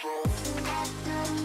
We'll be right back.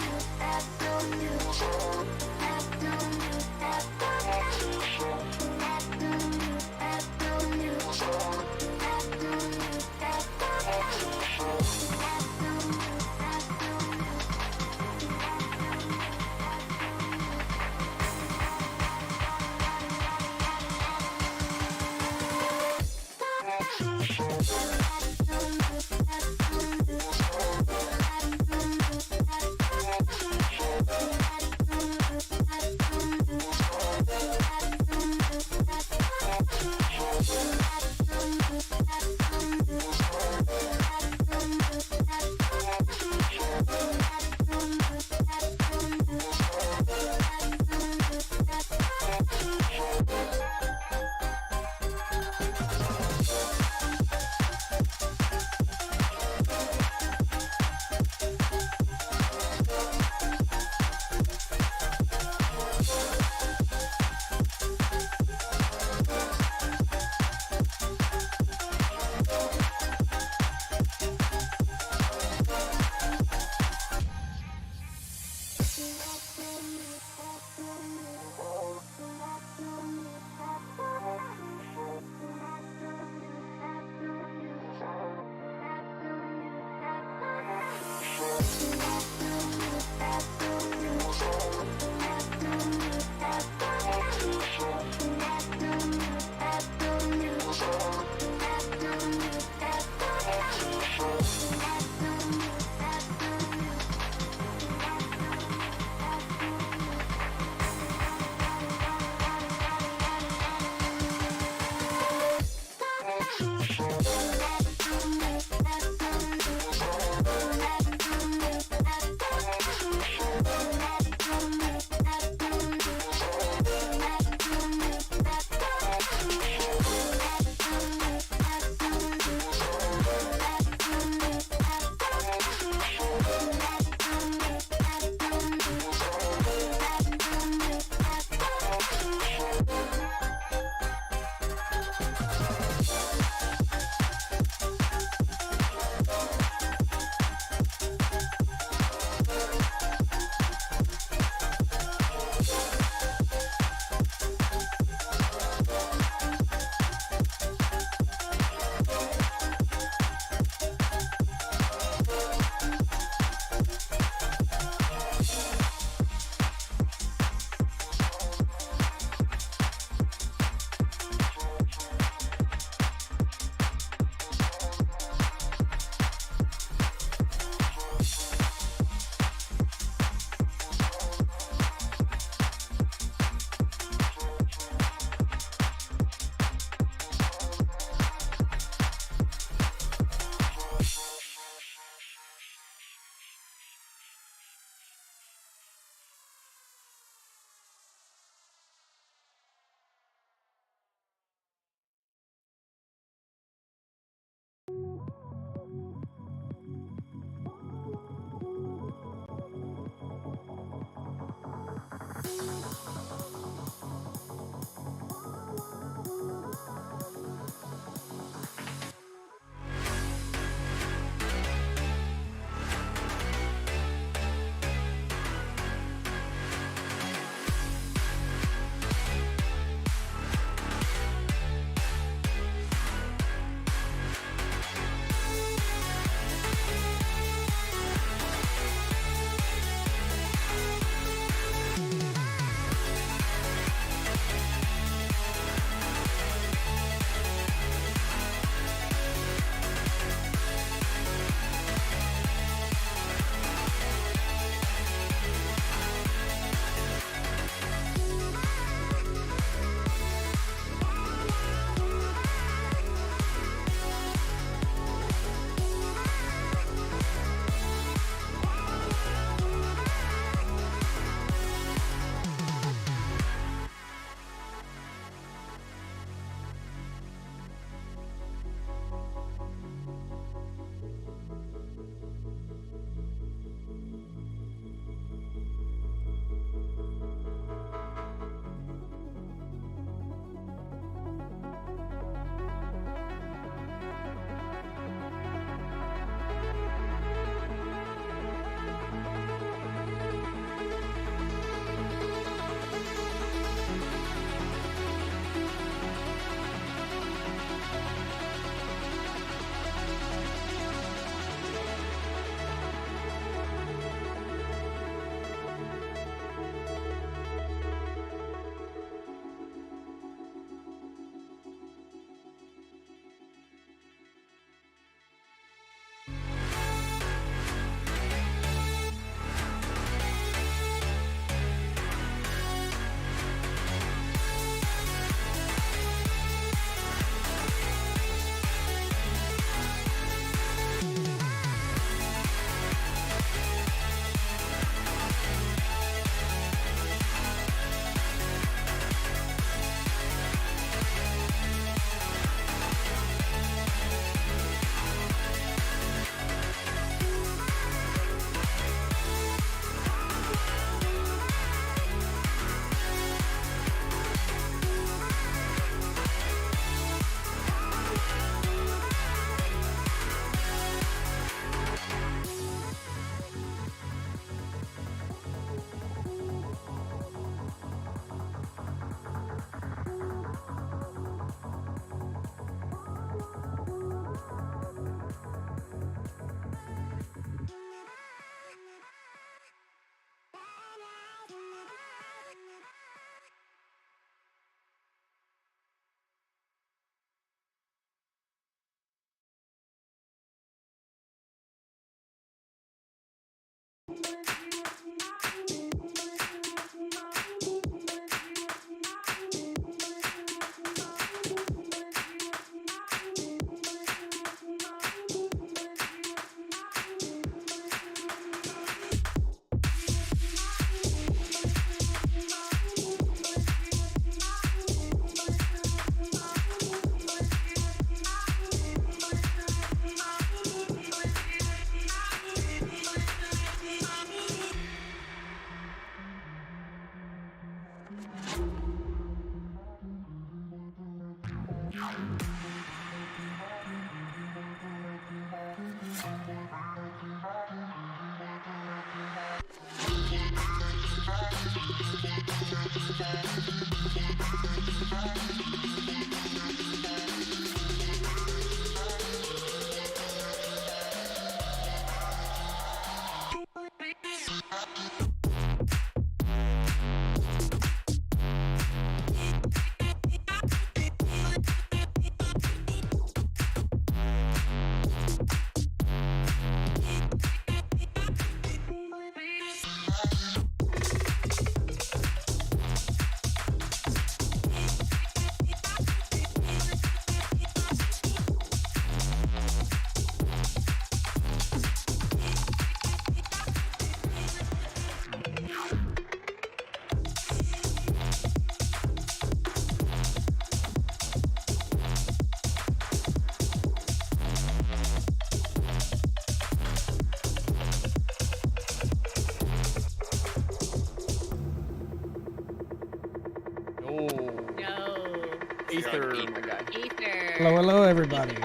Ether, my guy. Ether. Hello, hello, everybody.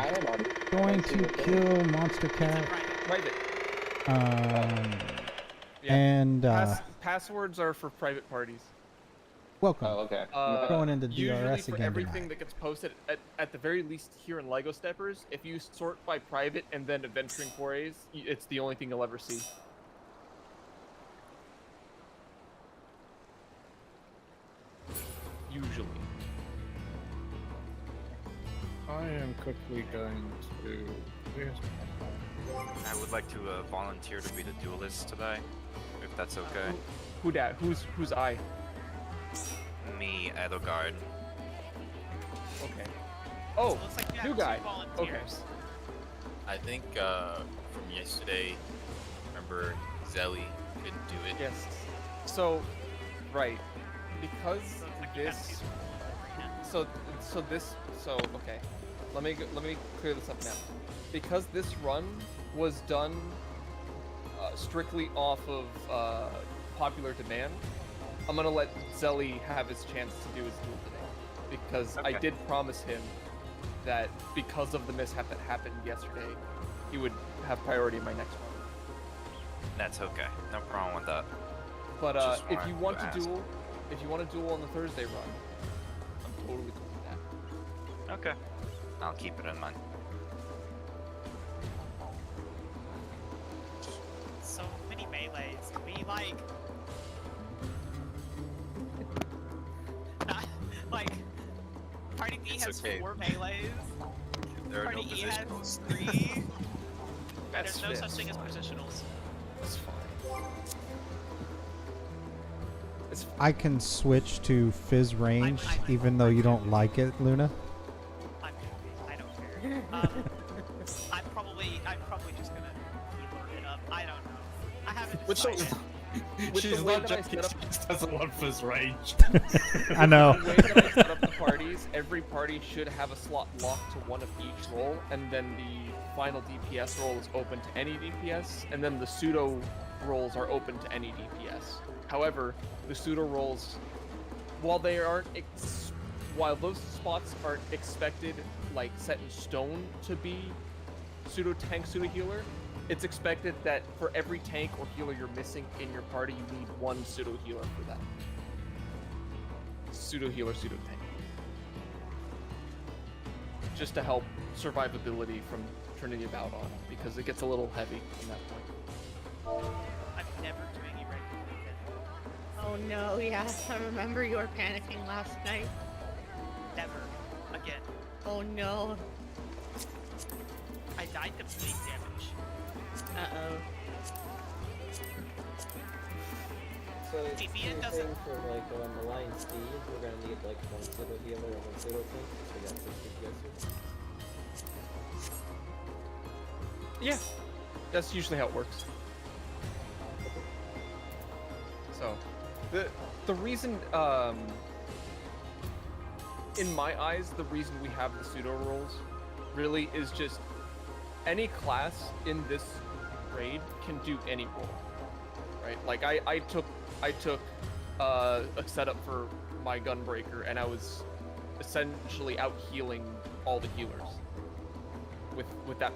Going to kill Monster Cat. Private. Yeah. And Passwords are for private parties. welcome. Oh, okay. Going into Usually DRS for again everything tonight. that gets posted, at the very least here in LEGO Steppers, if you sort by private and then adventuring forays, it's the only thing you'll ever see. Usually. I am quickly going to... I would like to volunteer to be the duelist today, if that's okay. Who dat? Who's I? Me, Edelgard. Okay. Oh, So it looks like you have new two guy. Okay. volunteers. I think from yesterday, remember Zelly couldn't do it. Yes. So, right, because So it's like you have this. two. So okay. Let me clear this up now. Because this run was done strictly off of popular demand, I'm gonna let Zelly have his chance to do his duel today. Because I Okay. did promise him that because of the mishap that happened yesterday, he would have priority in my next run. That's okay. No problem with that. But Just if you want wanted to to ask. duel, if you want to duel on the Thursday run, I'm totally cool with that. Okay. I'll keep it in mind. So many melees. Can we like not like Party B It's has okay. 4 melees. There are no Party E has positionals. 3. That's There's no fair. such thing as positionals. It's fine. It's I can switch to fizz range, even though you don't like it, Luna. I'm happy. I don't care. I'm probably just gonna keep it up. I don't know. I haven't Which decided. With She's the way not that I joking, set up- she just doesn't want his range. I know. The way that I set up the parties, every party should have a slot locked to one of each role, and then the final DPS role is open to any DPS, and then the pseudo roles are open to any DPS. However, the pseudo roles, while they aren't, while those spots aren't expected, like set in stone to be pseudo tank, pseudo healer, it's expected that for every tank or healer you're missing in your party, you need one pseudo healer for that. Pseudo healer, pseudo tank. Just to help survivability from turning about on, because it gets a little heavy from that point. I'm never doing a regular weekend. Oh no, yes, I remember you were panicking last night. Never. Again. Oh no. I died to bleed damage. Uh-oh. So DPN you're doesn't- saying for like the line speed, we're gonna need like one pseudo healer and one pseudo tank, so we got 6 DPS. Yeah, that's usually how it works. So, the reason, in my eyes, the reason we have the pseudo roles really is just any class in this raid can do any role, right? Like I took a setup for my gunbreaker, and I was essentially out healing all the healers with that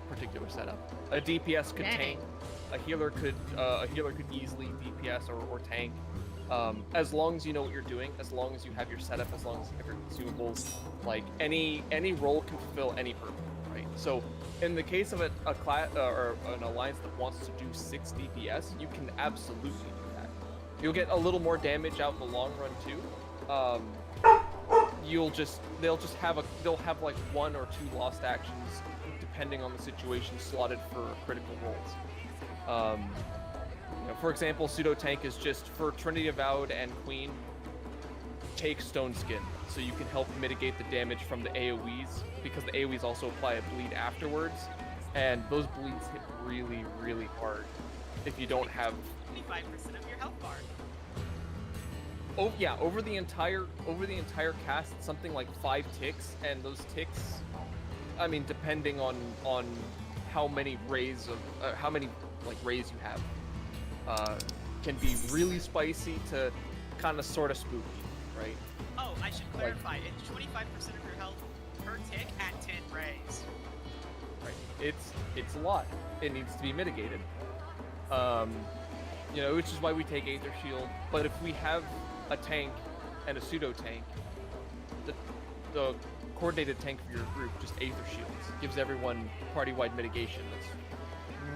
particular setup. A DPS could Dang. tank, a healer could easily DPS or tank, As long as you know what you're doing, as long as you have your setup, as long as you have your consumables, like any role can fulfill any purpose, right? So in the case of a class or an alliance that wants to do 6 DPS, you can absolutely do that. You'll get a little more damage out in the long run too. They'll have like 1 or 2 lost actions depending on the situation slotted for critical rolls. You know, for example, pseudo tank is just for Trinity Avowed and Queen. Take Stone Skin, so you can help mitigate the damage from the AoEs, because the AoEs also apply a bleed afterwards, and those bleeds hit really, really hard if you don't have 25% of your health bar. Oh yeah, over the entire cast, it's something like 5 ticks, and those ticks, I mean, depending on how many rays you have, can be really spicy to kind of sort of spooky, right? Oh, I should clarify. It's 25% of your health per tick at 10 rays. Right. It's a lot. It needs to be mitigated. You know, which is why we take Aether Shield. But if we have a tank and a pseudo tank, the coordinated tank for your group, just Aether Shields, gives everyone party-wide mitigation that's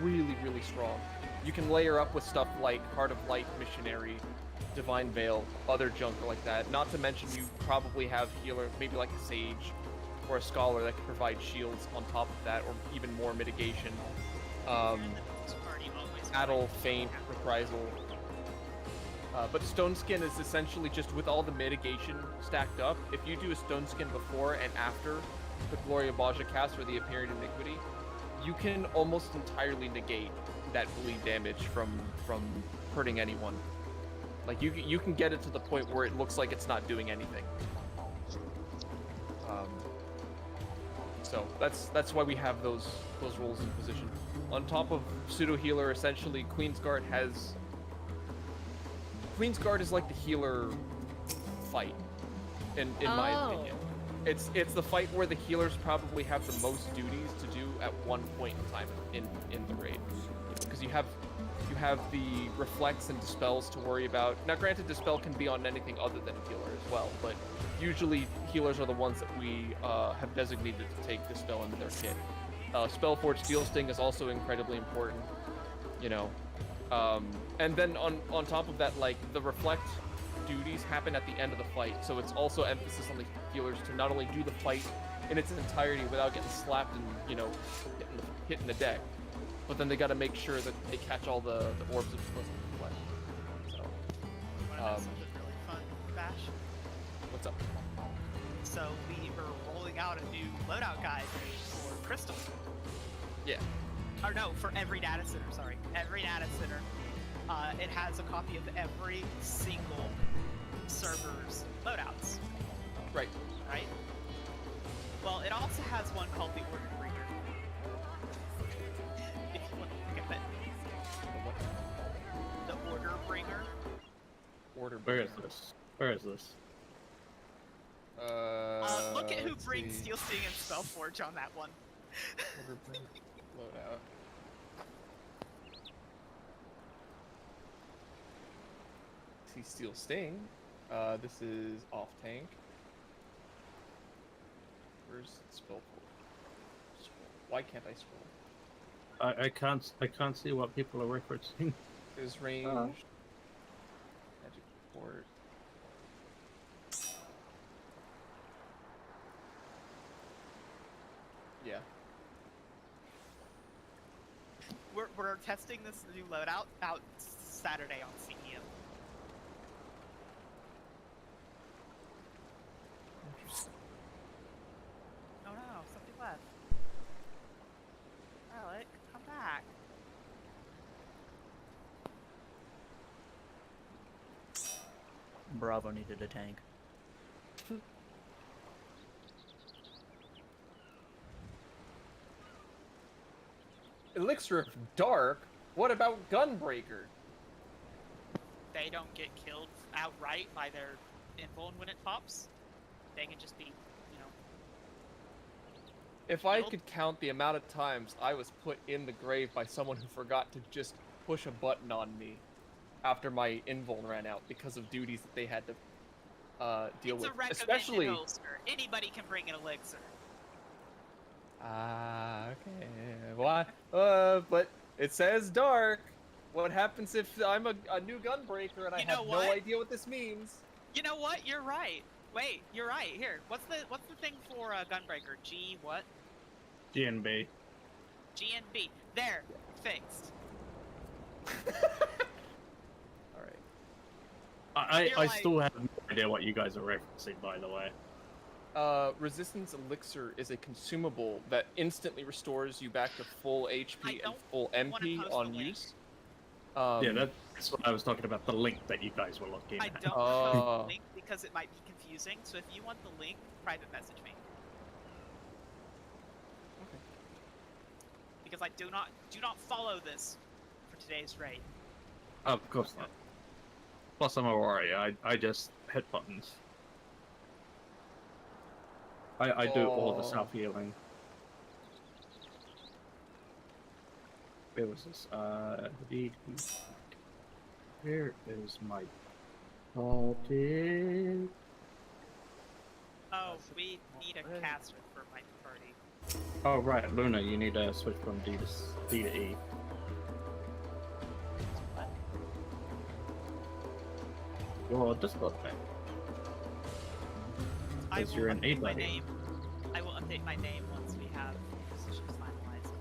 really, really strong. You can layer up with stuff like Heart of Light, Missionary, Divine Veil, other junk like that. Not to mention you probably have healer, maybe like a Sage or a Scholar that can provide shields on top of that, or even more mitigation. Battle, Feint, Reprisal. But Stone Skin is essentially just with all the mitigation stacked up. If you do a Stone Skin before and after the Gloria Baja cast or the Apparent Iniquity, you can almost entirely negate that bleed damage from hurting anyone. Like you can get it to the point where it looks like it's not doing anything. So that's why we have those roles in position. On top of pseudo healer, essentially Queensguard is like the healer fight, in my opinion. It's the fight where the healers probably have the most duties to do at one point in time in the raid, because you have the reflects and dispels to worry about. Now, granted, dispel can be on anything other than a healer as well, but usually healers are the ones that we have designated to take dispel into their kit. Spellforge Steel Sting is also incredibly important, you know. And then on top of that, like, the reflect duties happen at the end of the fight, so it's also emphasis on the healers to not only do the fight in its entirety without getting slapped and, you know, hitting the deck, but then they got to make sure that they catch all the orbs of supposed to flesh. So, Something really fun, Bash. what's up? So we are rolling out a new loadout guide for Crystal. Yeah. Or no, for every data center, sorry. Every data center. It has a copy of every single server's loadouts. Right. Right? Well, it also has one called the Order Bringer. If you want to look at it. The Order Bringer. Order. Where is this? Where is this? Look at who let's brings see. Steel Sting and Spellforge on that one. Order Bringer. Loadout. See Steel Sting. This is off tank. Where's Spellforge? Why can't I scroll? I can't see what people are referencing. Is range. Magic Report. Yeah. We're testing this new loadout out Saturday on CEM. Interesting. Oh no, something left. Alec, come back. Bravo needed a tank. Elixir of Dark? What about Gunbreaker? They don't get killed outright by their invuln when it pops. They can just be, you know. If I Killed? could count the amount of times I was put in the grave by someone who forgot to just push a button on me, after my invuln ran out because of duties that they had to deal It's with. a recommended Especially. holster. Anybody can bring an elixir. Okay. Why? But it says dark. What happens if I'm a new gunbreaker and I You know have what? no idea what this means? You know what? You're right. Wait, you're right. Here, what's the thing for a gunbreaker? G what? GNB. GNB. There, fixed. All right. I You're still have no idea what you guys are referencing, by the way. Resistance Elixir is a consumable that instantly restores you back to full HP and don't full wanna MP post on the link. use. Yeah, that's what I was talking about, the link that you guys were looking I at. don't Oh. post the link because it might be confusing. So if you want the link, private message me. Okay. Because I do not follow this for today's raid. Of course not. Plus, I'm a warrior. I just hit buttons. I do all the Oh. self-healing. Where was this? Where is my party? Oh, we need a caster for my party. Oh, right, Luna, you need to switch from D to E. What? Your Dispel thing. I Because will you're an update my A-buddy. name. I will update my name once we have positions finalized.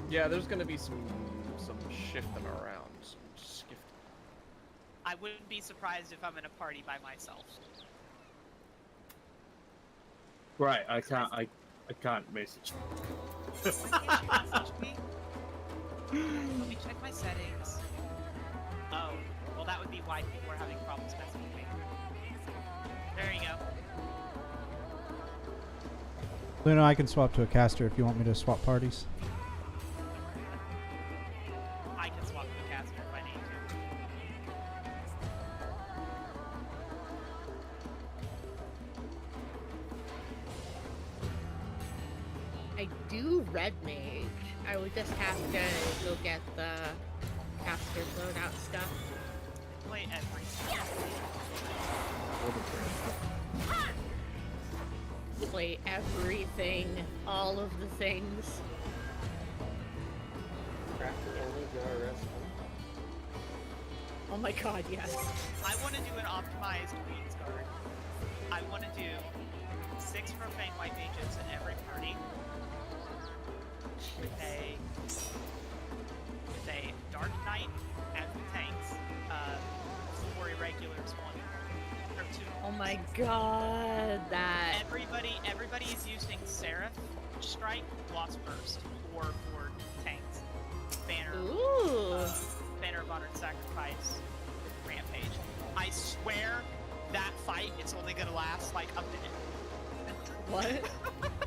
Yeah, there's gonna be some shifting around, some skifting. I wouldn't be surprised if I'm in a party by myself. Right, I can't message. Why can't you message me? Let me check my settings. Oh, well that would be why people are having problems messaging me. There you go. Luna, I can swap to a caster if you want me to swap parties. I can swap to a caster if I need to. I do red mage. I would just have to go get the caster loadout stuff. Play everything. Play everything, all of the things. Crafter only JRS. Oh my god, yes. I want to do an optimized Queen's Guard. I want to do 6 profane white mages in every party. With a Dark Knight as the tanks. 4 irregulars, 1 or 2. Oh my god, that. Everybody is using Seraph Strike, Lost Burst, or for tanks. Banner, Ooh. Banner of Honor and Sacrifice, Rampage. I swear that fight is only gonna last like a minute. What?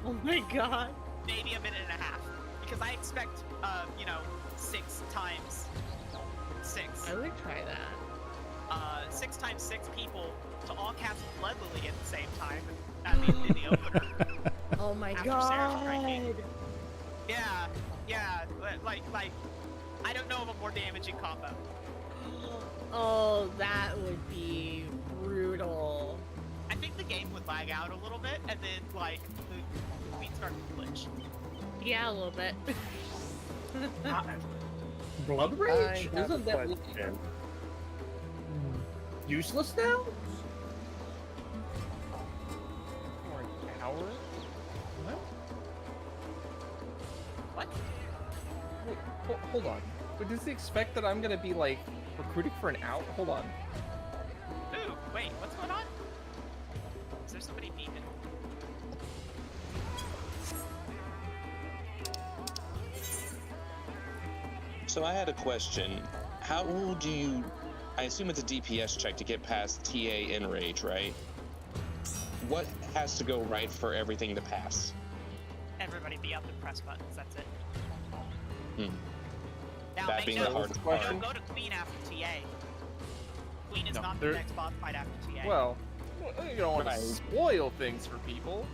Oh my god. Maybe a minute and a half. Because I expect, 6 times 6. I would try that. 6 times 6 people to all cast Blood Lily at the same time. I mean, in the opener. Oh my After Sarah's striking. god. Yeah, like, I don't know of a more damaging combo. Oh, that would be brutal. I think the game would lag out a little bit, and then, like, the Queen started to glitch. Yeah, a little bit. Blood Rage? Isn't that useless now? For an hour? What? What? Wait, hold on. But does he expect that I'm gonna be like recruiting for an hour? Hold on. Ooh, wait, what's going on? Is there somebody beeping? So I had a question. How do you... I assume it's a DPS check to get past TA Enrage, right? What has to go right for everything to pass? Everybody be up and press buttons, that's it. Hmm. Now That make being note, the hardest don't part. go to Queen after TA. Queen is No, not the there- next boss fight after TA. Well, you don't want to Right. spoil things for people.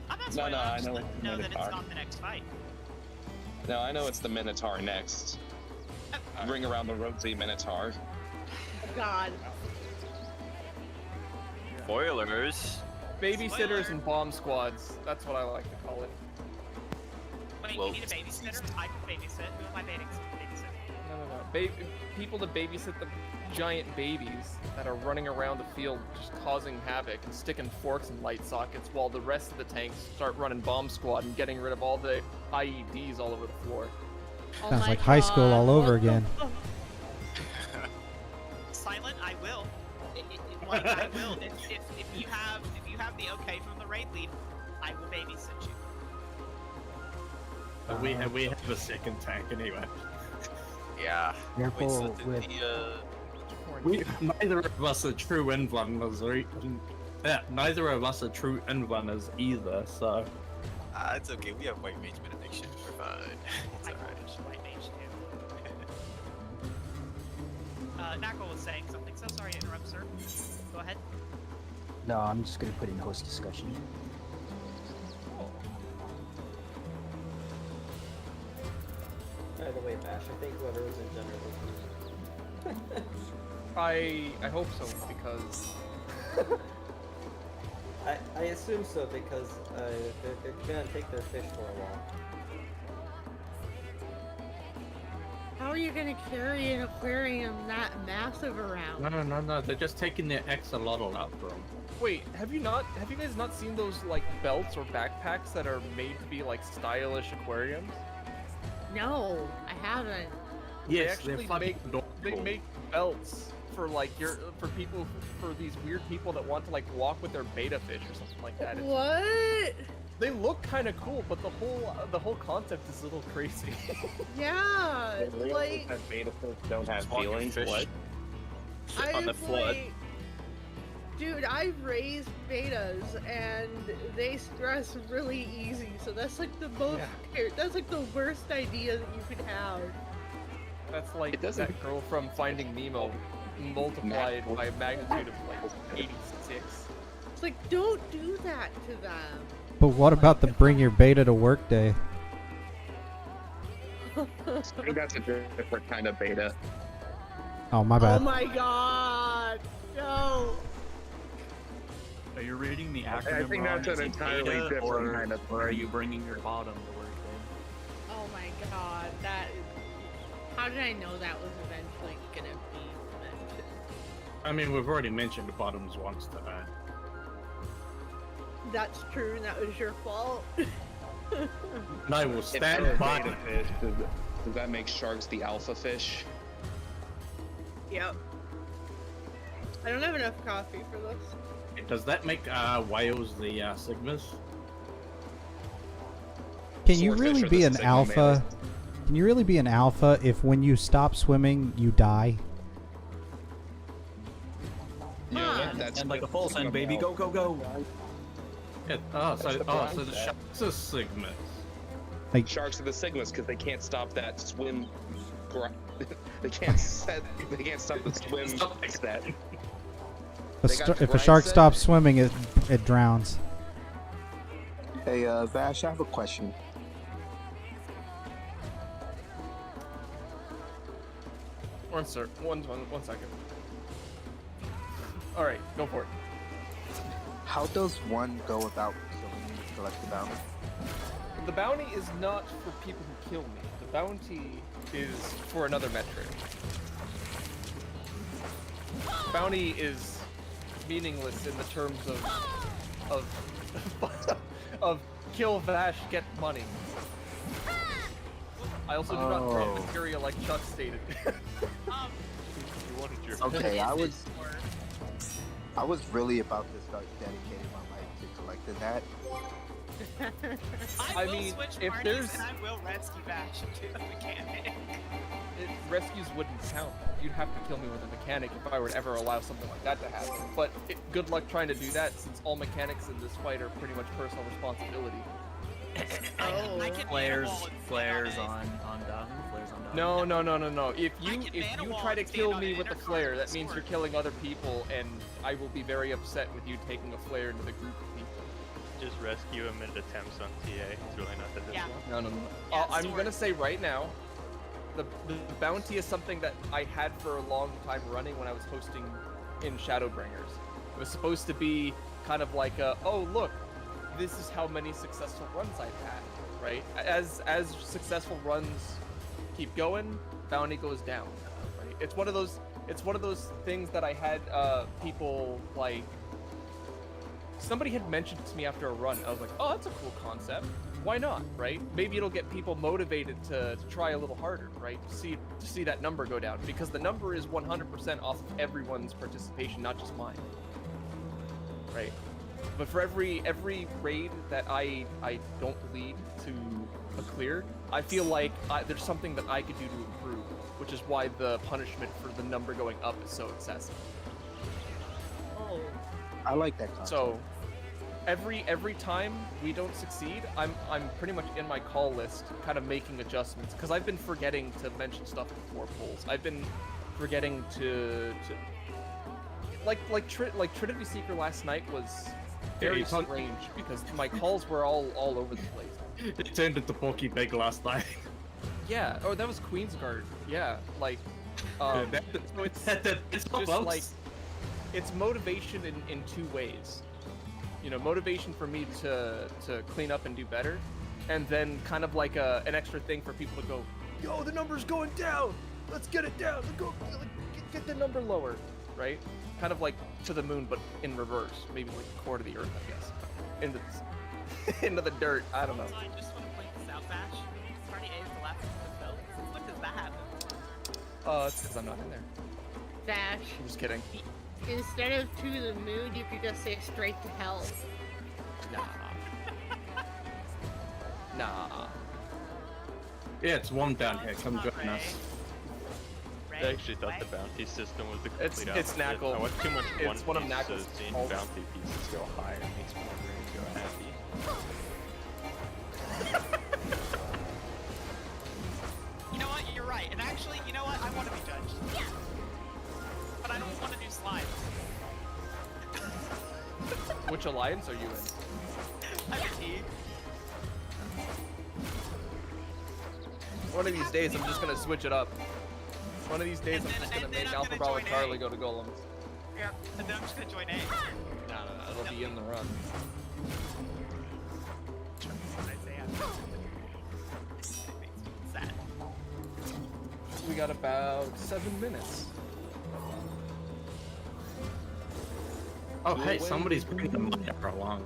I'm not No, spoiling, no, I'm I just know letting it's you know that it's Minotaur. not the next fight. No, I know it's the Minotaur next. ring around the rosy Minotaur. God. Spoilers. Babysitters and bomb squads. That's what I like to call it. Wait, Well, you need a babysitter? I can babysit. Who am I babysitting? No. People to babysit the giant babies that are running around the field just causing havoc and sticking forks in light sockets while the rest of the tanks start running bomb squad and getting rid of all the IEDs all over the floor. Oh Sounds my like high school God. all over What the again. fuck? Silent, I will. Like, I will. If you have the okay from the raid lead, I will babysit you. We have a second tank anyway. Yeah. Wait, Careful so did with- Neither of us are true inrunners, neither of us are true inrunners either, so... It's okay, we have white mage benediction, we're fine. It's I alright. can white mage too. Knuckle was saying something, so sorry to interrupt, sir. Go ahead. No, I'm just gonna put in host discussion. By the way, Bash, I think whoever was in general was me. I hope so, because I assume so because they're gonna take their fish for a while. How are you gonna carry an aquarium that massive around? No, they're just taking their axolotl out for them. wait, have you guys not seen those like belts or backpacks that are made to be like stylish aquariums? No, I haven't. Yes, they they're actually fucking they adorable. make belts for like for these weird people that want to like walk with their beta fish or something like that. What? They look kind of cool, but the whole concept is a little crazy. Yeah, like beta fish don't have Walking feelings. fish. What? On the I've flood. like, dude, I've raised betas and they stress really easy, so that's like the most. That's like the worst idea that you could have. That's like It doesn't- that girl from Finding Nemo multiplied by a magnitude of like 86. It's like, don't do that to them. But what about the bring your beta to work day? I think that's a different kind of beta. Oh, my Oh bad. my god, no. Are you reading the acronym I think wrong? that's Is an it entirely beta, different or, kind of or are thing. you bringing your bottom to work day? Oh my god, that is... How did I know that was eventually gonna be mentioned? I mean, we've already mentioned the bottoms once today. That's true, and that was your fault. And I will If stand they're a by beta it. fish, does that make sharks the alpha fish? Yep. I don't have enough coffee for this. Does that make whales the sigmas? Can you Swordfish really are be the an Sigma alpha? males. Can you really be an alpha if when you stop swimming, you die? You know, Huh. that's And like a what full send, baby, go, go, go! Yeah, so the sharks are sigmas. Sharks are the sigmas because they can't stop that swim. They can't stop the swim set. They got If a grind shark set? stops swimming, it drowns. Hey, Vash, I have a question. One second. All right, go for it. How does one go about killing me to collect the bounty? The bounty is not for people who kill me. The bounty is for another metric. Bounty is meaningless in the terms of kill Vash, get money. I also do not drop Oh. materia like Chuck stated. You wanted your Okay, I What is was this for? I was really about to start dedicating my life to collecting that. I will mean, switch if parties there's- and I will rescue Bash into the mechanic. Rescues wouldn't count. You'd have to kill me with a mechanic if I were to ever allow something like that to happen. But good luck trying to do that, since all mechanics in this fight are pretty much personal responsibility. I can Flares, ban a wall and stand flares on on Dahoo, flares on Dahoo. No. If I you can ban a wall try to and stand kill on me an with the inner flare, corner that of means the you're sword. killing other people, and I will be very upset with you taking a flare into the group of people. Just rescue him and attempts on TA. He's really not that Yeah. difficult. No. Yeah, I'm sword. gonna say right now, the bounty is something that I had for a long time running when I was hosting in Shadowbringers. It was supposed to be kind of like oh look, this is how many successful runs I've had, right? As successful runs keep going, bounty goes down, right? It's one of those things that I had people like. Somebody had mentioned it to me after a run. I was like, oh, that's a cool concept. Why not, right? Maybe it'll get people motivated to try a little harder, right? To see that number go down, because the number is 100% off of everyone's participation, not just mine, right? But for every raid that I don't lead to a clear, I feel like there's something that I could do to improve, which is why the punishment for the number going up is so excessive. Oh. I like that concept. So every time we don't succeed, I'm pretty much in my call list kind of making adjustments, because I've been forgetting to mention stuff before polls. I've been forgetting to like Trinity Seeker last night was very strange because my calls were all over the place. It turned into Porky Pig last night. Yeah, oh, that was Queensguard. Yeah, like so it's just like it's motivation in two ways. You know, motivation for me to clean up and do better, and then kind of like an extra thing for people to go, yo, the number's going down. Let's get it down. Let's go, get the number lower, right? Kind of like to the moon, but in reverse. Maybe like the core to the earth, I guess. Into the dirt. I don't know. I just want to point this out, Bash. Party A is the last one to fill. Since when does that happen? It's because I'm not in there. Dash. I'm just kidding. Instead of to the moon, you could just say straight to hell. Nah. Yeah, it's warm down here. Come join us. I actually thought the bounty system was the complete opposite. It's Knackle. I want too much It's one of Knackle's so seeing faults. bounty pieces go higher makes my brain go happy. You know what? You're right. And actually, you know what? I want to be judged. But I don't want to do slides. Which alliance are you in? I'm a T. One of these days, I'm just gonna switch it up. One of these days, I'm just gonna make Alpha Bravo Charlie go to Golems. Yeah, and then I'm just gonna join A. No, it'll be in the run. Sad. We got about 7 minutes. Oh, hey, somebody's bringing the Meteor along.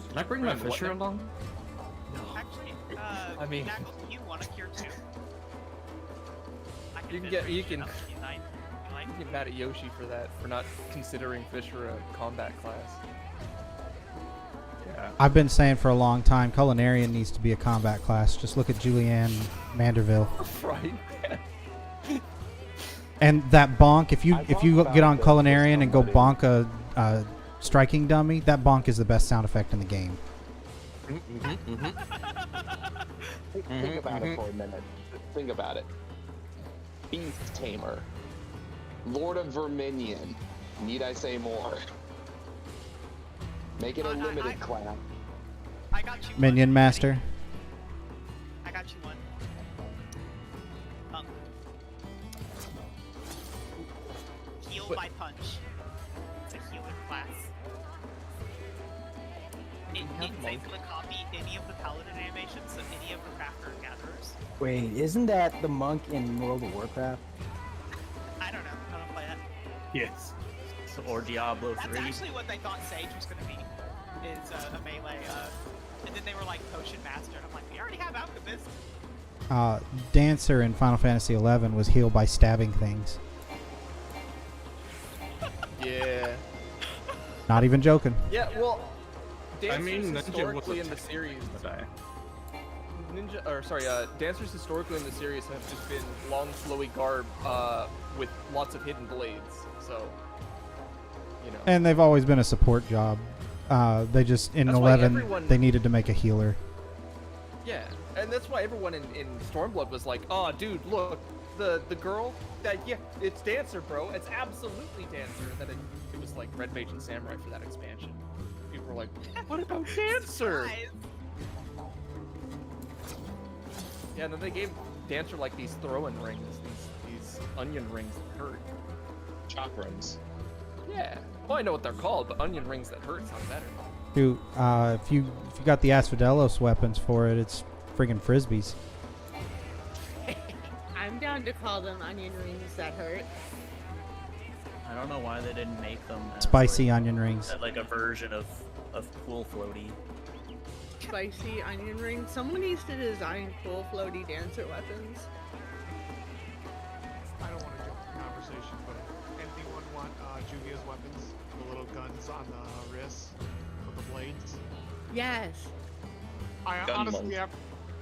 Can I bring my Fisher along? Actually, I mean, Knackle, do you want a cure too? you can get mad at Yoshi for that, for not considering Fisher a combat class. Yeah. I've been saying for a long time, Culinarian needs to be a combat class. Just look at Julianne Manderville. Right. And that bonk, if you get on Culinarian and go bonk a striking dummy, that bonk is the best sound effect in the game. Think about it for a minute. Think about it. Beast Tamer. Lord of Verminion. Need I say more? Make it a limited class. I got you. Minion Master. I got you one. Heal by punch. It's a healer class. It's able to copy any of the paladin animations of any of the crafter and gatherers. Wait, isn't that the monk in World of Warcraft? I don't know. I don't play that. Yes. So, or Diablo 3. That's actually what they thought Sage was going to be. Is a melee. And then they were like Potion Master, and I'm like, we already have Alchemist. Dancer in Final Fantasy XI was healed by stabbing things. Yeah. Not even joking. Yeah, well, Dancers historically in the series. Dancers historically in the series have just been long, flowy garb with lots of hidden blades. So, you know. And they've always been a support job. They just in That's why 11 everyone- they needed to make a healer. Yeah, and that's why everyone in Stormblood was like, "Oh, dude, look, the girl that it's Dancer, bro. It's absolutely Dancer." And then it was like Red Mage and Samurai for that expansion. People were like, "What about Dancer?" Yeah, and then they gave Dancer like these throw-in rings, these onion rings that hurt. Chalk rings. Yeah. Well, I know what they're called, but onion rings that hurt sound better. Dude, if you got the Asphodelos weapons for it, it's friggin' frisbees. I'm down to call them onion rings that hurt. I don't know why they didn't make them as, Spicy like, onion rings. like a version of pool floaty. Spicy onion rings. Someone needs to design cool floaty dancer weapons. I don't want to jump the conversation, but anyone want Juvia's weapons? The little guns on the wrists with the blades? Yes. I Gun honestly, blade.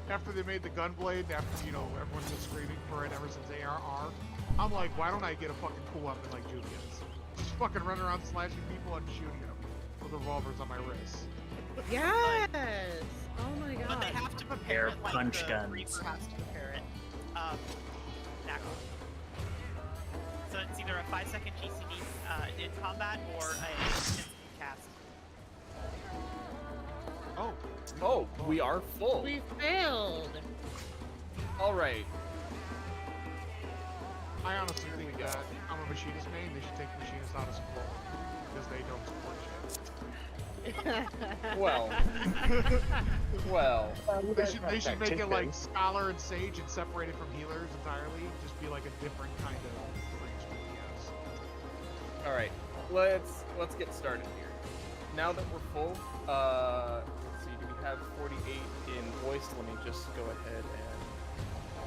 after they made the gun blade, after, you know, everyone's been screaming for it ever since ARR, I'm like, why don't I get a fucking cool weapon like Juvia's? Just fucking run around slashing people and shooting them with revolvers on my wrists. Yes. Oh my god. But they have to prepare it like punch the guns. Reaper has to prepare it. Knackle. So it's either a 5-second GCD in combat or a instant cast. Oh, we are full. We failed. All right. I honestly think that I'm a machinist main. They should take machinists out of support because they don't support shit. Well. They should make it like scholar and sage and separate it from healers entirely. Just be like a different kind of range DPS. All right. Let's get started here. Now that we're full, let's see. Do we have 48 in voice? Let me just go ahead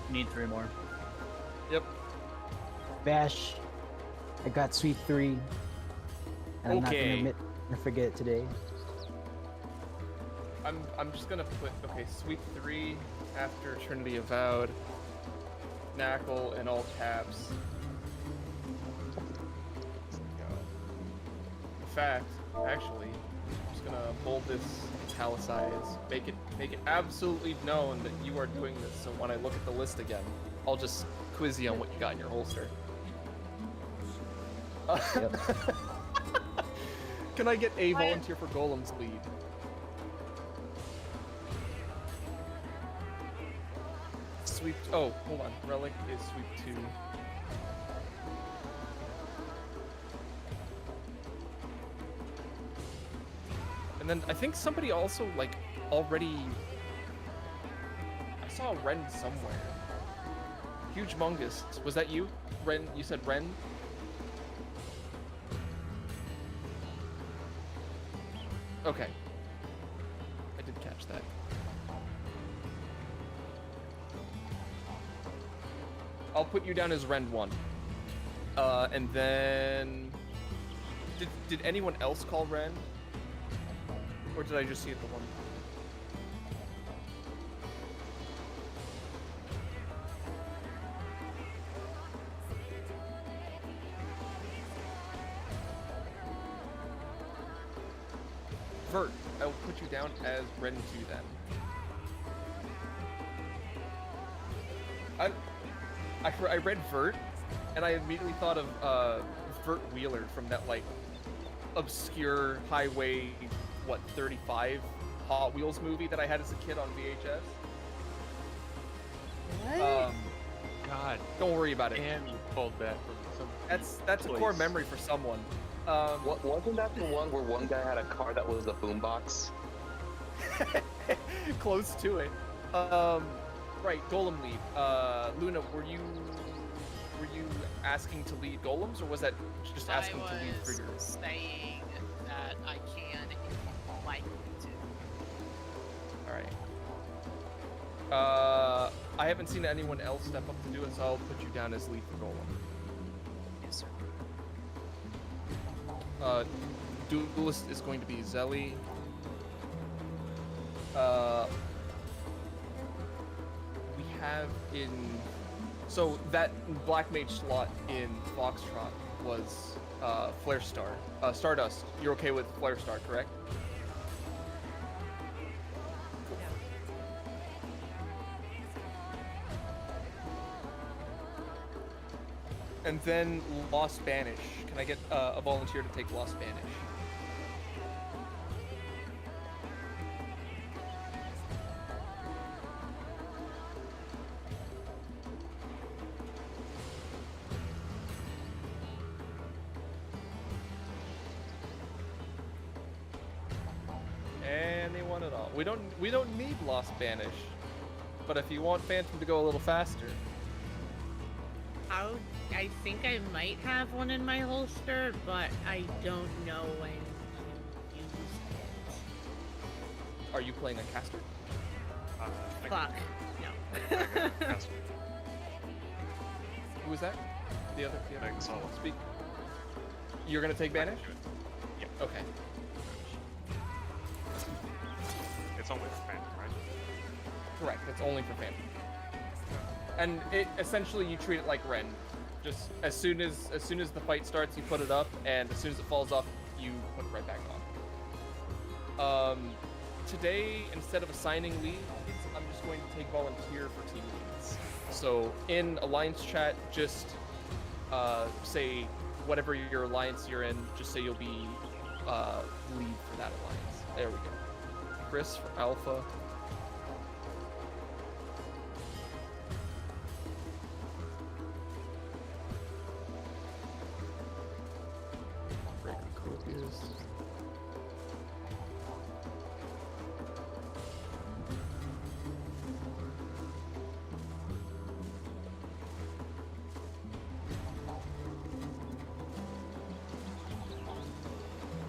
and. Need 3 more. Yep. Bash, I got sweep 3. And I'm not Okay. gonna admit or forget it today. I'm just gonna put sweep 3 after Trinity Avowed, Knackle in all caps. In fact, actually, I'm just gonna bold this, italicize, make it absolutely known that you are doing this. So when I look at the list again, I'll just quiz you on what you got in your holster. Yep. Can I get a volunteer for Golem's lead? Sweep. Oh, hold on. Relic is sweep 2. And then I think somebody also already. I saw Ren somewhere. Huge Mungus. Was that you? Ren? You said Ren? Okay. I did catch that. I'll put you down as Ren 1. And then... Did anyone else call Ren? Or did I just see it the one? Vert, I will put you down as Ren 2 then. I read Vert, and I immediately thought of Vert Wheeler from that obscure Highway 35 Hot Wheels movie that I had as a kid on VHS. What? God. Don't worry about it. And you pulled that from some. That's a core memory for someone. Wasn't that the one where one guy had a car that was a boombox? Close to it. Right, Golem lead. Luna, were you asking to lead golems, or was that just asking to lead I was friggers? saying that I can if you like me to. All right. I haven't seen anyone else step up to do it, so I'll put you down as lead for golem. Yes, sir. Duelist is going to be Zelly. We have in... So that Black Mage slot in Foxtrot was Flare Star. Stardust, you're okay with Flare Star, correct? And then Lost Banish. Can I get a volunteer to take Lost Banish? we don't need Lost Banish. But if you want Phantom to go a little faster, I think I might have one in my holster, but I don't know when to use it. are you playing a caster? Fuck. No. Who was that? The other Solo. Speak. You're gonna take Banish? Yeah. Okay. It's only for Phantom, right? Correct. It's only for Phantom. And it essentially you treat it like Ren. Just as soon as the fight starts, you put it up, and as soon as it falls off, you put it right back on. Today, instead of assigning leads, I'm just going to take volunteer for team leads. So in Alliance chat, just say whatever your alliance you're in, just say you'll be lead for that alliance. There we go. Chris for Alpha.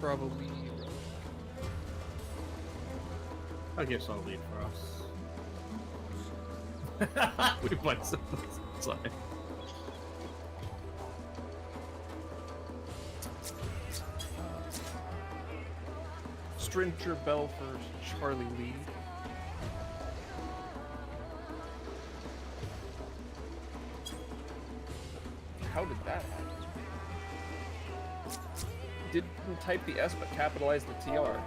Probably. I guess I'll lead for us. We went so sorry. Stringer Bell for Charlie Lee. How did that happen? Didn't type the S but capitalized the TR.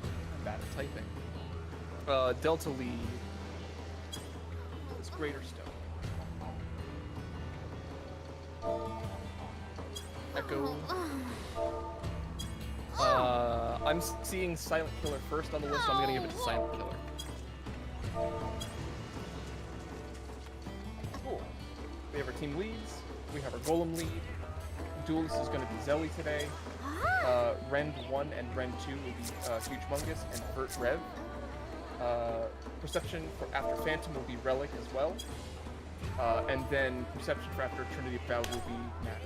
I'm bad at typing. Delta Lee is Greater Stone. Echo. I'm seeing Silent Killer first on the list, so I'm gonna give it to Silent Killer. Cool. We have our team leads. We have our Golem lead. Duelist is gonna be Zelly today. Rend 1 and Rend 2 will be Huge Mungus and Vert Rev. Perception for after Phantom will be Relic as well. And then Perception for after Trinity Vow will be Matt.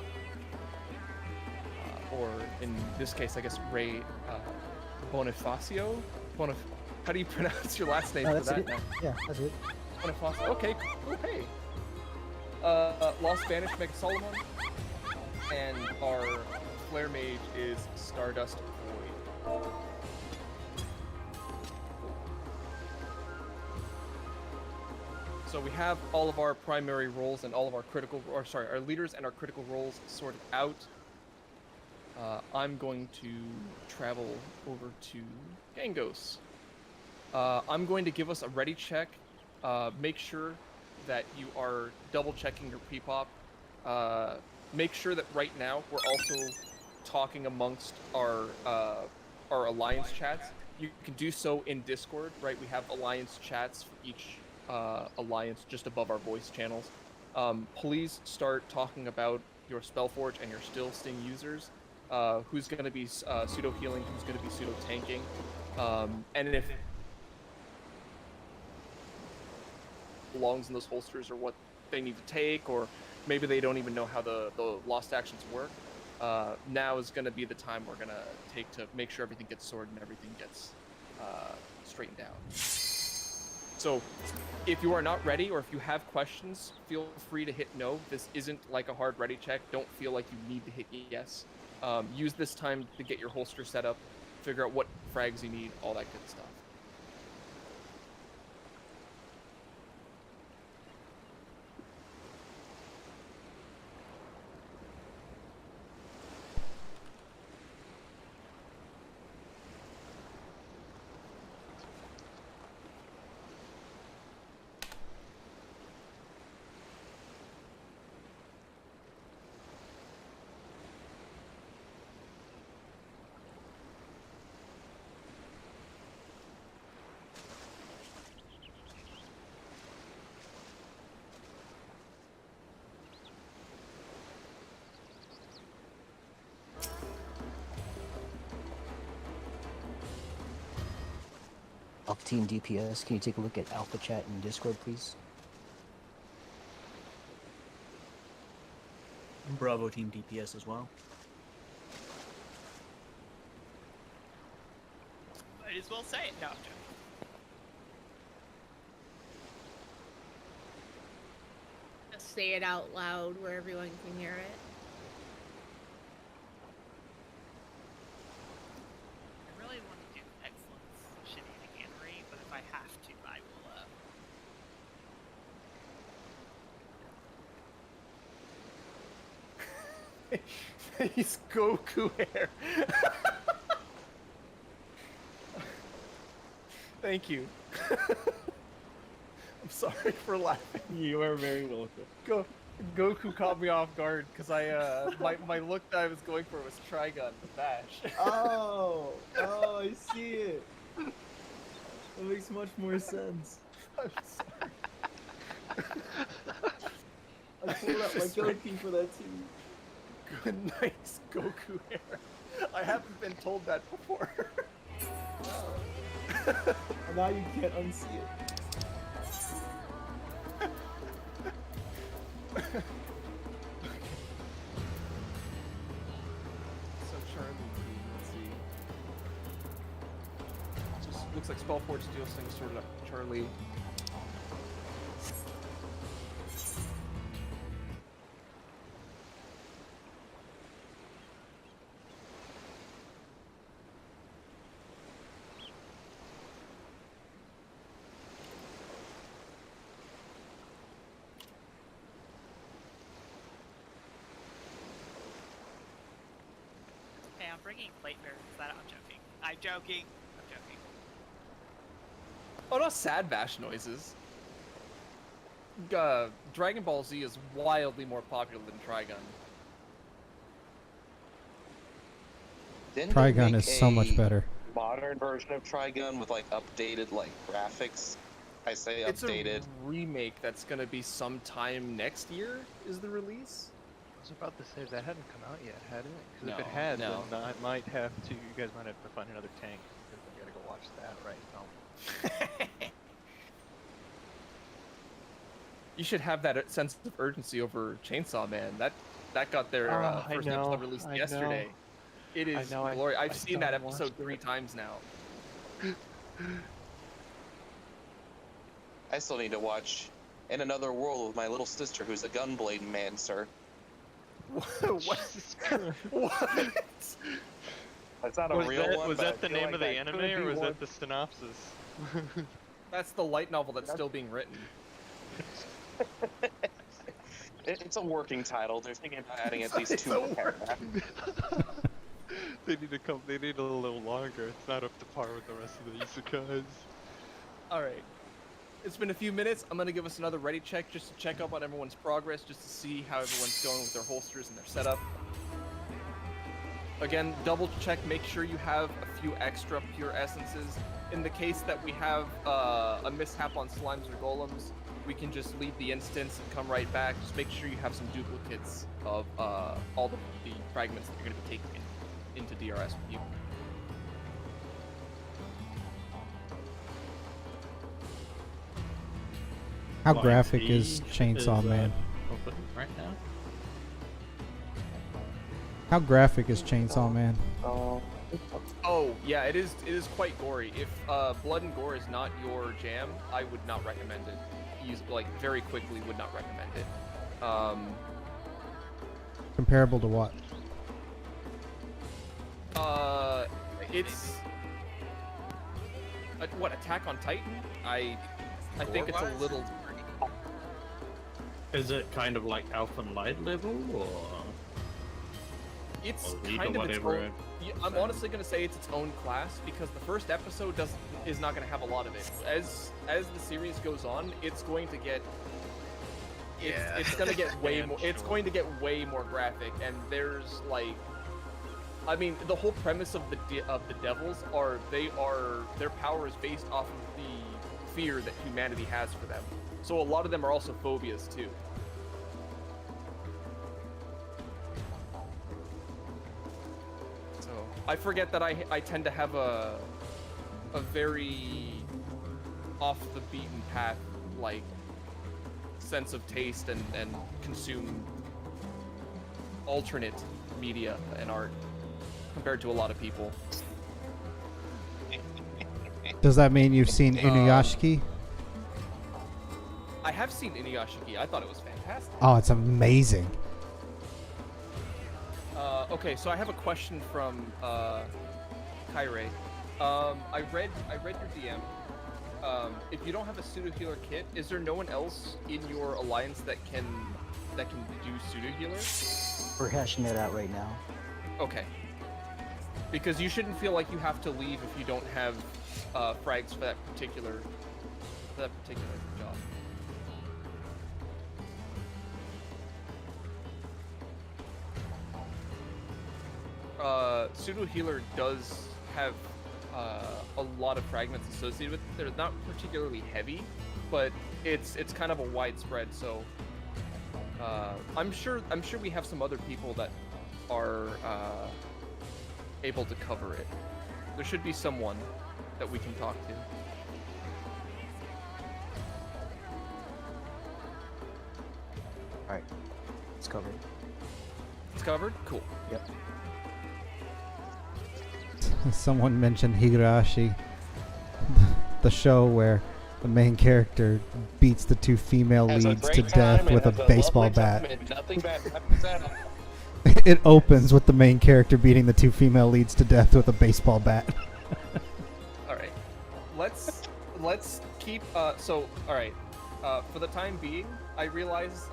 Or in this case, I guess Ray Bonifacio? How do you pronounce your last name for that now? Yeah, that's it. Bonifacio. Okay, cool. Hey. Lost Banish Mega Solomon. And our Flare Mage is Stardust Void. So we have all of our primary roles and all of our our leaders and our critical roles sorted out. I'm going to travel over to Gangos. I'm going to give us a ready check. Make sure that you are double checking your pre-pop. Make sure that right now we're also talking amongst our alliance chats. You can do so in Discord, right? We have alliance chats for each alliance just above our voice channels. Please start talking about your Spellforge and your Still Sting users. Who's going to be pseudo healing, who's going to be pseudo tanking, and if belongs in those holsters or what they need to take, or maybe they don't even know how the lost actions work. Now is going to be the time we're going to take to make sure everything gets sorted and everything gets straightened out. So if you are not ready or if you have questions, feel free to hit no. This isn't like a hard ready check. Don't feel like you need to hit yes. Use this time to get your holster set up, figure out what frags you need, all that good stuff. of Team DPS, can you take a look at Alpha Chat in Discord, please? Bravo Team DPS as well. Might as well say it. No, I'm joking. Just say it out loud where everyone can hear it. I really want to do excellence shenaniganery, but if I have to, I will, He's Goku hair. Thank you. I'm sorry for laughing. You are very welcome. Goku caught me off guard because my look that I was going for was Trigun, the bash. Oh, I see it. That makes much more sense. I'm sorry. I pulled out my goatee for that too. Good nice Goku hair. I haven't been told that before. And now you can't unsee it. So Charlie, let's see. Just looks like Spellforge Steel Sling sorted up Charlie. Hey, I'm bringing plate bearers. That I'm joking. I'm joking. I'm joking. Oh no, sad bash noises. Dragon Ball Z is wildly more popular than Trigun. Didn't they Trigun make is so much a better. Modern version of Trigun with like updated like graphics. I say It's updated. a remake that's gonna be sometime next year. Is the release? I was about to say that hadn't come out yet, hadn't it? Because if No, it had, no. then I might have to. You guys might have to find another tank. Because I gotta go watch that right now. You should have that sense of urgency over Chainsaw Man. That got their I first know, episode released I yesterday. know. It is I know, glorious. I I've seen still that haven't watched episode it. 3 times now. I still need to watch In Another World with my little sister who's a gunblade mancer. What? What? That's not a real one. Was but I that the feel name like of the that anime, could or be was one. that the synopsis? That's the light novel that's still being written. It's a working title. They're thinking about adding at least It's 2 a more paragraphs. They need a little longer. It's not up to par with the rest of the isekais. Alright. It's been a few minutes. I'm gonna give us another ready check just to check up on everyone's progress, just to see how everyone's going with their holsters and their setup. Again, double check, make sure you have a few extra pure essences. In the case that we have a mishap on slimes or golems, we can just leave the instance and come right back. Just make sure you have some duplicates of all the fragments that you're going to be taking into DRS with you. How Line graphic C is Chainsaw Man? Open right now. How graphic is Chainsaw Man? Oh, yeah, it is quite gory. If blood and gore is not your jam, I would not recommend it. Very quickly would not recommend it. Comparable to what? It's what, Attack on Titan? I think it's a little. Is it kind of like Alpha Light level, or? It's Or League kind or of its whatever own. Yeah, I'm honestly gonna say it's its own class because the first episode is not gonna have a lot of it. As the series goes on, it's going to get. It's gonna get way more. It's going to get way more graphic, and there's like. I mean, the whole premise of the devils their power is based off of the fear that humanity has for them. So a lot of them are also phobias too. So I forget that I tend to have a very off the beaten path, like, sense of taste and consume alternate media and art compared to a lot of people. Does that mean you've seen Inuyashiki? I have seen Inuyashiki. I thought it was fantastic. Oh, it's amazing. Okay, so I have a question from Kyrie. I read your DM. If you don't have a pseudo healer kit, is there no one else in your alliance that can do pseudo healers? We're hashing it out right now. Okay. Because you shouldn't feel like you have to leave if you don't have frags for that particular job. Pseudo healer does have a lot of fragments associated with it. They're not particularly heavy, but it's kind of a widespread. So I'm sure we have some other people that are able to cover it. There should be someone that we can talk to. Alright. It's covered. It's covered? Cool. Yep. Someone mentioned Higurashi, the show where the main character beats the two female leads to death with a baseball bat. Nothing bad happens at all. It opens with the main character beating the two female leads to death with a baseball bat. All right, let's keep. So all right, for the time being, I realize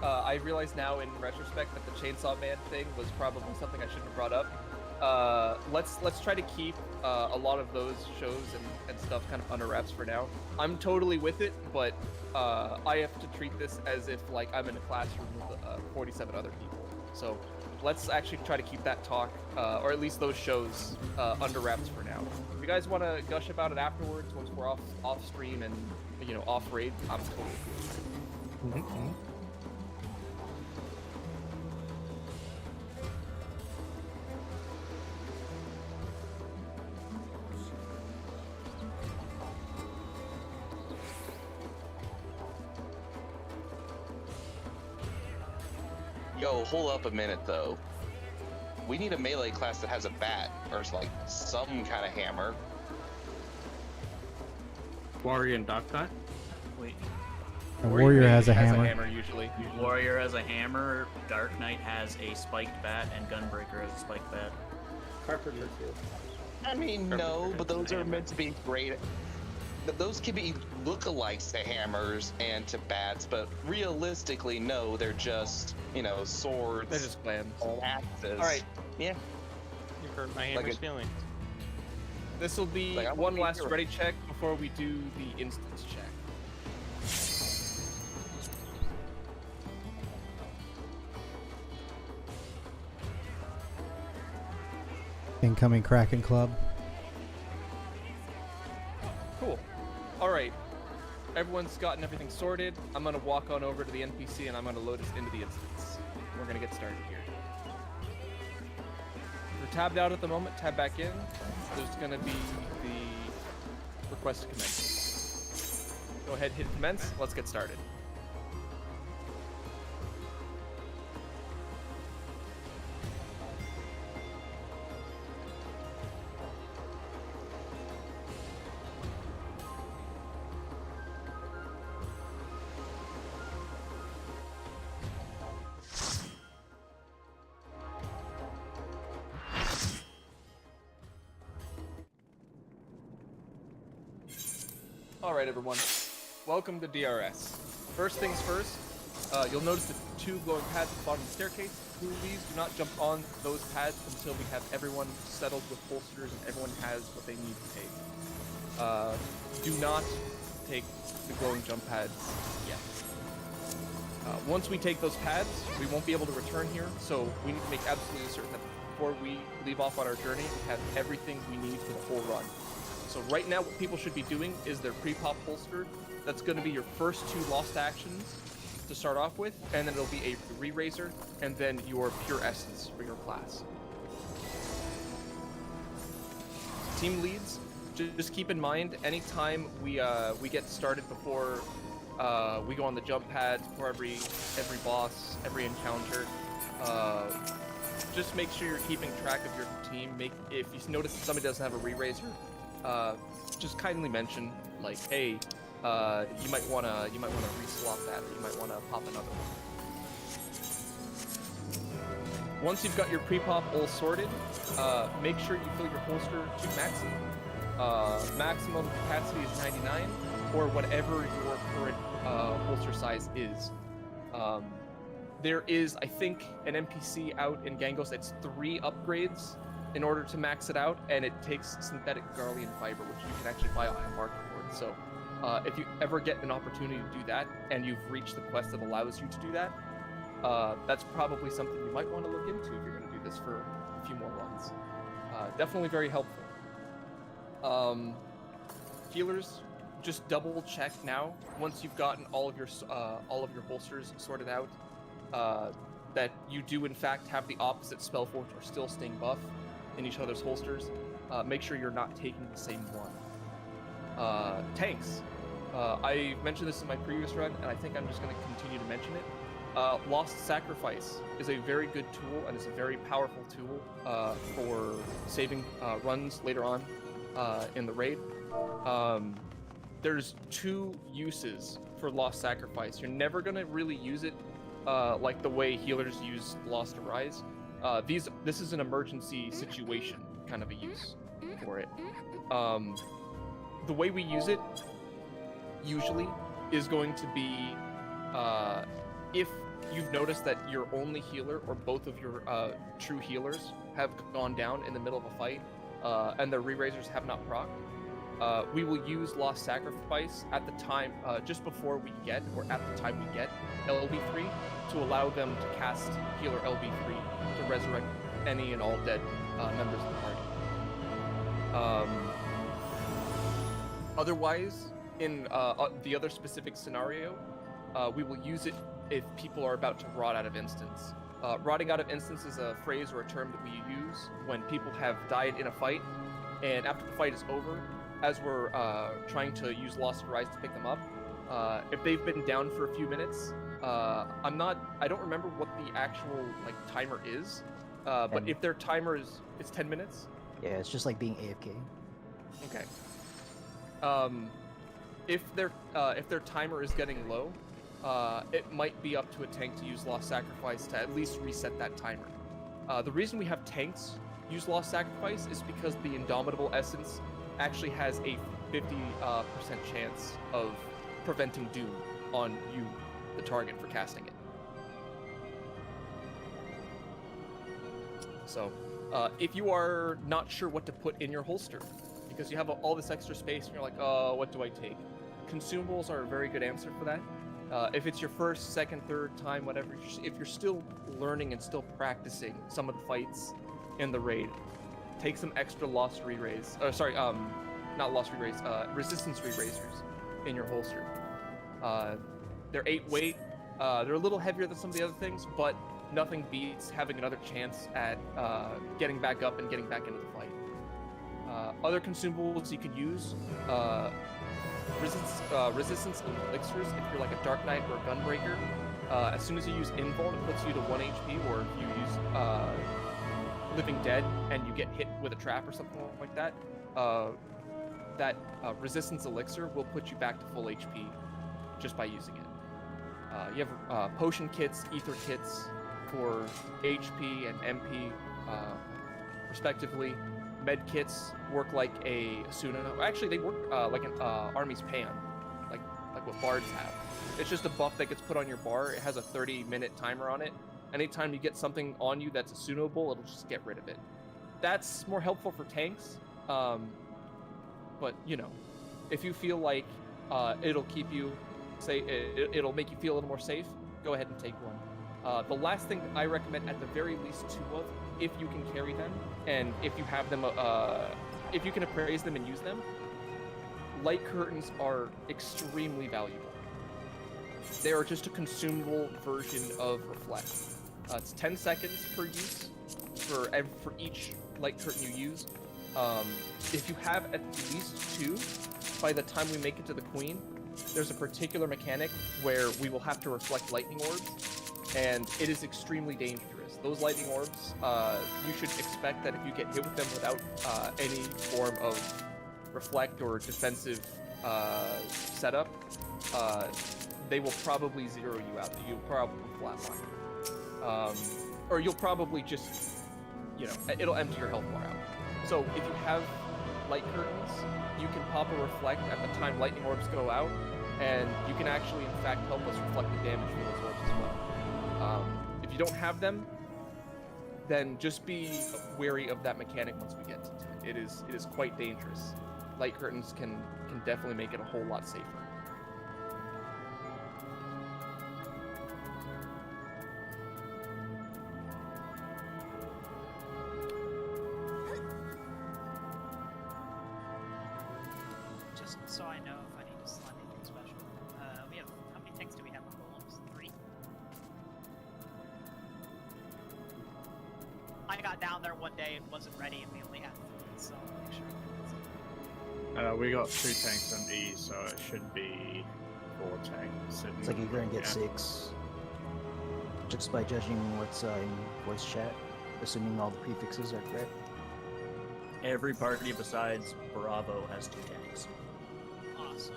now in retrospect that the Chainsaw Man thing was probably something I shouldn't have brought up. Let's try to keep a lot of those shows and stuff kind of under wraps for now. I'm totally with it, but I have to treat this as if like I'm in a classroom with 47 other people. So let's actually try to keep that talk, or at least those shows, under wraps for now. If you guys want to gush about it afterwards, once we're off stream and off raid, I'm totally cool with it. Yo, hold up a minute though. We need a melee class that has a bat or like some kind of hammer. Warrior and Dark Knight? Wait. A warrior has a hammer. Usually. Warrior has a hammer, Dark Knight has a spiked bat, and Gunbreaker has a spiked bat. Carpenter too. I mean, no, but those are meant to be great. Those can be lookalikes to hammers and to bats, but realistically, no, they're just, swords. They're just clams. And axes. All right. Yeah. You hurt my hammer's feelings. This will be one last ready check before we do the instance check. Incoming Kraken Club. Cool. All right. Everyone's gotten everything sorted. I'm going to walk on over to the NPC and I'm going to load us into the instance. We're going to get started here. We're tabbed out at the moment. Tab back in. There's going to be the request to commence. Go ahead, hit commence. Let's get started. Alright everyone, welcome to DRS. First things first, you'll notice the two glowing pads at the bottom of the staircase. Please do not jump on those pads until we have everyone settled with holsters and everyone has what they need to take. Do not take the glowing jump pads yet. Once we take those pads, we won't be able to return here, so we need to make absolutely certain that before we leave off on our journey, we have everything we need for the full run. So right now what people should be doing is their pre-pop holster. That's going to be your first two lost actions to start off with, and then it'll be a re-raiser, and then your pure essence for your class. Team leads, just keep in mind, anytime we get started before we go on the jump pads, before every boss, every encounter, just make sure you're keeping track of your team. If you notice that somebody doesn't have a re-raiser, just kindly mention, like, hey, you might wanna re-swap that, or you might wanna pop another one. Once you've got your pre-pop all sorted, make sure you fill your holster to maximum. Maximum capacity is 99, or whatever your current holster size is. There is, I think, an NPC out in Gangos that's 3 upgrades in order to max it out, and it takes synthetic Garlean fiber, which you can actually buy on a marketplace. So if you ever get an opportunity to do that, and you've reached the quest that allows you to do that, that's probably something you might want to look into if you're going to do this for a few more runs. Definitely very helpful. Healers, just double check now, once you've gotten all of your holsters sorted out, that you do in fact have the opposite Spellforge or Still Sting buff in each other's holsters. Make sure you're not taking the same one. Tanks. I mentioned this in my previous run, and I think I'm just going to continue to mention it. Lost Sacrifice is a very good tool, and it's a very powerful tool for saving runs later on in the raid. There's 2 uses for Lost Sacrifice. You're never going to really use it like the way healers use Lost Arise. This is an emergency situation kind of a use for it. The way we use it usually is going to be if you've noticed that your only healer or both of your true healers have gone down in the middle of a fight and their re-raisers have not procced, we will use Lost Sacrifice at the time, just before we get, or at the time we get LB3, to allow them to cast healer LB3 to resurrect any and all dead members of the party. Otherwise, in the other specific scenario, we will use it if people are about to rot out of instance. Rotting out of instance is a phrase or a term that we use when people have died in a fight, and after the fight is over, as we're trying to use Lost Arise to pick them up, if they've been down for a few minutes, I don't remember what the actual timer is, but if their timer is, it's 10 minutes. Yeah, it's just like being AFK. Okay. If their timer is getting low, it might be up to a tank to use Lost Sacrifice to at least reset that timer. The reason we have tanks use Lost Sacrifice is because the Indomitable Essence actually has a 50% chance of preventing doom on you, the target, for casting it. So, if you are not sure what to put in your holster, because you have all this extra space and you're like, oh, what do I take? Consumables are a very good answer for that. If it's your first, second, third time, whatever, if you're still learning and still practicing some of the fights in the raid, take some extra Lost Re-Raise, not Lost Re-Raise, Resistance Re-Raisers in your holster. They're 8 weight, they're a little heavier than some of the other things, but nothing beats having another chance at getting back up and getting back into the fight. Other consumables you could use, resistance elixirs if you're like a Dark Knight or a Gunbreaker. As soon as you use Invuln, it puts you to 1 HP, or if you use Living Dead and you get hit with a trap or something like that, that resistance elixir will put you back to full HP just by using it. You have potion kits, ether kits for HP and MP respectively. Med kits work like a Asuna. Actually, they work like an Army's Pan, like what bards have. It's just a buff that gets put on your bar. It has a 30-minute timer on it. Anytime you get something on you that's Asunable, it'll just get rid of it. That's more helpful for tanks. But you know, if you feel like it'll keep you safe, it'll make you feel a little more safe, go ahead and take one. The last thing I recommend, at the very least 2 of, if you can carry them, and if you have them, if you can appraise them and use them, light curtains are extremely valuable. They are just a consumable version of Reflect. It's 10 seconds per use for each light curtain you use. If you have at least 2, by the time we make it to the queen, there's a particular mechanic where we will have to reflect lightning orbs, and it is extremely dangerous. Those lightning orbs, you should expect that if you get hit with them without any form of reflect or defensive setup, they will probably zero you out. You'll probably flatline. Or you'll probably just, it'll empty your health bar out. So if you have light curtains, you can pop a reflect at the time lightning orbs go out, and you can actually, in fact, help us reflect the damage from those orbs as well. If you don't have them, then just be wary of that mechanic once we get to it. It is quite dangerous. Light curtains can definitely make it a whole lot safer. Just so I know if I need to slime anything special. We have, how many tanks do we have on golems? 3? I got down there one day and wasn't ready, and we only had 3, so I'll make sure. We got 2 tanks on E, so it should be 4 tanks. It's like you're gonna get 6. Just by judging what's in voice chat, assuming all the prefixes are correct. Every party besides Bravo has 2 tanks. Awesome.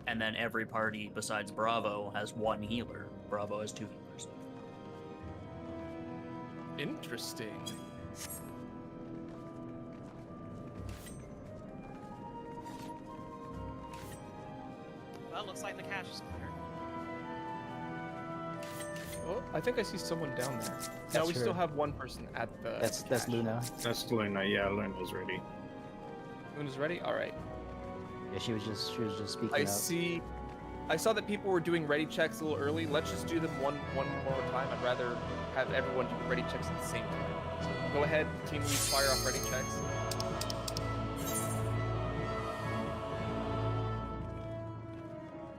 And then every party besides Bravo has 1 healer. Bravo has 2 healers. Interesting. Well, looks like the cache is clear. Oh, I think I see someone down there. No, That's we her. still have 1 person at the. That's Luna. That's Luna, yeah, Luna's ready. Luna's ready? Alright. Yeah, she was just speaking I up. see. I saw that people were doing ready checks a little early. Let's just do them one more time. I'd rather have everyone do ready checks at the same time. So go ahead, team lead, fire off ready checks.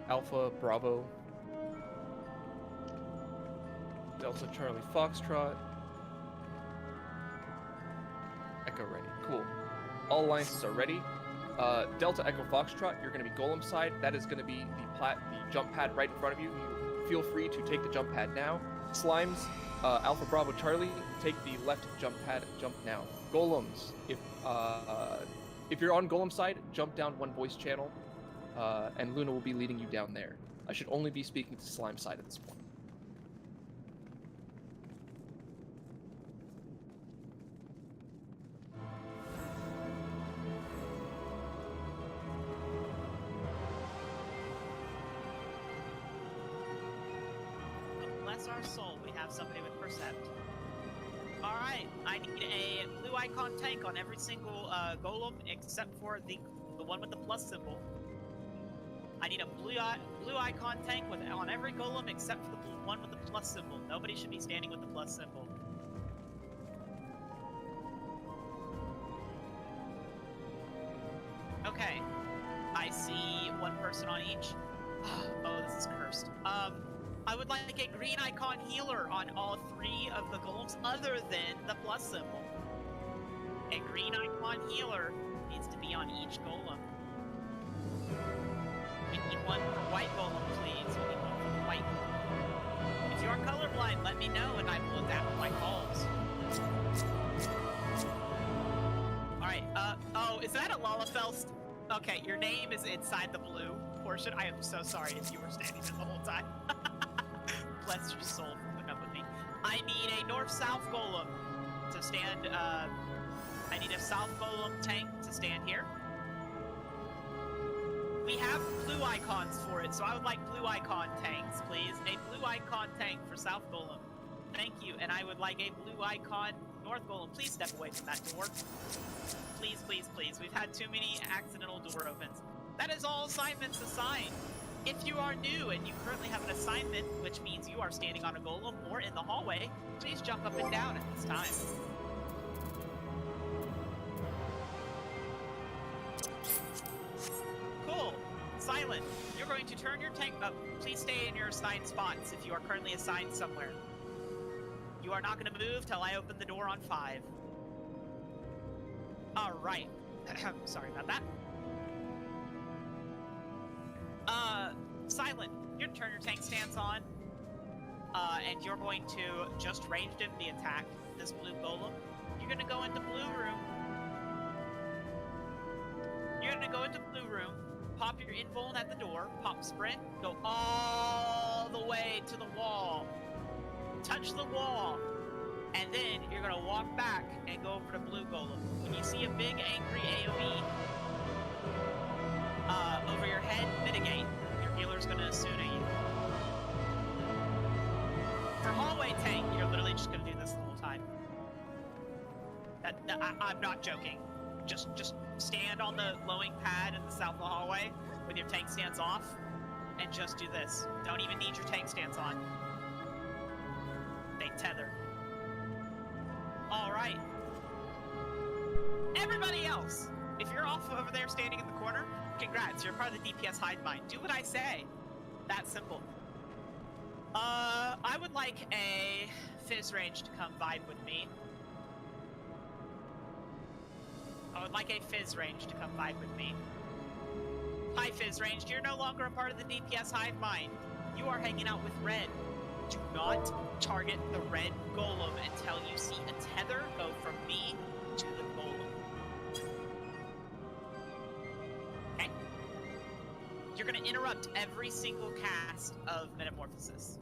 Alpha, Bravo, Delta, Charlie, Foxtrot, Echo ready. Cool. All alliances are ready. Delta, Echo, Foxtrot, you're going to be Golem side. That is going to be the jump pad right in front of you. You feel free to take the jump pad now. Slimes, Alpha, Bravo, Charlie, take the left jump pad, jump now. Golems, if you're on Golem side, jump down 1 voice channel, and Luna will be leading you down there. I should only be speaking to Slime side at this point. Bless our soul, we have somebody with Percept. Alright, I need a blue icon tank on every single golem except for the one with the plus symbol. I need a blue icon tank on every golem except for the one with the plus symbol. Nobody should be standing with the plus symbol. Okay, I see 1 person on each. Oh, this is cursed. I would like a green icon healer on all 3 of the golems other than the plus symbol. A green icon healer needs to be on each golem. We need 1 for white golem, please. We need 1 for the white golem. If you are colorblind, let me know and I will adapt my calls. Alright, oh, is that a Lalafel? Okay, your name is inside the blue portion. I am so sorry if you were standing there the whole time. Bless your soul for putting up with me. I need a north-south golem to stand, I need a south golem tank to stand here. We have blue icons for it, so I would like blue icon tanks, please. A blue icon tank for south golem. Thank you, and I would like a blue icon north golem. Please step away from that door. Please, please, please. We've had too many accidental door opens. That is all assignments assigned. If you are new and you currently have an assignment, which means you are standing on a golem or in the hallway, please jump up and down at this time. Cool. Silent. You're going to turn your tank up. Please stay in your assigned spots if you are currently assigned somewhere. You are not going to move till I open the door on 5. All right. Sorry about that. Silent, you're gonna turn your tank stance on, and you're going to just ranged him the attack this blue golem. You're gonna go into blue room. You're gonna go into blue room, pop your invuln at the door, pop sprint, go all the way to the wall, touch the wall, and then you're gonna walk back and go over to blue golem. When you see a big angry AoE over your head, mitigate. Your healer's gonna Asuna you. For hallway tank, you're literally just gonna do this the whole time. I'm not joking. Just stand on the glowing pad in the south of the hallway with your tank stance off, and just do this. Don't even need your tank stance on. They tether. All right. Everybody else, if you're off over there standing in the corner, congrats, you're part of the DPS hive mind. Do what I say. That simple. I would like a Fizz range to come vibe with me. I would like a Fizz range to come vibe with me. Hi, Fizz range. You're no longer a part of the DPS hive mind. You are hanging out with Red. Do not target the red golem until you see a tether go from me to the golem. Okay? You're gonna interrupt every single cast of Metamorphosis.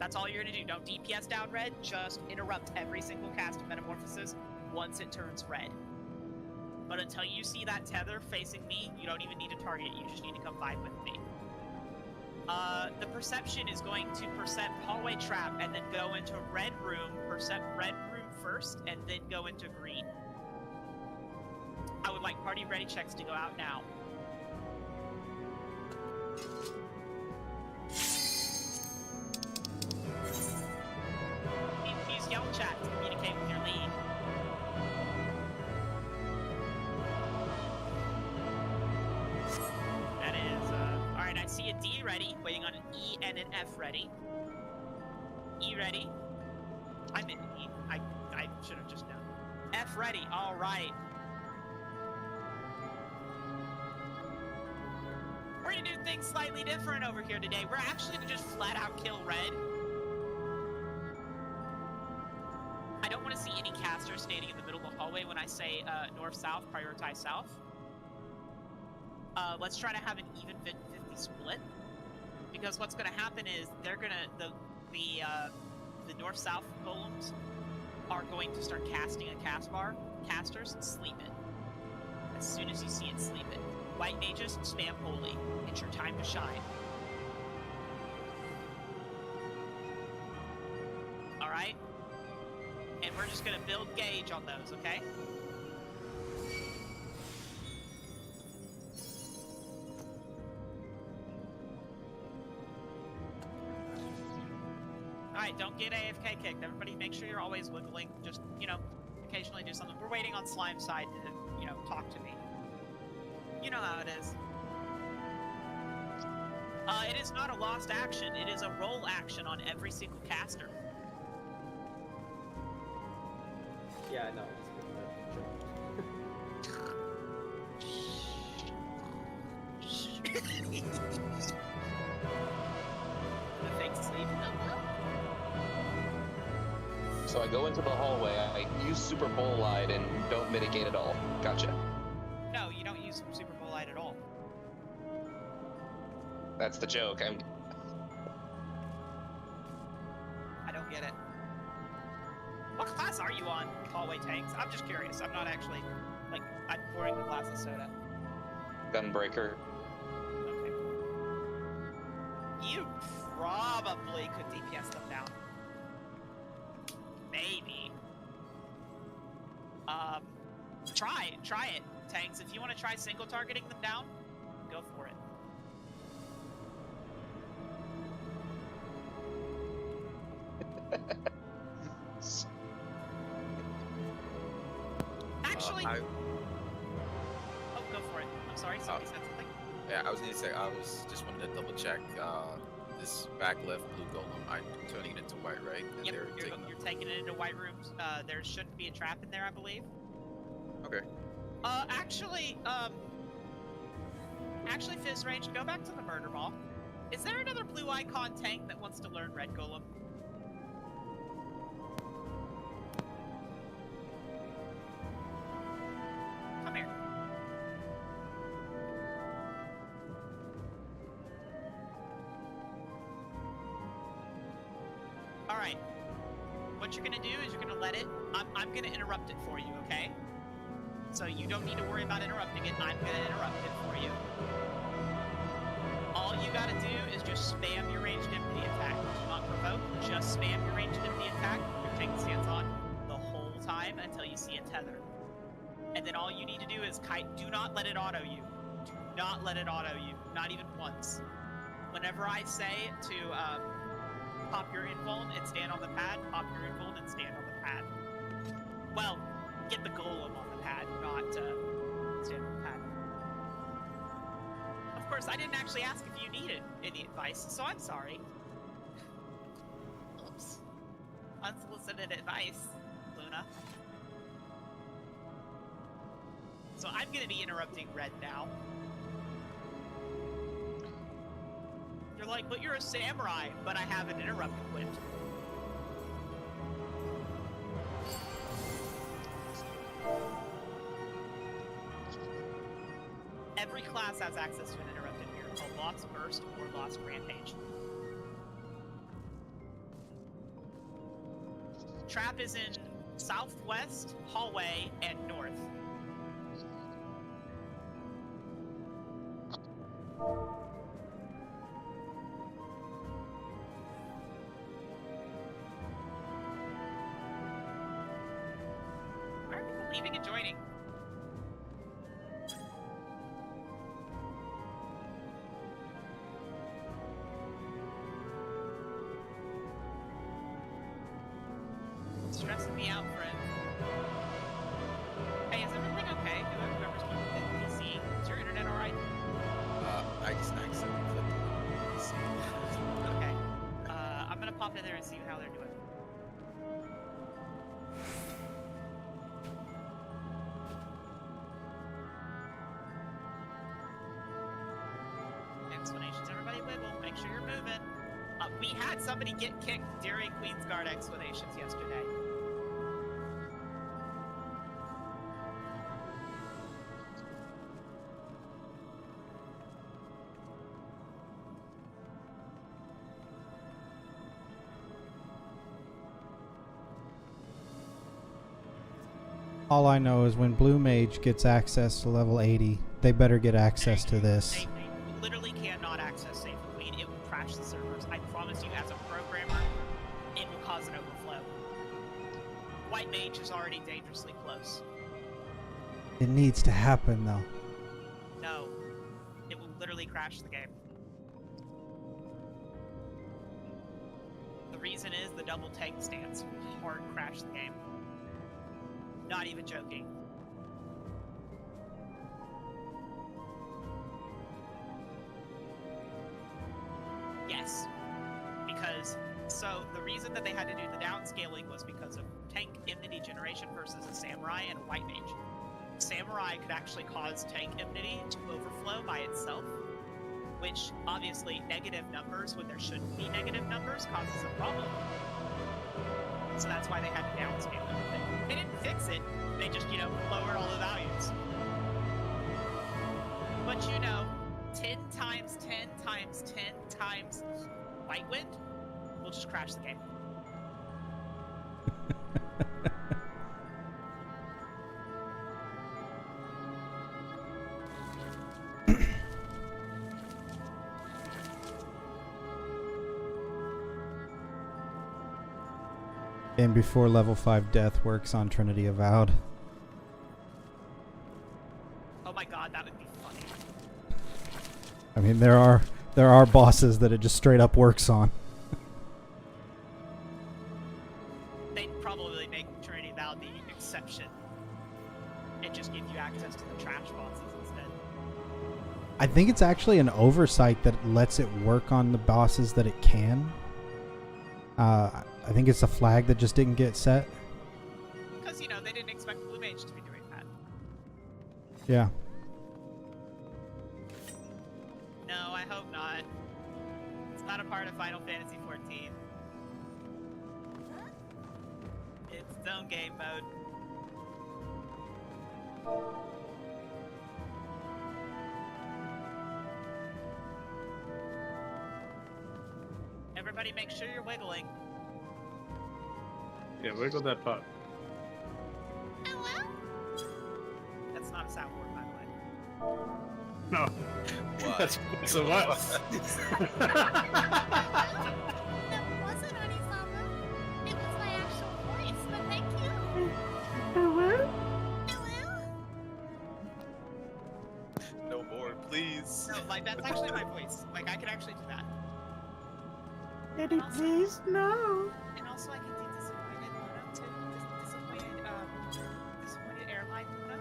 That's all you're gonna do. Don't DPS down red, just interrupt every single cast of Metamorphosis once it turns red. But until you see that tether facing me, you don't even need to target it, you just need to come vibe with me. The perception is going to percept hallway trap and then go into red room, percept red room first, and then go into green. I would like party ready checks to go out now. Use yellow chat to communicate with your lead. That is, alright, I see a D ready, waiting on an E and an F ready. E ready. I'm in E. I should have just known. F ready, alright. We're gonna do things slightly different over here today. We're actually gonna just flat out kill red. I don't want to see any casters standing in the middle of the hallway when I say north-south, prioritize south. Let's try to have an even 50-50 split. Because what's gonna happen is they're gonna, the north-south golems are going to start casting a cast bar. Casters, sleep it. As soon as you see it, sleep it. White mages, spam holy. It's your time to shine. Alright? And we're just gonna build gauge on those, okay? Alright, don't get AFK kicked. Everybody make sure you're always wiggling. Just, you know, occasionally do something. We're waiting on Slime side to, you know, talk to me. You know how it is. It is not a lost action. It is a roll action on every single caster. Yeah, I know. The fake sleep. So I go into the hallway, I use Super Bowl Light and don't mitigate at all. Gotcha. No, you don't use Super Bowl Light at all. That's the joke. I don't get it. What class are you on, hallway tanks? I'm just curious. I'm not actually, like, I'm pouring a glass of soda. Gunbreaker. Okay. You probably could DPS them down. Maybe. Try it, tanks. If you want to try single targeting them down, go for it. Actually, oh, go for it. I'm sorry, somebody said something. Yeah, I was gonna say, I was just wanted to double check. this back left blue golem, I'm turning it into white, right? And Yep, they're you're taking taking it into white rooms. There shouldn't be a trap in there, I believe. Okay. Actually, Fizz Range, go back to the murder ball. Is there another blue icon tank that wants to learn red golem? Come here. Alright. What you're gonna do is you're gonna let it... I'm gonna interrupt it for you, okay? So you don't need to worry about interrupting it. I'm gonna interrupt it for you. All you gotta do is just spam your ranged empty attack. Do not provoke, just spam your ranged empty attack. Your tank stands on the whole time until you see a tether. And then all you need to do is kite. Do not let it auto you. Do not let it auto you. Not even once. Whenever I say to pop your invuln and stand on the pad, pop your invuln and stand on the pad. Well, get the golem on the pad, not stand on the pad. Of course, I didn't actually ask if you needed any advice, so I'm sorry. Oops. Unsolicited advice, Luna. So I'm gonna be interrupting Red now. You're like, but you're a samurai, but I have an interrupt equipped. Every class has access to an interrupted here called Lost Burst or Lost Rampage. Trap is in southwest, hallway, and north. Why are people leaving and joining? Stressing me out, friend. Hey, is everything okay? Whoever's keeping the PC, is your internet alright? I just accidentally clicked on the Okay. I'm gonna pop in there and see how they're doing. Explanations, everybody wiggle. Make sure you're moving. We had somebody get kicked during Queensguard explanations yesterday. All I know is when Blue Mage gets access to level 80, they better get access to this. They literally cannot access Safe and Clean. It will crash the servers. I promise you, as a programmer, it will cause an overflow. White Mage is already dangerously close. It needs to happen, though. No. It will literally crash the game. The reason is the double tank stance will hard crash the game. Not even joking. Yes. Because, so the reason that they had to do the downscaling was because of tank enmity generation versus a samurai and a white mage. Samurai could actually cause tank enmity to overflow by itself, which obviously negative numbers when there shouldn't be negative numbers causes a problem. So that's why they had to downscale everything. They didn't fix it, they just, lowered all the values. But 10 times 10 times 10 times White Wind will just crash the game. And before level 5 death works on Trinity Avowed. Oh my god, that would be funny. I mean, there are bosses that it just straight up works on. They'd probably make Trinity Avowed the exception and just give you access to the trash bosses instead. I think it's actually an oversight that lets it work on the bosses that it can. I think it's a flag that just didn't get set. Because, you know, they didn't expect Blue Mage to be doing that. Yeah. No, I hope not. It's not a part of Final Fantasy XIV. It's its own game mode. Everybody make sure you're wiggling. Yeah, wiggle that butt. That's not a soundboard, by the way. No. What? That's so what? That wasn't Anisama. It was my actual voice, but thank you. No more, please. No, like, that's actually my voice. Like, I can actually do that. Daddy, please, no. And also, I can do disappointed Luna too. Disappointed airline Luna.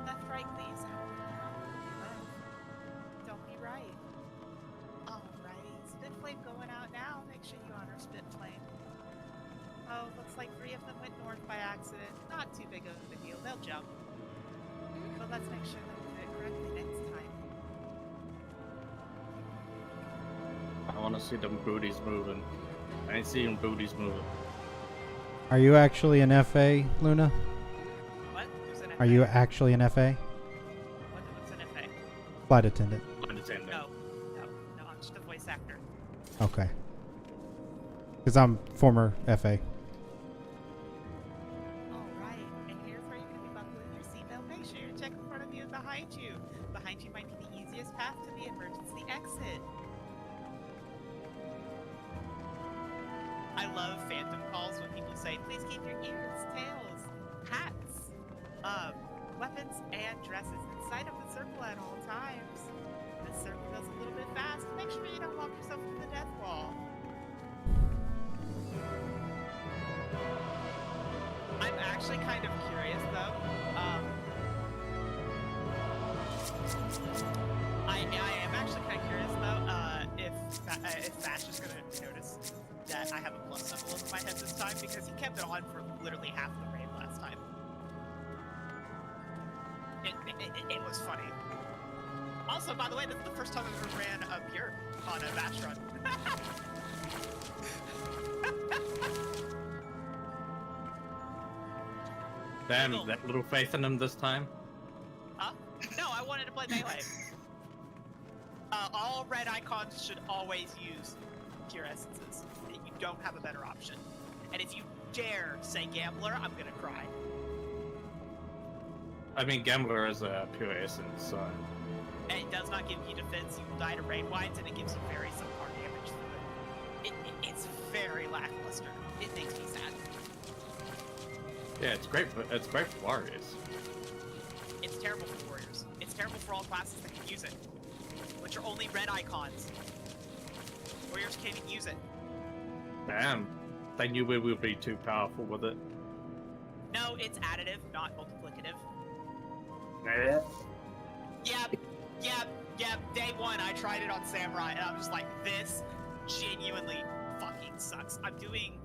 Left, right, please. Don't be right. Alrighty, Spit Flame going out now. Make sure you honor Spit Flame. Oh, looks like 3 of them went north by accident. Not too big of a deal. They'll jump. But let's make sure that we do it correctly next time. I want to see them booties moving. I ain't seeing booties moving. Are you actually an FA, Luna? What? Who's an FA? Are you actually an FA? What's an FA? Flight attendant. Flight attendant. No, I'm just a voice actor. Okay. Because I'm former FA. Alright, and here's where you can be buckling your seatbelt. Make sure you check in front of you and behind you. Behind you might be the easiest path to the emergency exit. I love phantom calls when people say, please keep your ears, tails, hats, weapons, and dresses inside of the circle at all times. This circle goes a little bit fast. Make sure you don't walk yourself into the death wall. I'm actually kind of curious, though. I am actually kind of curious, though, if Vash is going to notice that I have a plus symbol over my head this time, because he kept it on for literally half the raid last time. It was funny. Also, by the way, this is the first time I've ever ran a pure on a Vash run. Damn, that little faith in him this time. Huh? No, I wanted to play melee. All red icons should always use pure essences. You don't have a better option. And if you dare say gambler, I'm gonna cry. I mean, Gambler is a pure essence, so... And it does not give you defense, you will die to raid winds, and it gives you very subpar damage for it. It's very lackluster. It makes me sad. Yeah, it's great for warriors. It's terrible for warriors. It's terrible for all classes that can use it. Which are only red icons. Warriors can't even use it. Damn, they knew we would be too powerful with it. No, it's additive, not multiplicative. Yep. Day one, I tried it on Samurai, and I'm just like, this genuinely fucking sucks. I'm doing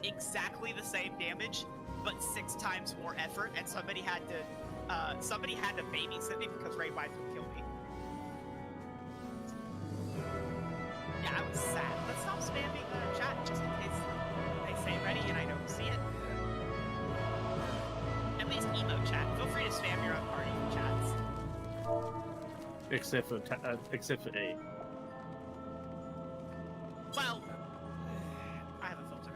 exactly the same damage, but 6 times more effort, and somebody had to babysit me because raid winds would kill me. Yeah, I was sad. Let's stop spamming the chat just in case they say ready and I don't see it. At least emo chat. Feel free to spam your own party chats. Except for A. Well, I have a filter.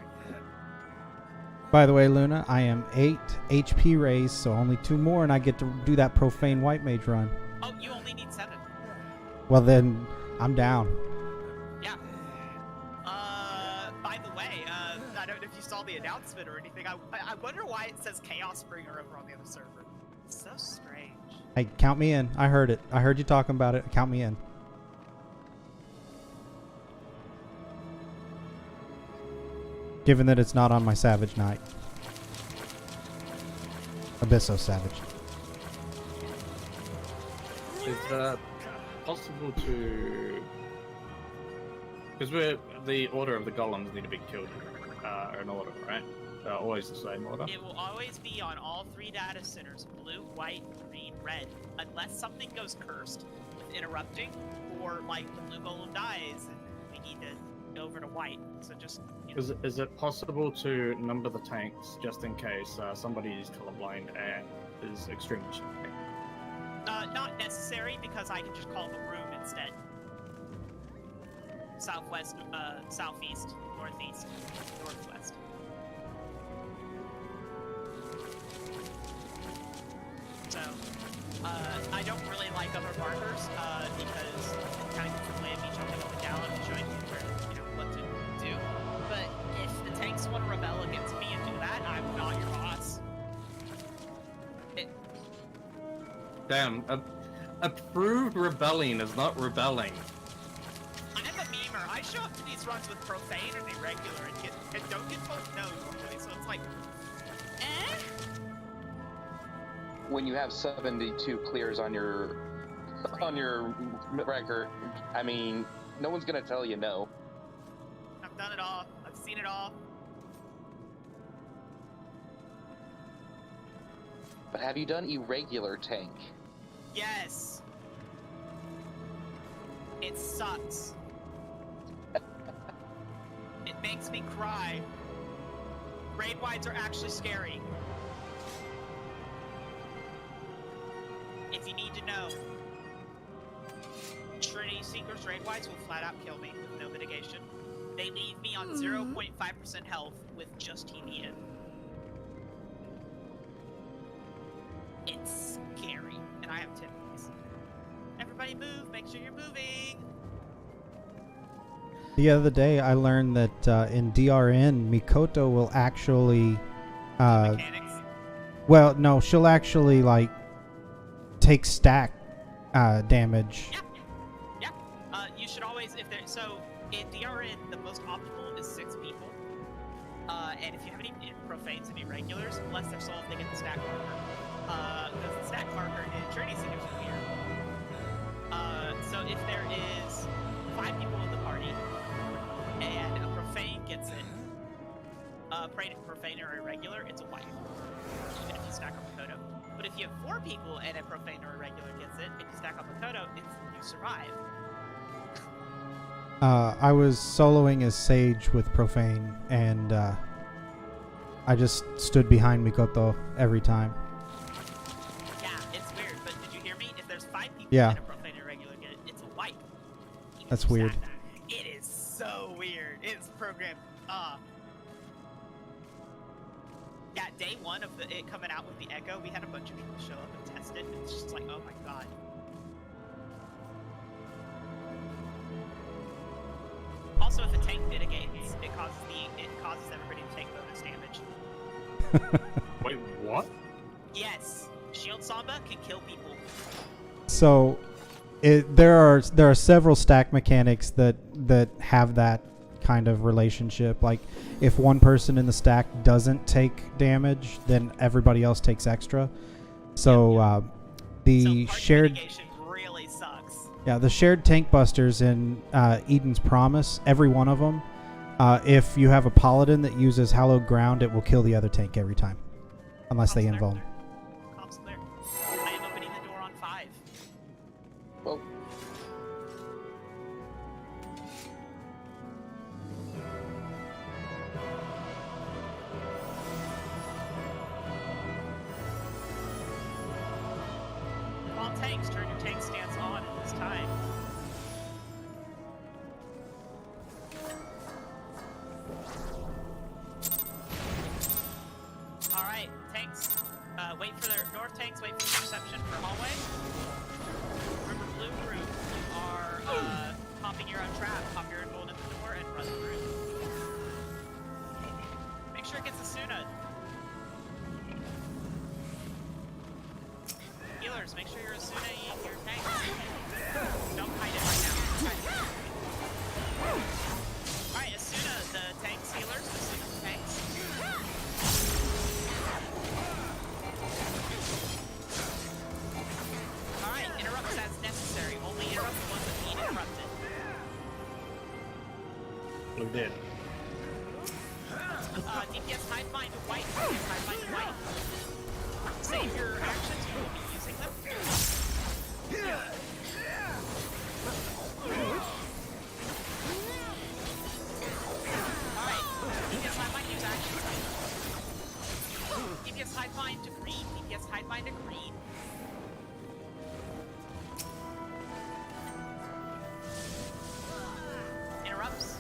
By the way, Luna, I am 8 HP raised, so only 2 more, and I get to do that profane white mage run. Oh, you only need 7. Well, then I'm down. Yeah. By the way, I don't know if you saw the announcement or anything. I wonder why it says Chaos Springer over on the other server. It's so strange. Hey, count me in. I heard it. I heard you talking about it. Count me in. Given that it's not on my Savage Knight. Abysso Savage. Is that possible to? Because the order of the golems need to be killed in order, right? Always the same order. It will always be on all 3 data centers: blue, white, green, red, unless something goes cursed with interrupting, or like the blue golem dies and we need to go over to white. So just. Is it possible to number the tanks just in case somebody is colorblind and is extremely shy? Not necessary, because I can just call the room instead. Southwest, southeast, northeast, northwest. So, I don't really like other markers, because it kind of gets in the way of me jumping up and down and showing you where, you know, what to do. But if the tanks want to rebel against me and do that, I'm not your boss. Damn, approved rebelling is not rebelling. I'm a memer. I show up to these runs with profane and irregular and don't get both no's usually, so it's like, When you have 72 clears on your record, I mean, no one's gonna tell you no. I've done it all. I've seen it all. But have you done irregular tank? Yes. It sucks. It makes me cry. Raid wides are actually scary. If you need to know, Trinity Seekers raid wides will flat out kill me with no mitigation. They leave me on 0.5% health with just TP in. It's scary, and I have 10 points. Everybody move, make sure you're moving! The other day, I learned that in DRN, Mikoto will actually... well, no, she'll actually, like, take stack damage. Yeah. You should always, if there, so in DRN, the most optimal is 6 people. And if you have any profanes and irregulars, unless they're sold, they get the stack marker. Because the stack marker in Trinity Seekers is weird. So if there is 5 people in the party, and a profane gets it, profane or irregular, it's a wipe. Even if you stack up a Kodo. But if you have 4 people and a profane or irregular gets it, and you stack up a Kodo, you survive. I was soloing as Sage with Profane, and I just stood behind Mikoto every time. Yeah, it's weird, but did you hear me? If there's 5 people Yeah. and a profane or irregular get it, it's a wipe. Even That's if you weird. stack that. It is so weird. It's programmed. Yeah, day 1 of it coming out with the Echo, we had a bunch of people show up and test it, and it's just like, oh my god. Also, if a tank mitigates, it causes everybody to take bonus damage. Wait, what? Yes, Shield Samba can kill people. So, there are several stack mechanics that have that kind of relationship. Like, if one person in the stack doesn't take damage, then everybody else takes extra. So, the shared Mitigation really sucks. Yeah, the shared tank busters in Eden's Promise, every one of them, if you have a paladin that uses Hallowed Ground, it will kill the other tank every time, unless they invuln. Comms clear. I am opening the door on 5. Well. All tanks, turn your tank stance on at this time. Alright, tanks, wait for their north tanks, wait for perception for hallway. Remember, blue group, you are popping your own trap, pop your own bolt at the door, and run through. Make sure it gets Asuna. Healers, make sure you're Asuna your tanks. Don't hide it right now. Alright, Asuna the tanks, healers, Asuna the tanks. interrupts as necessary. Only interrupt the ones that need interrupted. Look there. DPS hide bind to white. DPS hide bind to white. Save your actions. You will be using them. Alright. DPS hide bind use actions. DPS hide bind to green. DPS hide bind to green. Interrupts.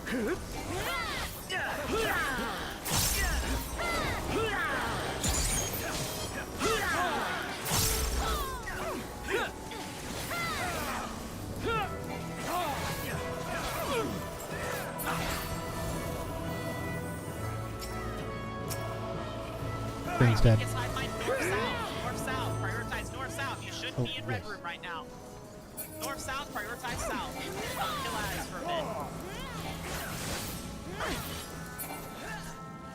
Green's dead. DPS hide bind north-south. Prioritize north-south. You shouldn't be in red room right now. North-south, prioritize south. Kill ads for a bit.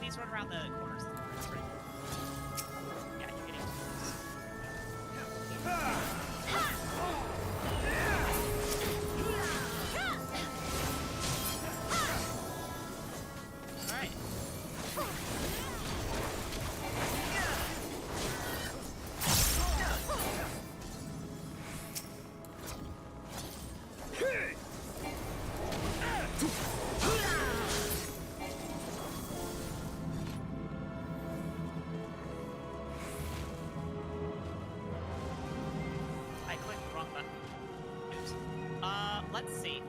Please run around the corners. Yeah, you're getting Alright. I clicked the wrong button. Oops. Let's see.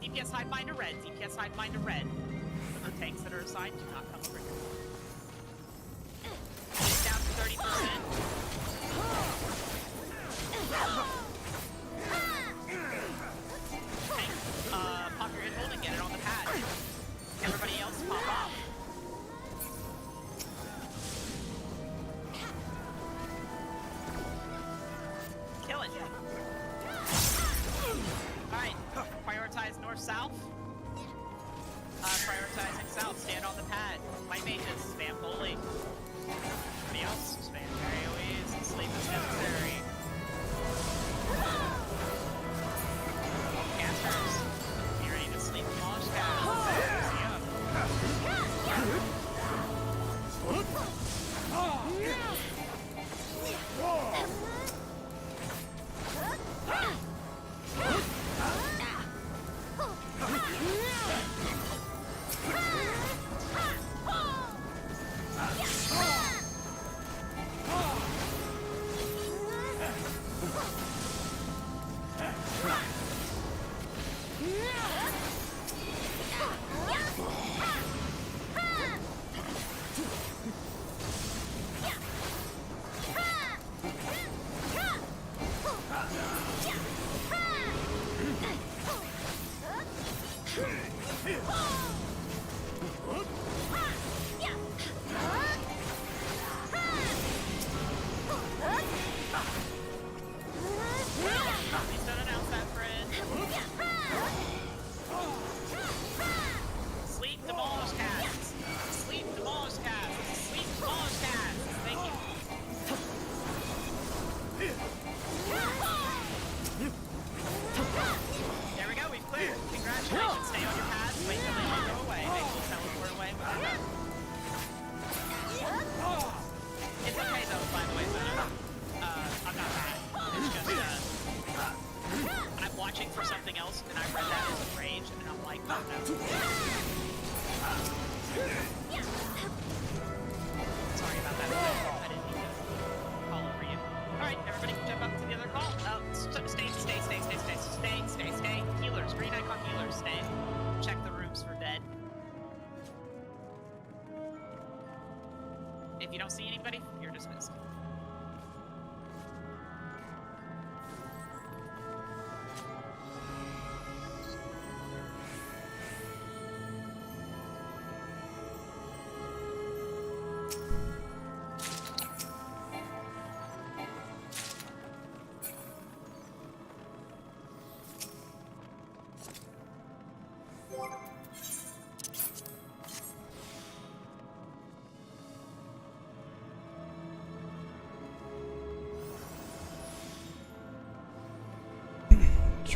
DPS hide bind to red. DPS hide bind to red. The tanks that are assigned do not come over here. Get down to 30%. Tank, pop your inhold and get it on the pad. Everybody else pop off. Kill it. Alright, prioritize north-south. Prioritizing south, stand on the pad. White mages, spam bully. Everybody else, spam AoEs, and sleep is necessary. Casters, be ready to sleep demolish cast. See ya. Please don't announce that, friend. Sleep demolish cast. Sleep demolish cast. Sleep demolish cast. Thank you. There we go, we've cleared. Congratulations. Stay on your path. Wait till they all go away. They will teleport away when they're done. It's okay though, by the way, Venom. I'm not mad. It's just, I'm watching for something else, and I read that as a rage, and I'm like, oh no. Sorry about that. I didn't mean to call over you. Alright, everybody jump up to the other call. Stay. Healers, green icon healers, stay. Check the rooms for dead. If you don't see anybody, you're dismissed.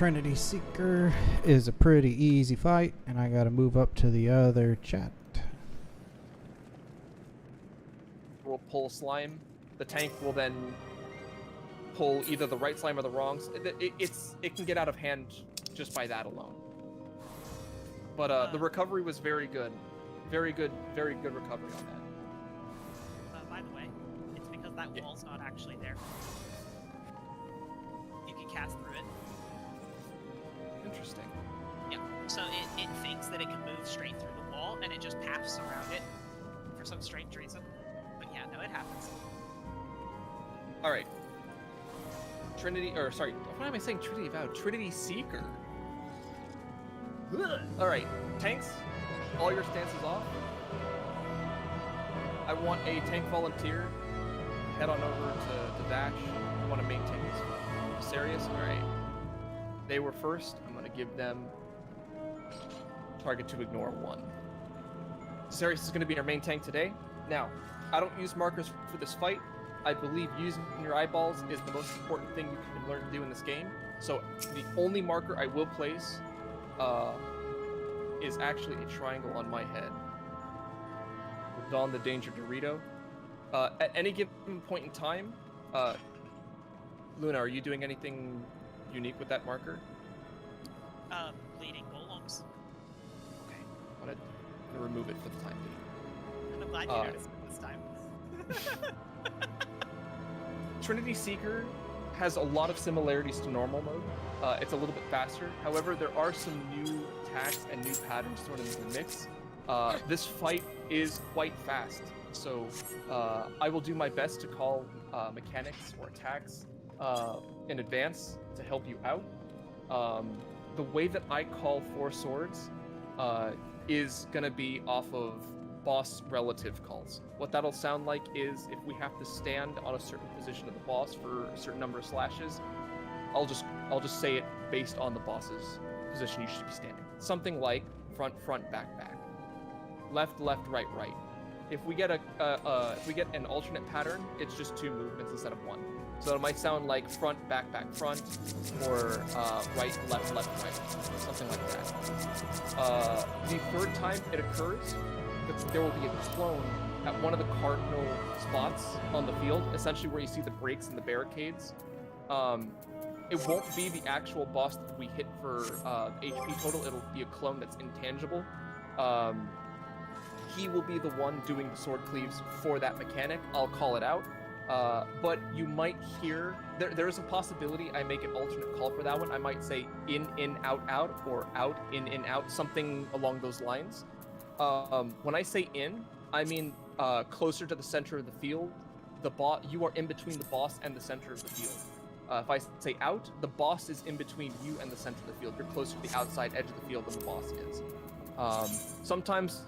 Trinity Seeker is a pretty easy fight, and I gotta move up to the other chat. We'll pull slime. The tank will then pull either the right slime or the wrong. It can get out of hand just by that alone. But the recovery was very good. Very good recovery on that. By the way, it's because that wall's not actually there. You can cast through it. Interesting. Yeah, so it thinks that it can move straight through the wall, and it just paths around it for some strange reason. But yeah, no, it happens. Alright. What am I saying Trinity about? Trinity Seeker. Alright, tanks, all your stances off. I want a tank volunteer. Head on over to Dash. I want to maintain this. Serious? Alright. They were first. I'm going to give them target to ignore 1. Sirius is going to be our main tank today. Now, I don't use markers for this fight. I believe using your eyeballs is the most important thing you can learn to do in this game. So the only marker I will place is actually a triangle on my head. We'll don the Danger Dorito. At any given point in time, Luna, are you doing anything unique with that marker? Bleeding golems. Okay, I'm gonna remove it for the time being. I'm glad you noticed it this time. Trinity Seeker has a lot of similarities to normal mode. It's a little bit faster. However, there are some new attacks and new patterns thrown into the mix. This fight is quite fast, so I will do my best to call mechanics or attacks in advance to help you out. The way that I call 4 swords is going to be off of boss relative calls. What that'll sound like is if we have to stand on a certain position of the boss for a certain number of slashes, I'll just say it based on the boss's position you should be standing. Something like front, front, back, back, left, left, right, right. If we get an alternate pattern, it's just 2 movements instead of 1. So it might sound like front, back, back, front, or right, left, left, right, something like that. The 3rd time it occurs, there will be a clone at one of the cardinal spots on the field, essentially where you see the breaks and the barricades. It won't be the actual boss that we hit for HP total, it'll be a clone that's intangible. He will be the one doing the sword cleaves for that mechanic. I'll call it out. But you might hear, there is a possibility I make an alternate call for that one. I might say in, out, out, or out, in, out, something along those lines. When I say in, I mean closer to the center of the field. You are in between the boss and the center of the field. If I say out, the boss is in between you and the center of the field. You're closer to the outside edge of the field than the boss is. Sometimes,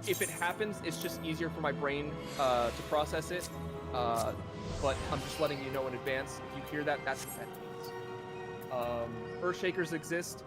if it happens, it's just easier for my brain to process it. But I'm just letting you know in advance. If you hear that, that's what that means. Earthshakers exist.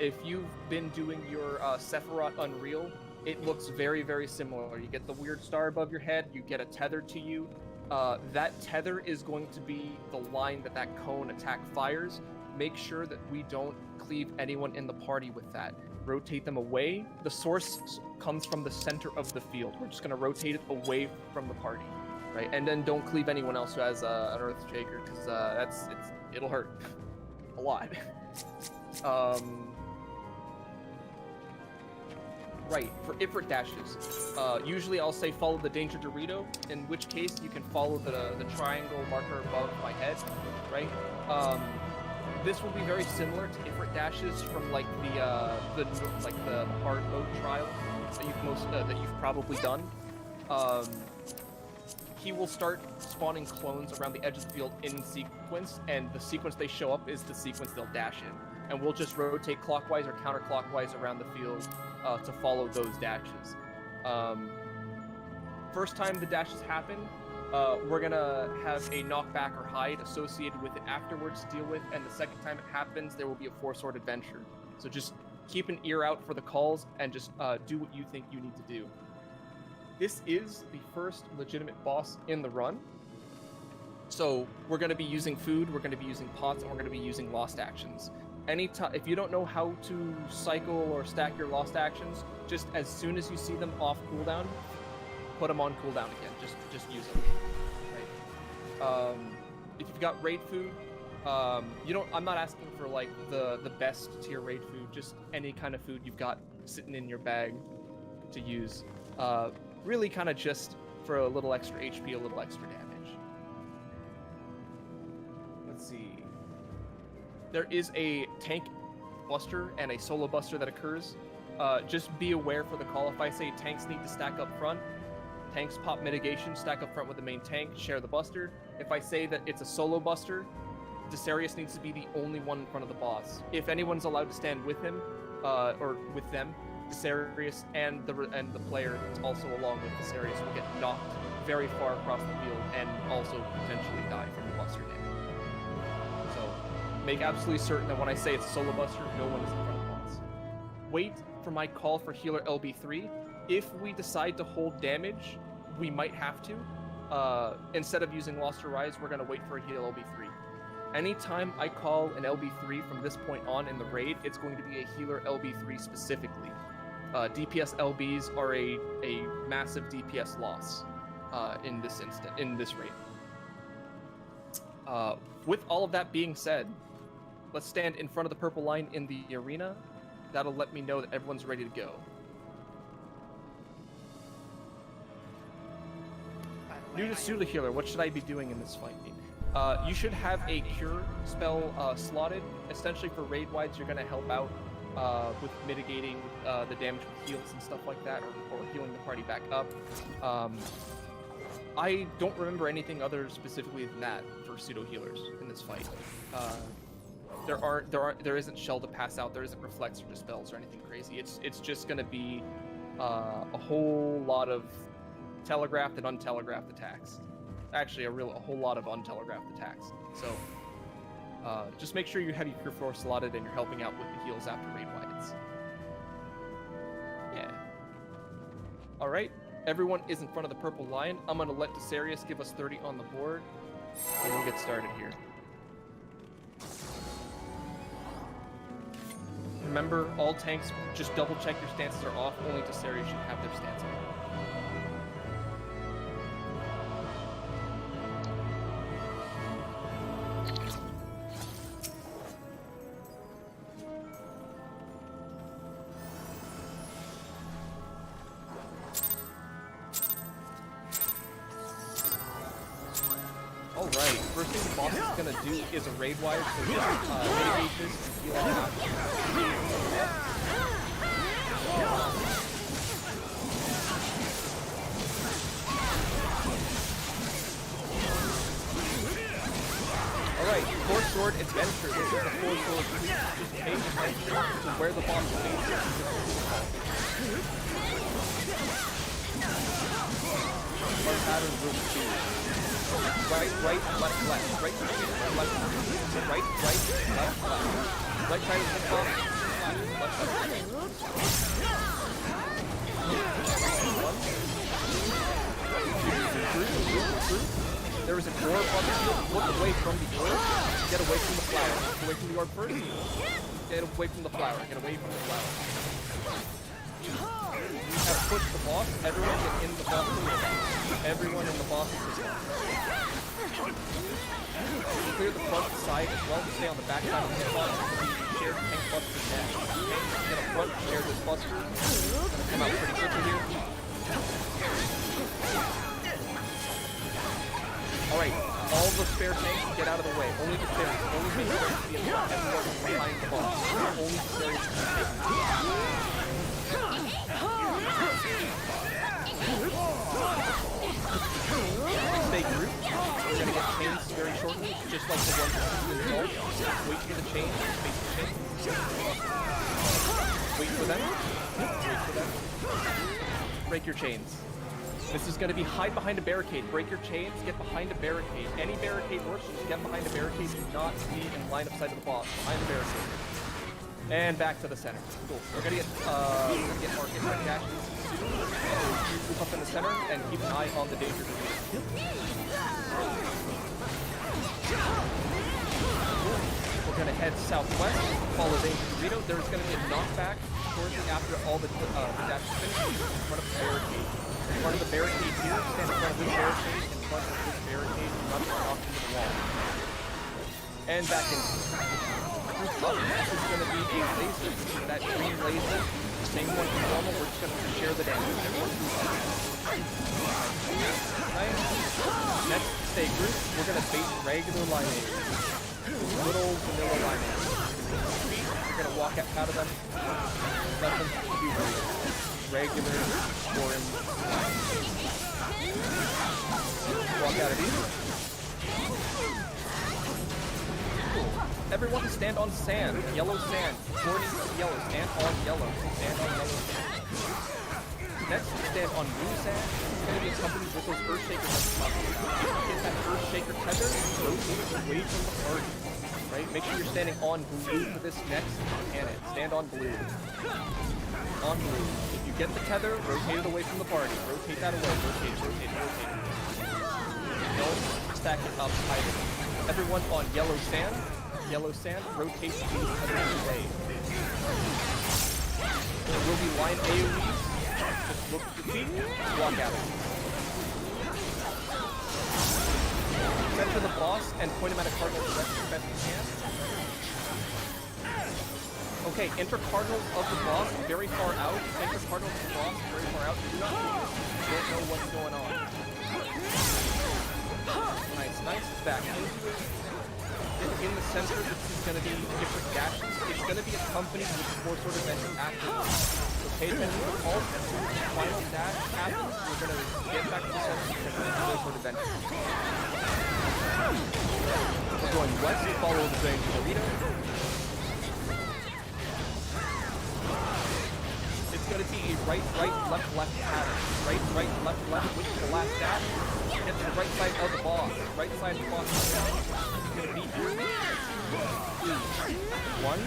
If you've been doing your Sephiroth Unreal, it looks very, very similar. You get the weird star above your head, you get a tether to you. That tether is going to be the line that cone attack fires. Make sure that we don't cleave anyone in the party with that. Rotate them away. The source comes from the center of the field. We're just going to rotate it away from the party, right? And then don't cleave anyone else who has an Earthshaker, because it'll hurt a lot. Right, for Ifrit dashes, usually I'll say follow the Danger Dorito, in which case you can follow the triangle marker above my head, right? This will be very similar to Ifrit dashes from like the hard mode trial that you've probably done. He will start spawning clones around the edge of the field in sequence, and the sequence they show up is the sequence they'll dash in. And we'll just rotate clockwise or counterclockwise around the field to follow those dashes. First time the dashes happen, we're gonna have a knockback or hide associated with it afterwards to deal with, and the second time it happens, there will be a 4-sword adventure. So just keep an ear out for the calls and just do what you think you need to do. This is the first legitimate boss in the run. So we're going to be using food, we're going to be using pots, and we're going to be using lost actions. anytime, if you don't know how to cycle or stack your lost actions, just as soon as you see them off cooldown, put them on cooldown again. Just use them. Right? If you've got raid food, I'm not asking for like the best tier raid food, just any kind of food you've got sitting in your bag to use. Really kind of just for a little extra HP, a little extra damage. Let's see. There is a tank buster and a solo buster that occurs. Just be aware for the call. If I say tanks need to stack up front, tanks pop mitigation, stack up front with the main tank, share the buster. If I say that it's a solo buster, Desarius needs to be the only one in front of the boss. If anyone's allowed to stand with him, or with them, Desarius and the player also along with Desarius will get knocked very far across the field and also potentially die from the buster damage. So make absolutely certain that when I say it's a solo buster, no one is in front of the boss. Wait for my call for healer LB3. If we decide to hold damage, we might have to. Instead of using Lost to Rise, we're going to wait for a heal LB3. Anytime I call an LB3 from this point on in the raid, it's going to be a healer LB3 specifically. DPS LBs are a massive DPS loss in this raid. With all of that being said, let's stand in front of the purple line in the arena. That'll let me know that everyone's ready to go. New to Pseudo Healer, what should I be doing in this fight? You should have a cure spell slotted. Essentially for raid wides, you're going to help out with mitigating the damage with heals and stuff like that, or healing the party back up. I don't remember anything other specifically than that for pseudo healers in this fight. There isn't shell to pass out. There isn't reflex or dispels or anything crazy. It's just going to be a whole lot of telegraphed and untelegraphed attacks. Actually, a whole lot of untelegraphed attacks. So just make sure you have your cure floor slotted and you're helping out with the heals after raid wides. Yeah. All right. Everyone is in front of the purple line. I'm going to let Desarius give us 30 on the board, and we'll get started here. Remember, all tanks, just double check your stances are off. Only Desarius should have their stance on. Alright, first thing the boss is going to do is a raid wide, so just mitigate this and heal out. Alright, Force Sword Adventure. This is the Force Sword. Just pay attention to where the boss is. Our pattern will be right, left, left, right, left, right, left, left. Right side is the top, left side. There is an orb on the field. Look away from the orb. Get away from the flower. Get away from the orb first. Get away from the flower. Get away from the flower. You have pushed the boss. Everyone get in the boss. Everyone in the boss is clear the front side as well. Stay on the back side of the boss. Share the tank buster next. Get up front. Share this buster. Gonna come out pretty quickly here. Alright, all the spare tanks get out of the way. Only the spare. Only the spare to be in front. Everyone behind the boss. Only the spare to be Stay grouped. We're gonna get chains very shortly, just like the one in the vault. Wait for the chains. Face the chains. Wait for them. Wait for them. Break your chains. This is going to be hide behind a barricade. Break your chains, get behind a barricade. Any barricade works, just get behind a barricade. Do not be in line of sight of the boss. Behind the barricade. And back to the center. Cool. We're going to get market ready actions soon. Move up in the center and keep an eye on the danger zone. We're We're gonna head southwest, follow Danger Dorito. There's gonna be a knockback shortly after all the dash finishes in front of the barricade. In front of the barricade here, stand in front of this barricade, in front of this barricade, do not get knocked into the wall. And back in. Up is gonna be a laser. That green laser, same one as normal, we're just gonna share the damage. Nice. Next, stay group, we're gonna bait regular lineage. Little vanilla lineage. We're gonna walk out of them. Let them be regular orange. Walk out of these. Everyone stand on sand. Yellow sand. Jordan yellow. Stand on yellow. Stand on yellow sand. Next, stand on blue sand. It's going to be accompanied with those earth shakers that we're talking about. Get that earth shaker tether, rotate away from the party. Right? Make sure you're standing on blue for this next mechanic. Stand on blue. On blue. If you get the tether, rotate it away from the party. Rotate that away. Rotate, rotate, rotate. Don't stack it up tighter. Everyone on yellow sand. Yellow sand, rotate these tethers away. There will be line AoEs. Just look at the feet, walk out. Center the boss and point him at a cardinal as best you can. Okay, enter cardinals of the boss very far out. Enter cardinals of the boss very far out. Do not don't know what's going on. Nice, nice. Back into it. In the center, this is going to be different dashes. It's going to be accompanied with the 4-sword adventure afterwards. So pay attention to all the final dash happens. We're going to get back to the center and do the 4-sword adventure. We're going west, follow the Danger Dorito. It's going to be a right, left pattern. Right, left, which is the last dash. Get to the right side of the boss. Right side of the boss. It's going to be here. 1,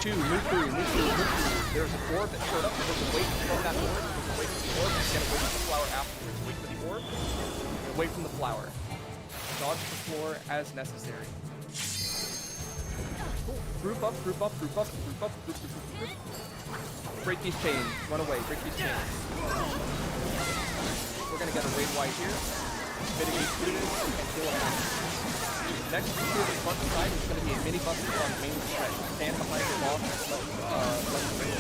2, move through. There's an orb that showed up. We're going to wait from that orb. We're going to wait for the orb. We're going to wait for the flower afterwards. Wait for the orb. Wait from the flower. Dodge the floor as necessary. Cool. Group up. Break these chains. Run away. Break these chains. We're gonna get a raid wide here. Mitigate students and kill them. Next, to the front side is gonna be a mini buster on main threat. Stand behind the boss and let the raid.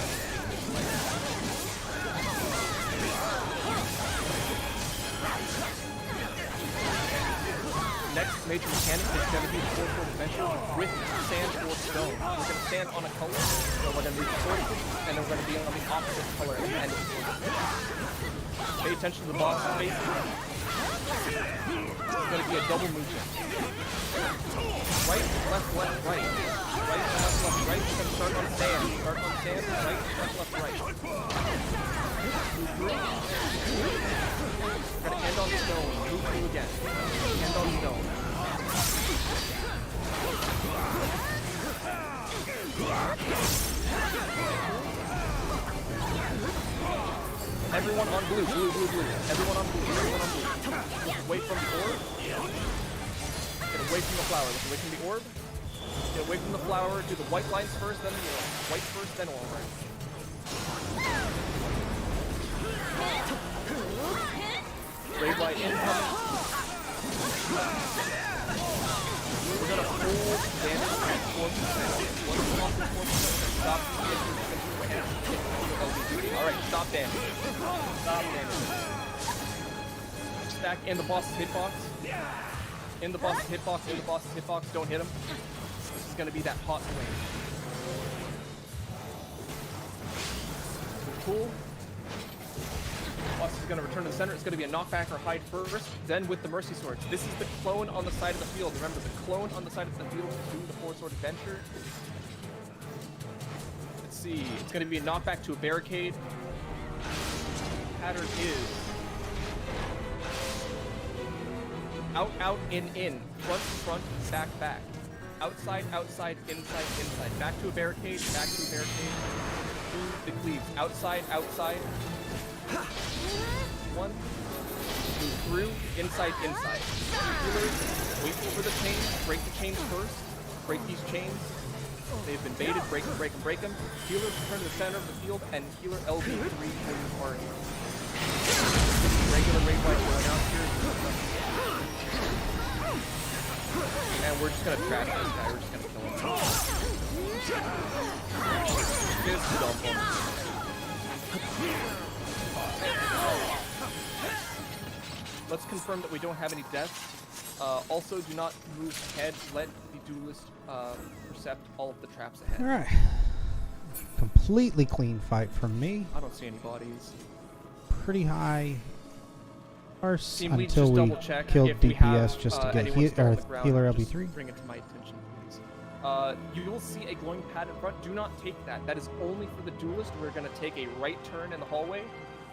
Next major mechanic is going to be the 4-sword adventure with sand or stone. We're going to stand on a color, so we're going to move the sword, and then we're going to be on the opposite color at the end of the sword. Pay attention to the boss face. It's going to be a double movement. Right, left, right. Right, left, right. We're going to start on sand. Start on sand, right, left, right. Move through. We're going to end on stone. Move through again. End on stone. Everyone on blue. Everyone on blue. Look away from the orb. Get away from the flower. Look away from the orb. Get away from the flower. Do the white lines first, then the orange. White first, then orange. Raid light incoming. We're gonna hold damage at 4%. Once it's off at 4%, stop damage. Alright, stop damage. Stop damage. Stack in the boss's hitbox. In the boss's hitbox. Don't hit him. This is gonna be that hot flame. Cool. Boss is going to return to the center. It's going to be a knockback or hide first, then with the Mercy Swords. This is the clone on the side of the field. Remember, the clone on the side of the field to do the 4-sword adventure. Let's see. It's going to be a knockback to a barricade. Pattern is out, in. Front, back. Outside, inside. Back to a barricade. Through the cleaves. Outside. 1. Move through. Inside. Healers, wait for the chains. Break the chains first. break these chains. They've been baited. Break them, break them, break them. Healers return to the center of the field, and healer LB3 for your party. Regular raid white going out here. And we're just gonna trash this guy. We're just gonna kill him. Just dump him. Let's confirm that we don't have any deaths. Also, do not move ahead. Let the duelist percept all of the traps ahead. All right. Completely clean fight from me. I don't see any bodies. Pretty high arse Team, until just we double check killed if we DPS have, just to get anyone still on the ground, healer just LB3. Bring it to my attention, please. You will see a glowing pad in front. Do not take that. That is only for the duelist. We're going to take a right turn in the hallway,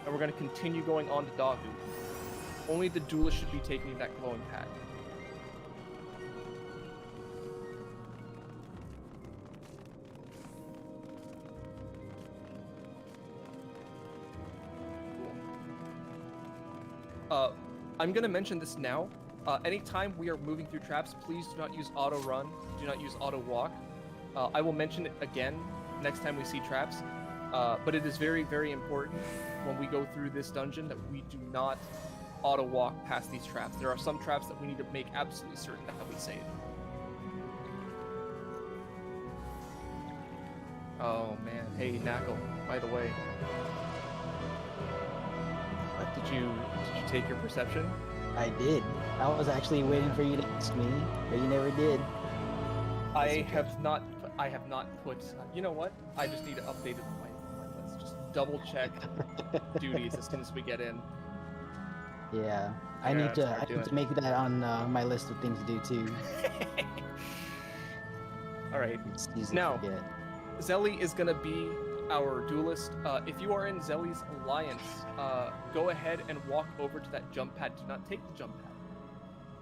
and we're going to continue going on to Dahu. Only the duelist should be taking that glowing pad. I'm going to mention this now. Anytime we are moving through traps, please do not use auto run. Do not use auto walk. I will mention it again next time we see traps. But it is very, very important when we go through this dungeon that we do not auto walk past these traps. There are some traps that we need to make absolutely certain that we save. Oh man, hey Knackle, by the way. Did you take your perception? I did. I was actually waiting for you to ask me, but you never did. I have not put. You know what? I just need to update my list. Just double check duties as soon as we get in. Yeah, I need to make that on my list of things to do too. All right. Now, Zelly is gonna be our duelist. If you are in Zelly's alliance, go ahead and walk over to that jump pad. Do not take the jump pad.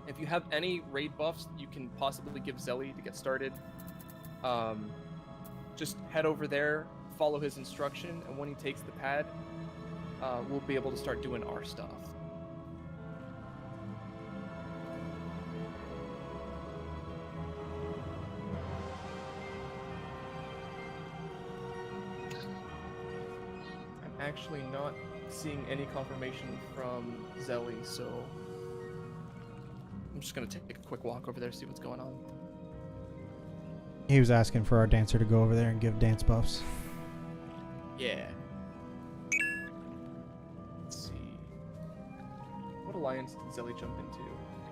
If you have any raid buffs you can possibly give Zelly to get started, just head over there, follow his instruction, and when he takes the pad, we'll be able to start doing our stuff. Actually not seeing any confirmation from Zelly, so I'm just gonna take a quick walk over there, see what's going on. He was asking for our dancer to go over there and give dance buffs. Yeah. Let's see. What alliance did Zelly jump into?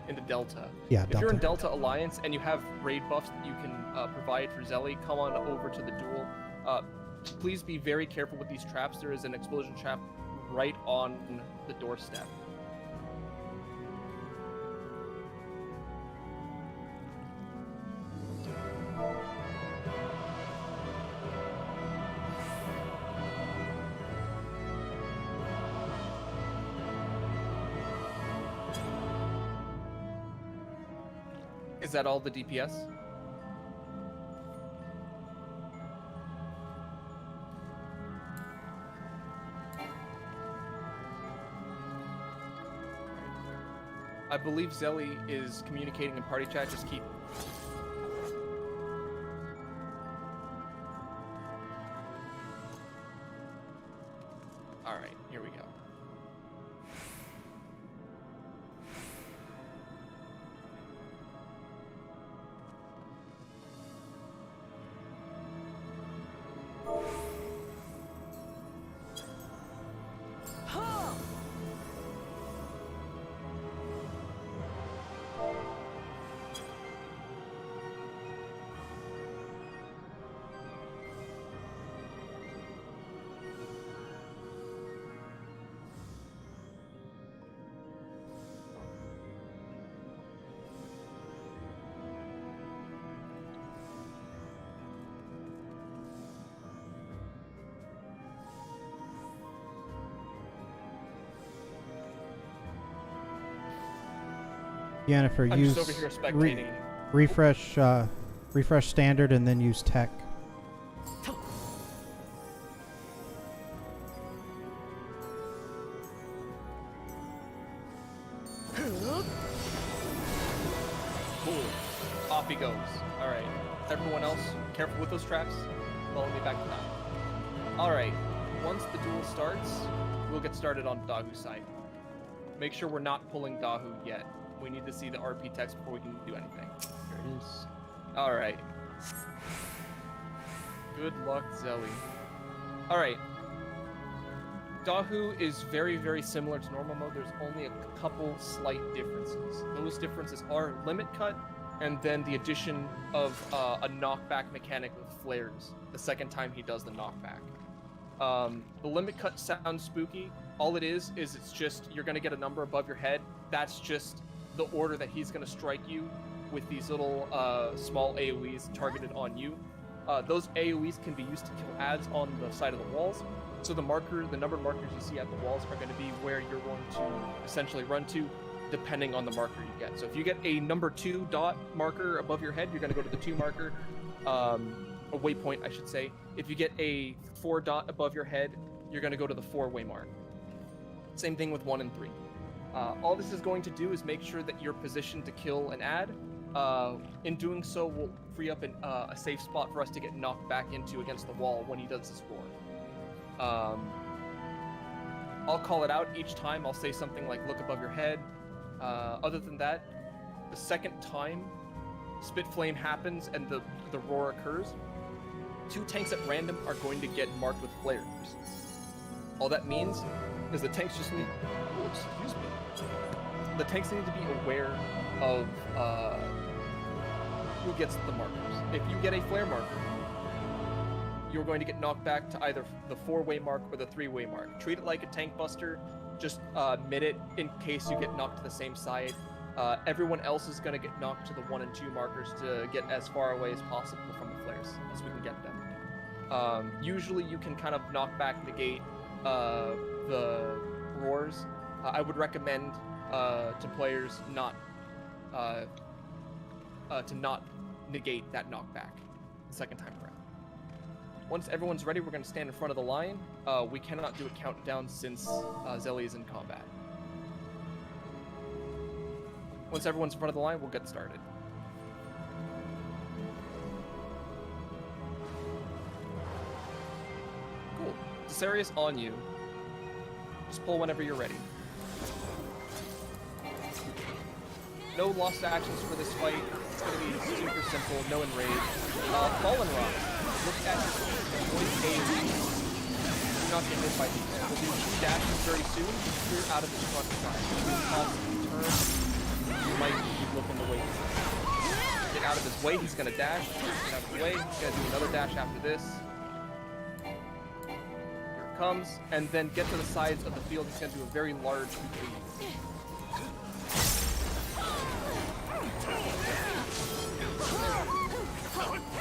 Into Delta. Yeah, If you're in Delta Alliance and you have raid buffs that you can provide for Zelly, come on over to the duel. Please be very careful with these traps. There is an explosion trap right on the doorstep. Is that all the DPS? I believe Zelly is communicating in party chat. Just keep. All right, here we go. Yennefer, I'm use just over here spectating. refresh standard and then use tech. Cool. Off he goes. Alright. Everyone else, careful with those traps. Follow me back to that. Alright. Once the duel starts, we'll get started on Dahu's side. Make sure we're not pulling Dahu yet. We need to see the RP text before we can do anything. There it is. Alright. Good luck, Zelly. Alright. Dahu is very, very similar to normal mode. There's only a couple slight differences. Those differences are limit cut, and then the addition of a knockback mechanic with flares the second time he does the knockback. The limit cut sounds spooky. All it is it's just you're going to get a number above your head. That's just the order that he's going to strike you with these little small AoEs targeted on you. Those AoEs can be used to kill ads on the side of the walls. So the numbered markers you see at the walls are going to be where you're going to essentially run to, depending on the marker you get. So if you get a number 2 dot marker above your head, you're going to go to the 2 marker, a waypoint, I should say. If you get a 4 dot above your head, you're going to go to the 4 waymark. Same thing with 1 and 3. All this is going to do is make sure that you're positioned to kill an ad. In doing so, we'll free up a safe spot for us to get knocked back into against the wall when he does his roar. I'll call it out each time. I'll say something like, look above your head. Other than that, the second time Spit Flame happens and the roar occurs, 2 tanks at random are going to get marked with flares. All that means is the tanks just need... Oh, excuse me. The tanks need to be aware of who gets the markers. If you get a flare marker, you're going to get knocked back to either the 4-way mark or the 3-way mark. Treat it like a tank buster. Just mid it in case you get knocked to the same side. Everyone else is going to get knocked to the 1 and 2 markers to get as far away as possible from the flares as we can get them. Usually you can kind of knock back, negate the roars. I would recommend to players not to not negate that knockback the second time around. Once everyone's ready, we're going to stand in front of the line. We cannot do a countdown since Zelly is in combat. Once everyone's in front of the line, we'll get started. Cool. Desarius, on you. Just pull whenever you're ready. No lost actions for this fight. It's going to be super simple, no enrage. Fallen Rock. Look at your feet and avoid AoE. Do not get hit by these. We'll do 2 dashes very soon to clear out of his front side. If you possibly turn, you might be looking the way he's going. Get out of his way, he's going to dash. Get out of the way, he's going to do another dash after this. Here it comes. And then get to the sides of the field, he's going to do a very large lead.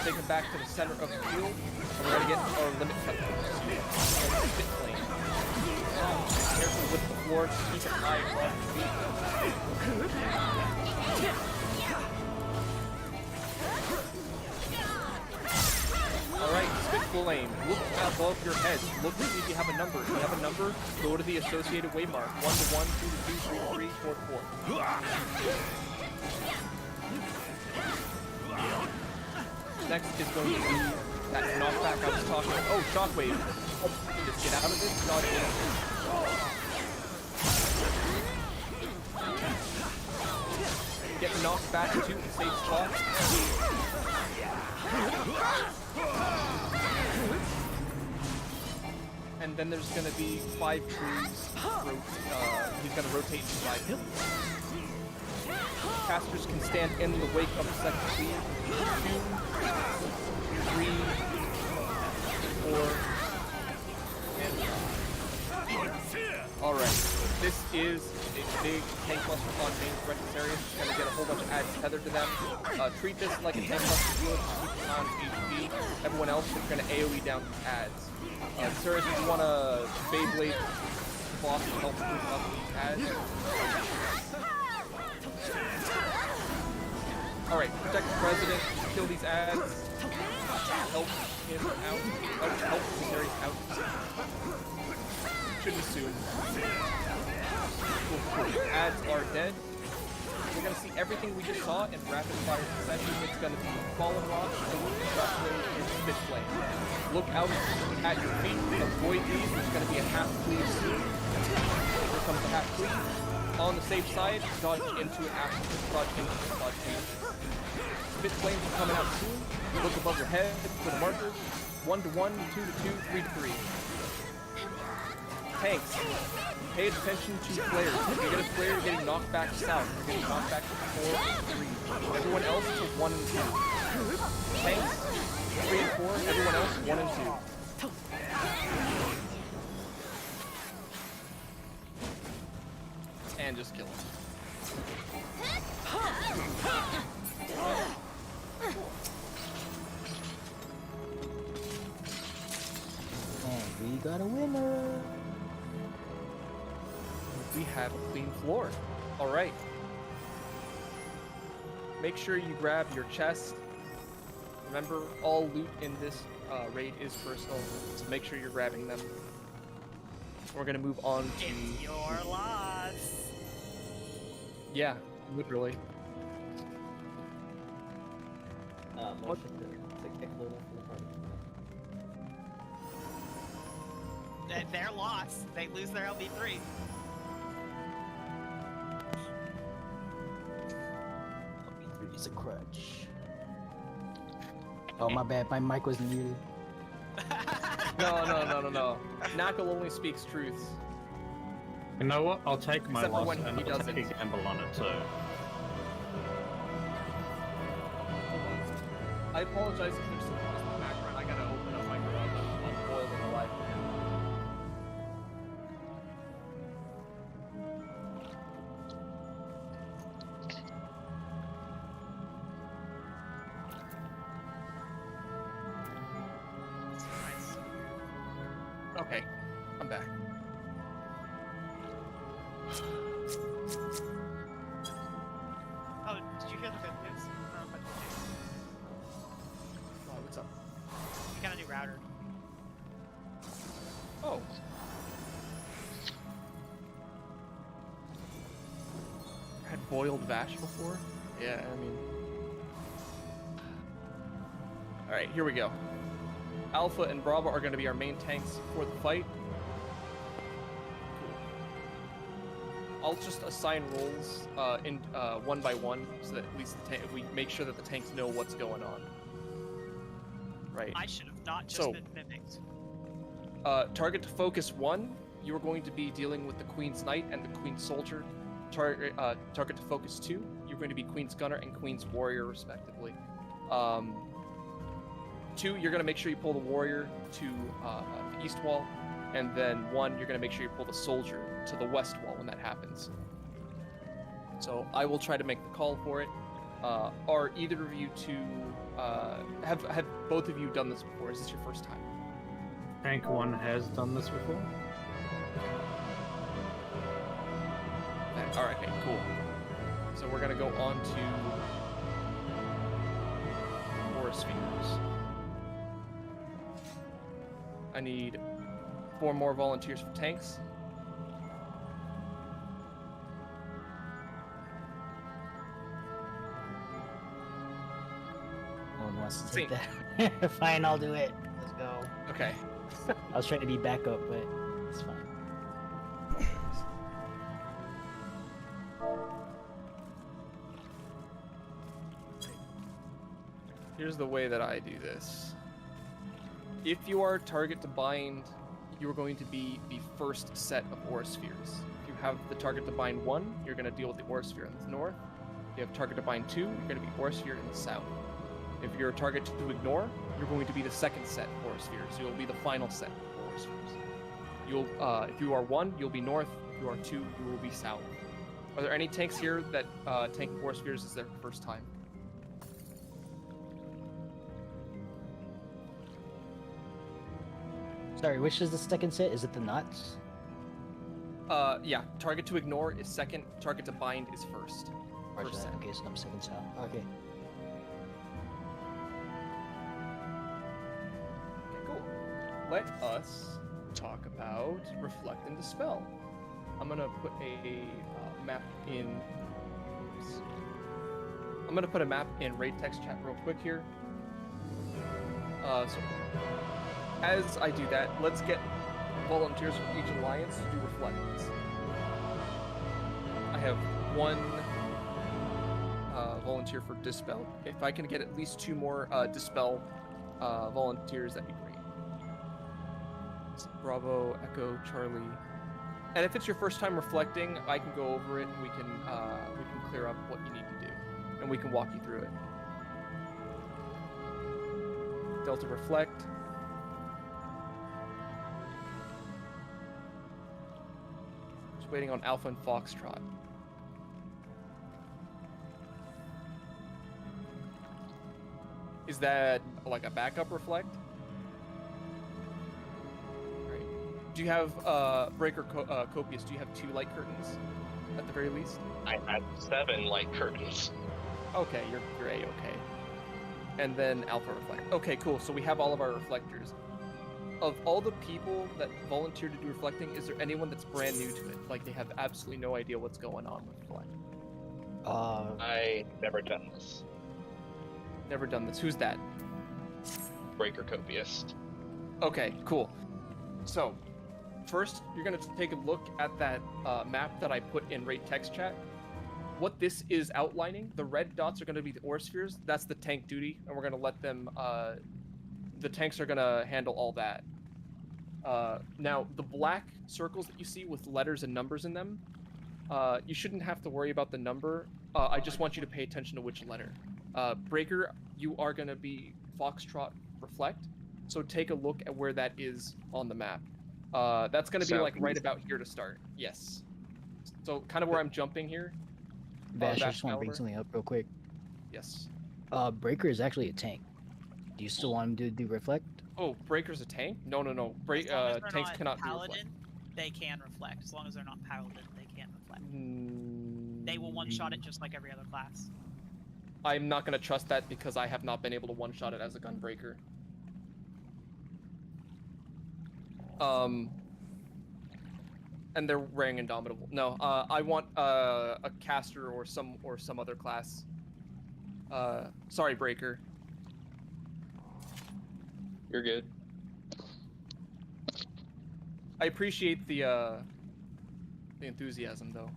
Take him back to the center of the field, and we're going to get our limit cut. Spit Flame. Careful with the floor, keep it high off your feet. Alright, Spit Flame. Look above your head. Look to see if you have a number. If you have a number, go to the associated waymark. 1 to 1, 2 to 2, 3 to 3, 4 to 4. Next is going to be that knockback I was talking about. Oh, Shockwave. Just get out of this. Dodge in. Get knocked back to a safe spot. And then there's going to be 5 trees. He's going to rotate inside him. Casters can stand in the wake of the second tree. 2, 3, 4, and 5. Alright, this is a big tank buster on main threat area. He's going to get a whole bunch of ads tethered to them. Treat this like a tank buster deal. Keep on HP. Everyone else is going to AoE down these ads. Desarius, if you want to Beyblade boss to help move up these ads. Alright, protect the president, kill these ads, help him out, help Desarius out. Should be soon. Cool. Ads are dead. we're gonna see everything we just saw in rapid fire succession. It's gonna be Fallen Rock, Shockwave, and Spit Flame. Look out at your feet, avoid these. There's gonna be a half cleave soon. Here comes the half cleave. On the safe side, dodge into it after. Dodge into it, dodge into it. Spit Flames are coming out soon. Look above your head for the markers. 1 to 1, 2 to 2, 3 to 3. Tanks, pay attention to flares. If you get a flare, you're getting knocked back south. You're getting knocked back to 4 and 3. Everyone else to 1 and 2. Tanks, 3 and 4. Everyone else 1 and 2. And just kill him. And we got a winner. We have a clean floor. All right. Make sure you grab your chest. Remember, all loot in this raid is personal, so make sure you're grabbing them. We're gonna move on to. It's your loss. Yeah, literally. Motion to kick Luna from the party. Their loss. They lose their LB3. LB3 is a crutch. Oh, my bad. My mic was muted. No. Knuckle only speaks truths. You know what? I'll take my Except for loss when and he I'll doesn't. take a gamble on it too. I apologize if there's some noise in the background. I gotta open up my garage. I'm boiling alive. Okay, I'm back. Oh, did you hear the good news? What's up? We got a new router. Oh. Had boiled Vash before? Yeah, I mean. Alright, here we go. Alpha and Bravo are going to be our main tanks for the fight. Cool. I'll just assign roles in one by one, so that at least we make sure that the tanks know what's going on. Right. I should have not just been mimicked. Target to focus 1, you are going to be dealing with the Queen's Knight and the Queen's Soldier. Target to focus 2, you're going to be Queen's Gunner and Queen's Warrior, respectively. 2, you're going to make sure you pull the Warrior to the east wall, and then 1, you're going to make sure you pull the Soldier to the west wall when that happens. So I will try to make the call for it. Are either of you two have both of you done this before? Is this your first time? Tank 1 has done this before. All right, okay, cool. So we're gonna go on to Aura Spheres. I need 4 more volunteers for tanks. No one wants to take that. Fine, I'll do it. Let's go. Okay. I was trying to be backup, but it's fine. Here's the way that I do this. If you are target to bind, you are going to be the first set of Aura Spheres. If you have the target to bind 1, you're going to deal with the Aura Sphere in the north. If you have target to bind 2, you're going to be Aura Sphere in the south. If you're a target to ignore, you're going to be the second set of Aura Spheres. You'll be the final set of Aura Spheres. You'll, if you are 1, you'll be north. If you are 2, you will be south. Are there any tanks here that tank Aura Spheres is their first time? Sorry, which is the second set? Is it the knots? Yeah. Target to ignore is second. Target to bind is first. Roger First that. set. Okay, so I'm second set. Okay. Cool. Let us talk about Reflect and Dispel. I'm gonna put a map in maps. I'm gonna put a map in raid text chat real quick here. So as I do that, let's get volunteers from each alliance to do reflects. I have one volunteer for Dispel. If I can get at least 2 more Dispel volunteers, that'd be great. Bravo, Echo, Charlie. And if it's your first time reflecting, I can go over it and we can clear up what you need to do. And we can walk you through it. Delta reflect. Just waiting on Alpha and Foxtrot. Is that like a backup reflect? Right. Do you have Breaker Copious? Do you have 2 light curtains at the very least? I had 7 light curtains. Okay, you're A-okay. And then Alpha reflect. Okay, cool. So we have all of our reflectors. Of all the people that volunteered to do reflecting, is there anyone that's brand new to it? Like they have absolutely no idea what's going on with reflect? I never done this. Never done this. Who's that? Breaker Copious. Okay, cool. So, first, you're going to take a look at that map that I put in raid text chat. What this is outlining, the red dots are going to be the ore spheres. That's the tank duty, and we're going to let them... the tanks are going to handle all that. Now, the black circles that you see with letters and numbers in them, you shouldn't have to worry about the number. I just want you to pay attention to which letter. Breaker, you are going to be Foxtrot Reflect, so take a look at where that is on the map. That's going to be like right about here to start. Yes. So kind of where I'm jumping here. Vash, I just want to bring something up real quick. Yes. Breaker is actually a tank. Do you still want him to do reflect? Oh, Breaker's a tank? No. Tanks cannot do reflect. They can reflect. As long as they're not paladin, they can reflect. They will one-shot it just like every other class. I'm not going to trust that because I have not been able to one-shot it as a gunbreaker. And they're wearing Indomitable. No, I want a caster or some other class. Sorry, Breaker. You're good. I appreciate the enthusiasm, though.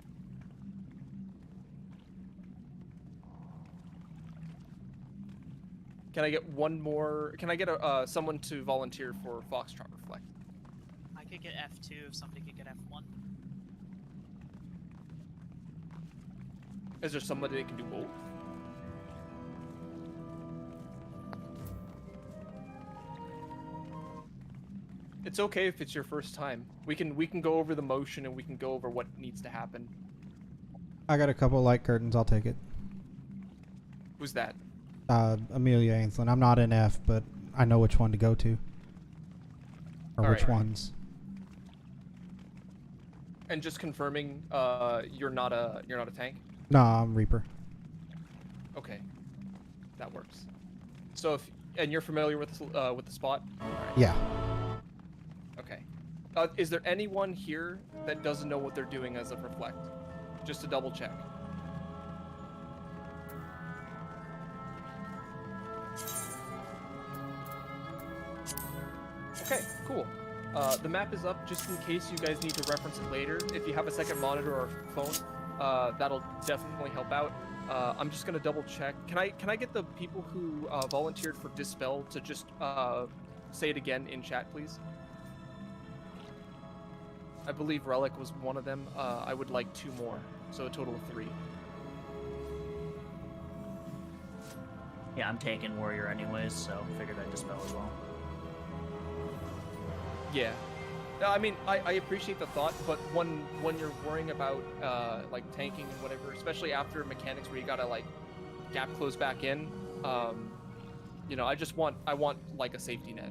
Can I get one more? Can I get someone to volunteer for Foxtrot Reflect? I could get F2 if somebody could get F1. Is there somebody that can do both? It's okay if it's your first time. We can go over the motion and we can go over what needs to happen. I got a couple of light curtains. I'll take it. Who's that? Amelia Ainslin. I'm not in F, but I know which one to go to. Or which ones. And just confirming, you're not a tank? No, I'm Reaper. Okay, that works. So and you're familiar with the spot? All right. Yeah. Okay. Is there anyone here that doesn't know what they're doing as a reflect? Just to double check. Okay, cool. The map is up just in case you guys need to reference it later. If you have a second monitor or phone, that'll definitely help out. I'm just gonna double check. Can I get the people who volunteered for Dispel to just say it again in chat, please? I believe Relic was one of them. I would like 2 more, so a total of 3. Yeah, I'm taking Warrior anyways, so figured I'd Dispel as well. Yeah. I mean, I appreciate the thought, but when you're worrying about like tanking and whatever, especially after mechanics where you gotta like gap close back in, you know, I want like a safety net.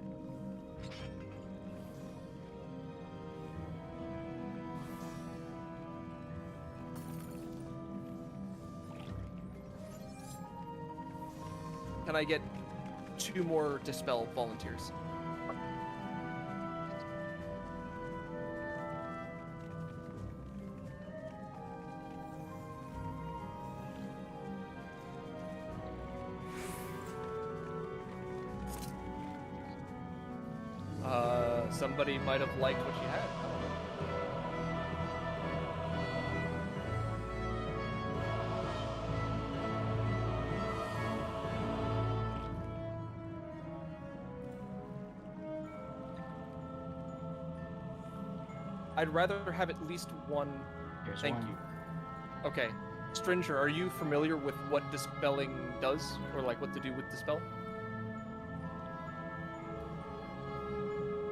Can I get 2 more Dispel volunteers? somebody might have liked what you had. I don't know. I'd rather have at least one. Here's Thank one. you. Okay. Stringer, are you familiar with what dispelling does? Or like what to do with dispel?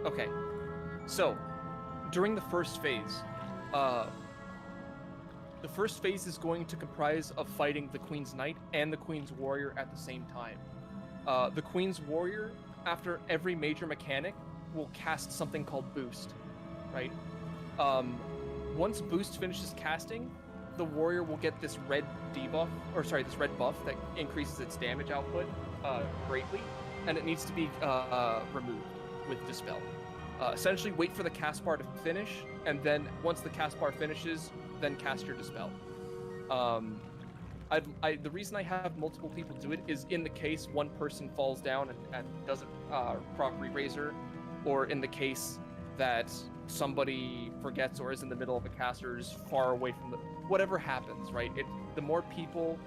Okay. So, during the first phase, the first phase is going to comprise of fighting the Queen's Knight and the Queen's Warrior at the same time. The Queen's Warrior, after every major mechanic, will cast something called Boost, right? Once Boost finishes casting, the Warrior will get this red debuff, or sorry, this red buff that increases its damage output greatly, and it needs to be removed with Dispel. Essentially, wait for the cast bar to finish, and then once the cast bar finishes, then cast your Dispel. The reason I have multiple people do it is in the case one person falls down and doesn't proc re-razor, or in the case that somebody forgets or is in the middle of a cast or is far away from the... Whatever happens, right? The more people,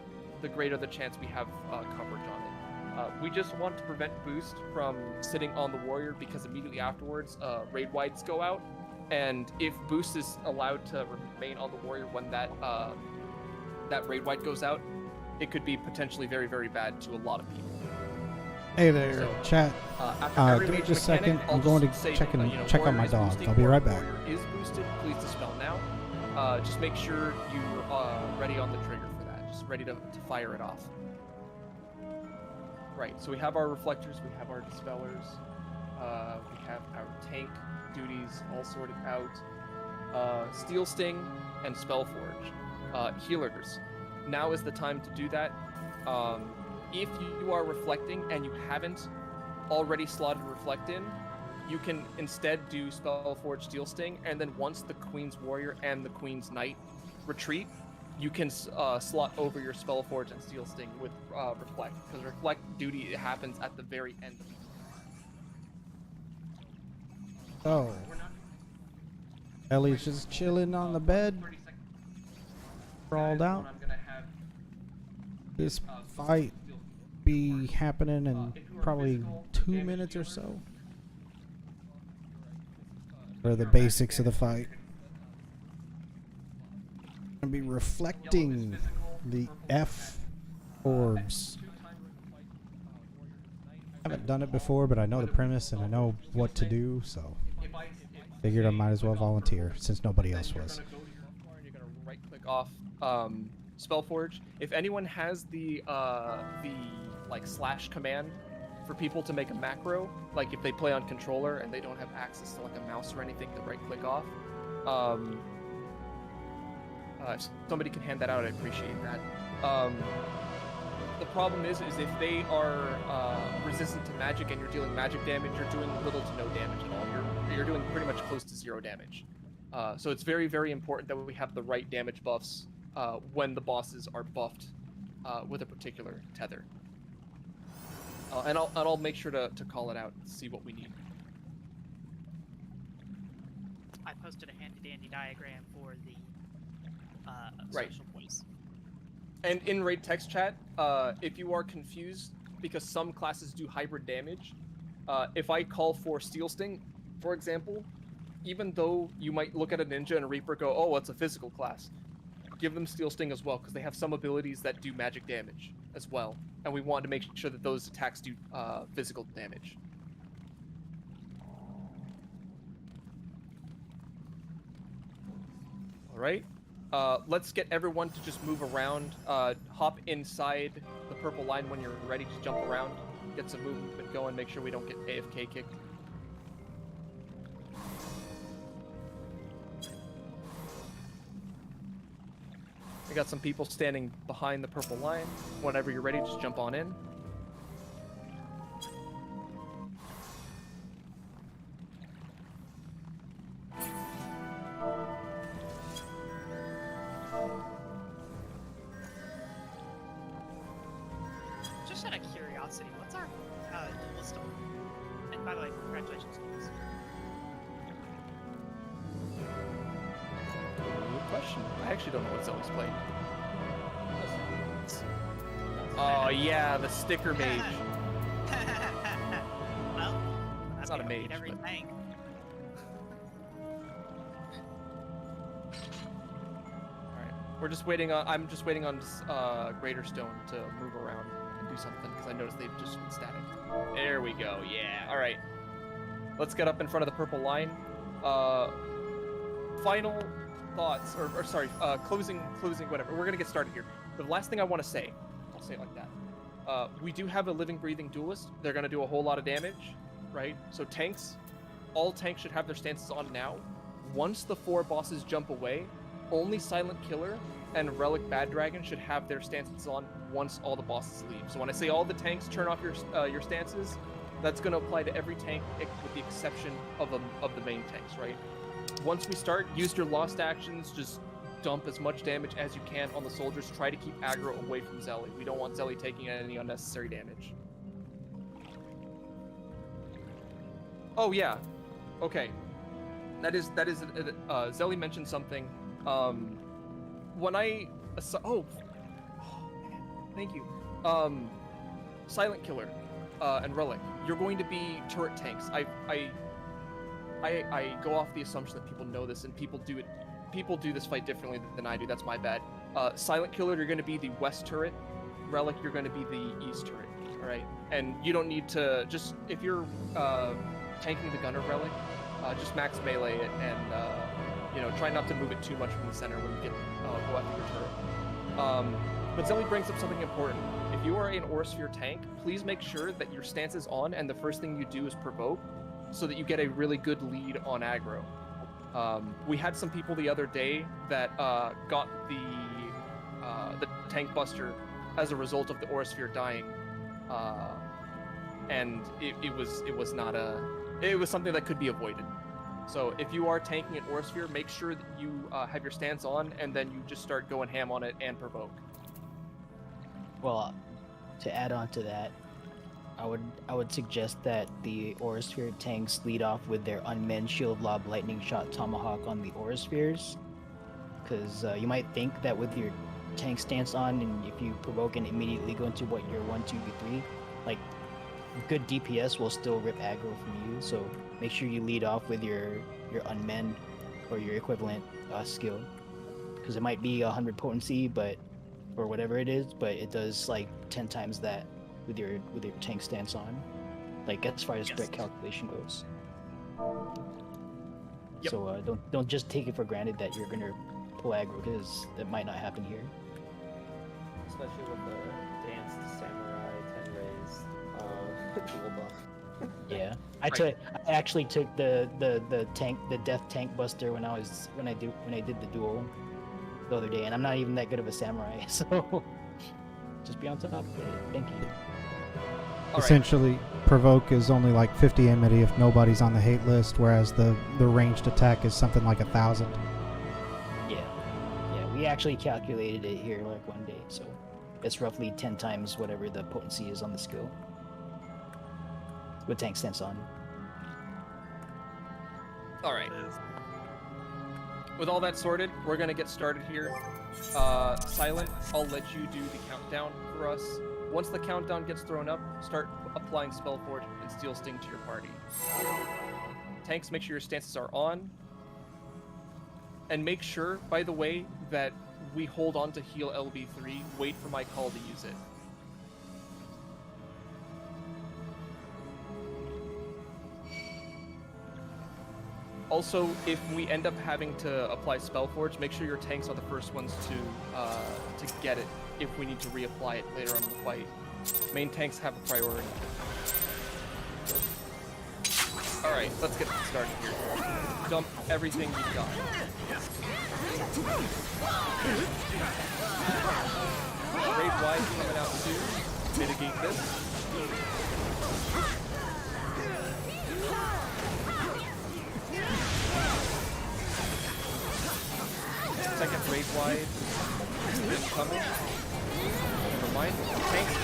the greater the chance we have coverage on it. We just want to prevent Boost from sitting on the Warrior because immediately afterwards, raid wides go out, and if Boost is allowed to remain on the Warrior when that raid wide goes out, it could be potentially very, very bad to a lot of people. Hey there, So, chat. after Give me every just a major second. mechanic, I'm I'll going to just say, check Warrior on my is dog. boosting, I'll be or right back. Warrior is boosted, please dispel now. Just make sure you're ready on the trigger for that. Just ready to fire it off. Right, so we have our reflectors, we have our dispellers, we have our tank duties all sorted out. Steel Sting and Spellforge. Healers. Now is the time to do that. If you are reflecting and you haven't already slotted Reflect in, you can instead do Spellforge Steel Sting, and then once the Queen's Warrior and the Queen's Knight retreat, you can slot over your Spellforge and Steel Sting with Reflect, because Reflect duty happens at the very end. Oh. Ellie's just chilling on the bed. Crawled out. This fight be happening in probably 2 minutes or so. What are the basics of the fight? Gonna be reflecting the F orbs. I haven't done it before, but I know the premise and I know what to do, so figured I might as well volunteer since nobody else was. You're gonna right-click off Spellforge. If anyone has the like slash command for people to make a macro, like if they play on controller and they don't have access to like a mouse or anything to right-click off, if somebody can hand that out, I appreciate that. The problem is if they are resistant to magic and you're dealing magic damage, you're doing little to no damage at all. You're doing pretty much close to 0 damage. So it's very, very important that we have the right damage buffs when the bosses are buffed with a particular tether. And I'll make sure to call it out and see what we need. I posted a handy-dandy diagram for the Right. social points. And in raid text chat, if you are confused because some classes do hybrid damage, if I call for Steel Sting, for example, even though you might look at a ninja and a reaper go, oh, it's a physical class, give them Steel Sting as well, because they have some abilities that do magic damage as well, and we want to make sure that those attacks do physical damage. All right. Let's get everyone to just move around. Hop inside the purple line when you're ready. Just jump around, get some movement going. Make sure we don't get AFK kicked. We got some people standing behind the purple line. Whenever you're ready, just jump on in. Just out of curiosity, what's our duelist on? And by the way, congratulations, guys. question. I actually don't know what Zelly's playing. Oh yeah, the sticker mage. Well, It's not a mage. Every but- tank. We're just waiting on. I'm just waiting on Greater Stone to move around and do something because I noticed they've just been static. There we go. Yeah. All right. Let's get up in front of the purple line. Final thoughts, or sorry, closing, whatever. We're gonna get started here. The last thing I want to say, I'll say it like that. We do have a living, breathing duelist. They're gonna do a whole lot of damage, right? So tanks, all tanks should have their stances on now. Once the 4 bosses jump away, only Silent Killer and Relic Bad Dragon should have their stances on once all the bosses leave. So when I say all the tanks turn off your stances, that's going to apply to every tank with the exception of the main tanks, right? Once we start, use your lost actions, just dump as much damage as you can on the soldiers. Try to keep aggro away from Zelly. We don't want Zelly taking any unnecessary damage. Oh yeah, okay. That is Zelly mentioned something. When I thank you. Silent Killer and Relic, you're going to be turret tanks. I go off the assumption that people know this and people do this fight differently than I do. That's my bad. Silent Killer, you're going to be the west turret. Relic, you're going to be the east turret. All right, and you don't need to just if you're tanking the gunner Relic, just max melee it and try not to move it too much from the center when you get go after your turret. But Zelly brings up something important. If you are an Aurasphere tank, please make sure that your stance is on and the first thing you do is provoke so that you get a really good lead on aggro. We had some people the other day that got the tank buster as a result of the Aurasphere dying. And it was something that could be avoided. So if you are tanking an Aurasphere, make sure that you have your stance on, and then you just start going ham on it and provoke. Well, to add on to that, I would suggest that the Aurasphere tanks lead off with their unmanned Shield Lob Lightning Shot Tomahawk on the Auraspheres, because you might think that with your tank stance on, and if you provoke and immediately go into what your 1, 2, 3, like good DPS will still rip aggro from you. So make sure you lead off with your unmanned or your equivalent skill, because it might be 100 potency, but or whatever it is, but it does like 10 times that with your tank stance on, like as far as threat calculation goes. Yep. So don't just take it for granted that you're gonna pull aggro, because that might not happen here. Especially with the danced samurai 10 rays dual buff. Yeah, I actually took the death tank buster when I did the duel the other day, and I'm not even that good of a samurai, so just be on top of it. Thank you. Essentially, provoke is only like 50 enmity if nobody's on the hate list, whereas the ranged attack is something like 1,000. Yeah, we actually calculated it here like one day, so it's roughly 10 times whatever the potency is on the skill with tank stance on. All right. With all that sorted, we're gonna get started here. Silent, I'll let you do the countdown for us. Once the countdown gets thrown up, start applying Spellforge and Steel Sting to your party. Tanks, make sure your stances are on. And make sure, by the way, that we hold on to heal LB3. Wait for my call to use it. Also, if we end up having to apply Spellforge, make sure your tanks are the first ones to get it if we need to reapply it later on in the fight. Main tanks have a priority. Alright, let's get started here. Dump everything you've got. Raid Wide coming out to mitigate this. Second raid wide is coming. Never mind. Tanks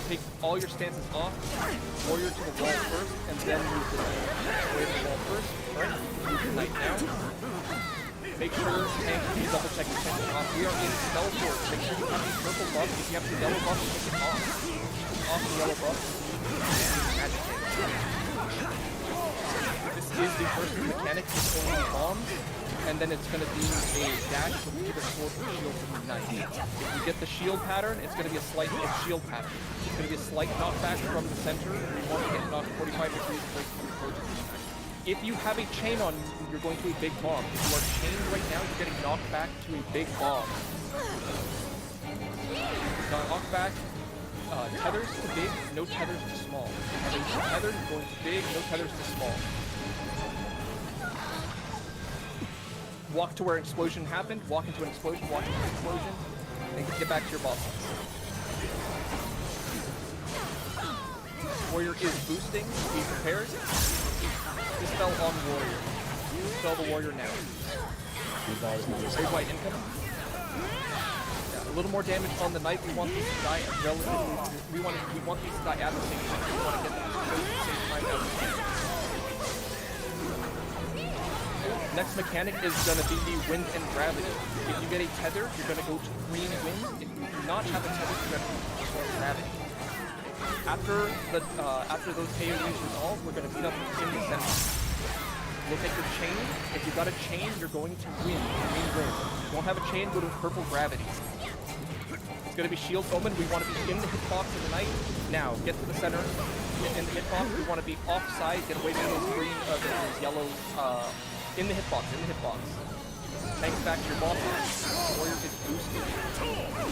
take all your stances off. Warrior to the wall first, and then move the knight. Warrior to the wall first. Alright, move the knight now. Make sure tank, double check your tank off. We are in spell force. Make sure you have the purple buff. If you have the yellow buff, take it off. Off the yellow buff. Magic tank. This is the first mechanic. It's only bombs. And then it's going to be a dash with either sword or shield from knight. If you get the shield pattern, it's going to be a slight shield pattern. It's going to be a slight knockback from the center. We want to get knocked 45 degrees away from the fortress. If you have a chain on you, you're going to a big bomb. If you are chained right now, you're getting knocked back to a big bomb. Knockback, tethers to big, no tethers to small. If you have a tether, you're going to big, no tethers to small. Walk to where an explosion happened, walk into an explosion, walk into an explosion, and get back to your boss. Warrior is boosting, be prepared. Dispel on warrior. Dispel the warrior now. Very white income. Yeah, a little more damage on the knight. We want these to die relatively. We want these to die at the same time. We want to get them exposed at the same time as we can. Next mechanic is going to be the wind and gravity. If you get a tether, you're going to go to green wind. If you do not have a tether, you're going to go to gravity. After those AoEs resolve, we're going to beat up in the center. Look at your chain. If you got a chain, you're going to win. Green wind. If you don't have a chain, go to purple gravity. It's going to be shield omen. We want to be in the hitbox of the knight. Now, get to the center. Get in the hitbox. We want to be offside. Get away from those green, those yellow. In the hitbox, Tanks back to your boss. Warrior is boosted.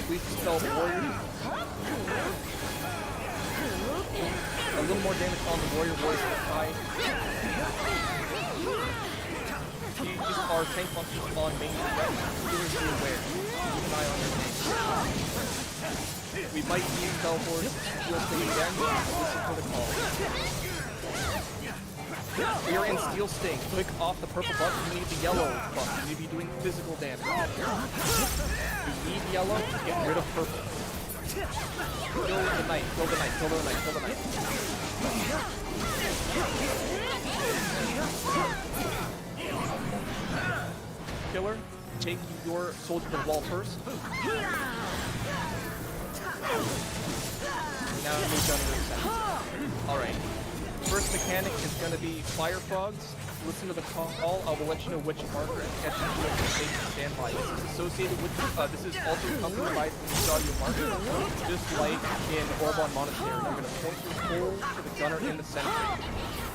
Please dispel the warrior. A little more damage on the warrior. Warrior's gonna die. These are tank functions on main threat. Healers be aware. Keep an eye on your tank. We might need spell force. We'll stay again. Listen for the call. We are in Steel Sting. Click off the purple buff. You need the yellow buff. You need to be doing physical damage. You need yellow to get rid of purple. Kill the knight. Kill the knight. Kill the knight. Kill the knight. Killer, take your soldier to the wall first. Now move down to the center. Alright. First mechanic is going to be fire frogs. Listen to the call. I will let you know which marker and catch you with the state stand by. This is associated with. This is also accompanied by the Saudi marker, just like in Orban Monastery. You're going to point your pole to the gunner in the center,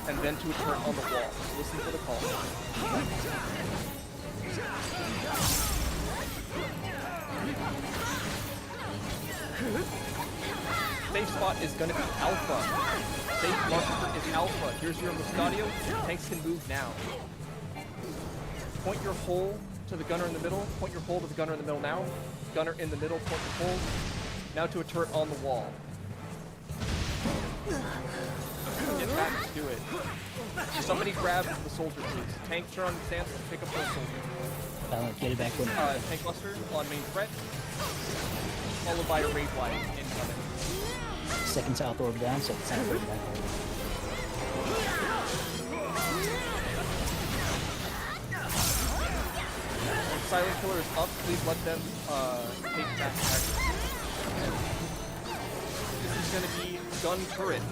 and then to a turret on the wall. So listen for the call. Safe spot is going to be Alpha. Safe marker is Alpha. Here's your Mustadio. Tanks can move now. Point your hole to the gunner in the middle. Point your hole to the gunner in the middle now. Gunner in the middle. Point your hole. Now to a turret on the wall. Get back to do it. Somebody grab the soldier, please. Tank turn on stance and pick up the soldier. Get it back when Tank buster on main threat. Followed by a raid wide incoming. Second south orb down, second south orb back. When Silent Killer is up, please let them take back action. This is going to be gun turret.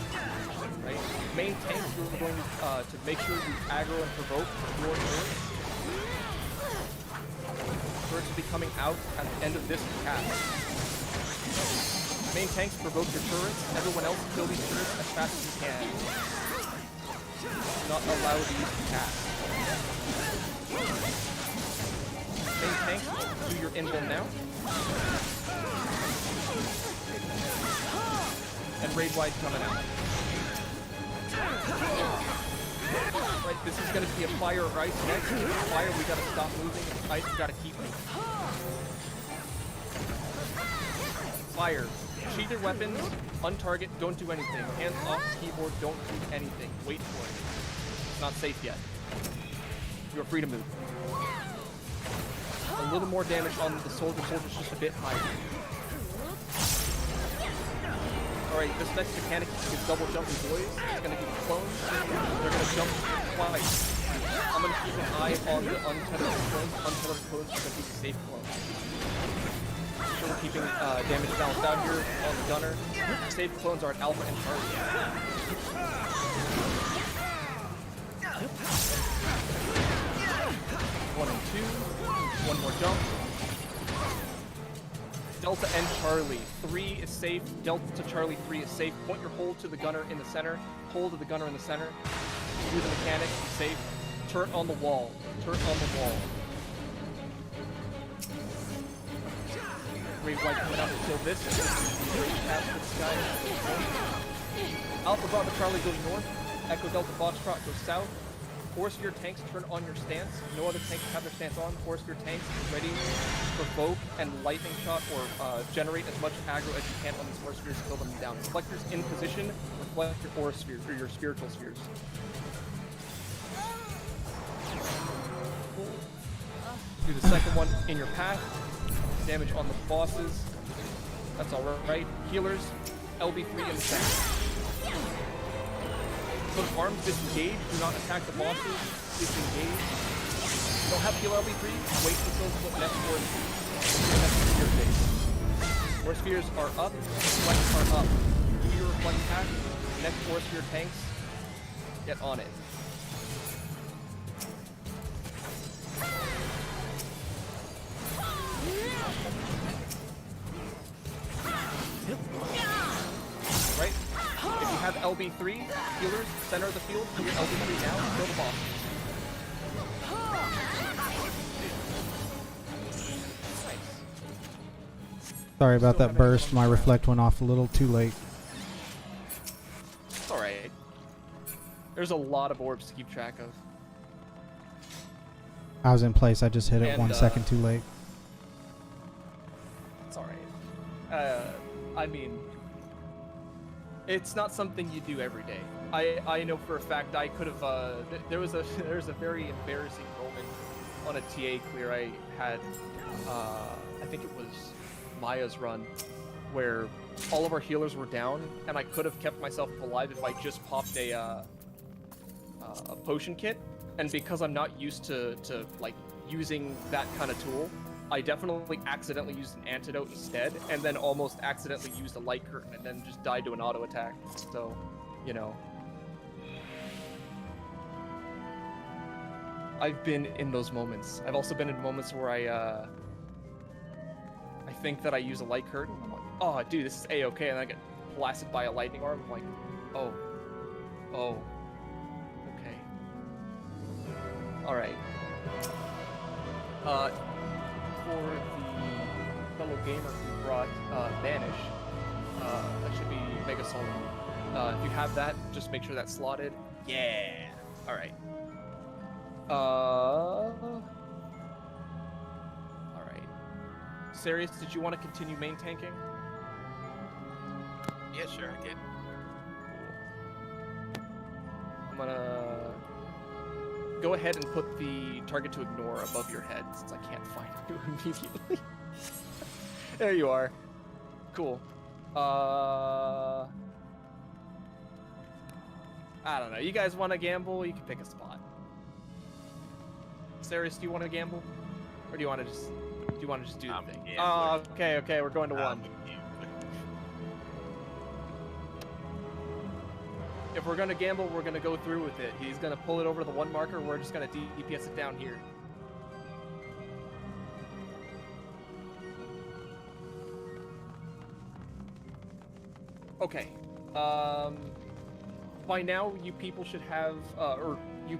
Right? Main tank, you're going to make sure you aggro and provoke your turret. Turrets will be coming out at the end of this cast. Main tanks provoke your turrets. Everyone else kill these turrets as fast as you can. Do not allow these to cast. Main tanks, do your invul now. And raid wide coming out. Right, this is going to be a fire or ice next. Fire, we gotta stop moving. Ice, we gotta keep moving. Fire. Sheath your weapons, untarget, don't do anything. Hands off the keyboard, don't do anything. Wait for it. It's not safe yet. You are free to move. A little more damage on the soldier. Soldier's just a bit higher. Alright, this next mechanic is double jumping boys. It's gonna be clones. They're gonna jump twice. I'm gonna keep an eye on the untethered clones. Untethered clones are gonna be safe clones. Make sure we're keeping damage balanced out here on the gunner. Safe clones are at Alpha and Charlie. 1 and 2. One more jump. Delta and Charlie. 3 is safe. Delta Charlie 3 is safe. Point your hold to the gunner in the center. Hold to the gunner in the center. Do the mechanic. Safe. Turret on the wall. Turret on the wall. Grave light coming up to kill this. Great pass to this guy. Alpha Bravo Charlie goes north. Echo Delta Foxtrot goes south. Force your tanks turn on your stance. No other tanks have their stance on. Force your tanks ready to provoke and lightning shot or generate as much aggro as you can on these aura spheres to kill them down. Reflectors in position. Reflect your aura spheres or your spiritual spheres. Do the second one in your path. Damage on the bosses. That's alright. Healers. LB3 in the center. Put arms disengage, do not attack the bosses, disengage. Don't have heal LB3, wait until the next force phase. Force spheres are up, reflects are up. Do your reflect attack, next force sphere tanks, get on it. Right? If you have LB3, healers, center of the field, put your LB3 now, kill the boss. Sorry about that burst. My reflect went off a little too late. It's alright. There's a lot of orbs to keep track of. I was in place. I just hit it And, 1 second too late. It's alright. I mean, it's not something you do every day. I know for a fact I could have. There was a very embarrassing moment on a TA clear I had. I think it was Maya's run, where all of our healers were down, and I could have kept myself alive if I just popped a potion kit. And because I'm not used to like using that kind of tool, I definitely accidentally used an antidote instead, and then almost accidentally used a light curtain, and then just died to an auto attack. So, you know, I've been in those moments. I've also been in moments where I think that I use a light curtain. I'm like, oh, dude, this is a-okay, and I get blasted by a lightning arm. I'm like, oh, okay, all right. For the fellow gamer who brought Vanish, that should be Mega Solo. If you have that, just make sure that's slotted. Yeah. All right. All right. Serious, did you want to continue main tanking? Yeah, sure, I can. I'm gonna go ahead and put the target to ignore above your head since I can't find you immediately. There you are. Cool. I don't know. You guys want to gamble? You can pick a spot. Sarius, do you want to gamble, or do you want to just do the thing? Oh, okay. We're going to 1. If we're gonna gamble, we're gonna go through with it. He's gonna pull it over to the 1 marker. We're just gonna DPS it down here. Okay. By now, you people should have, you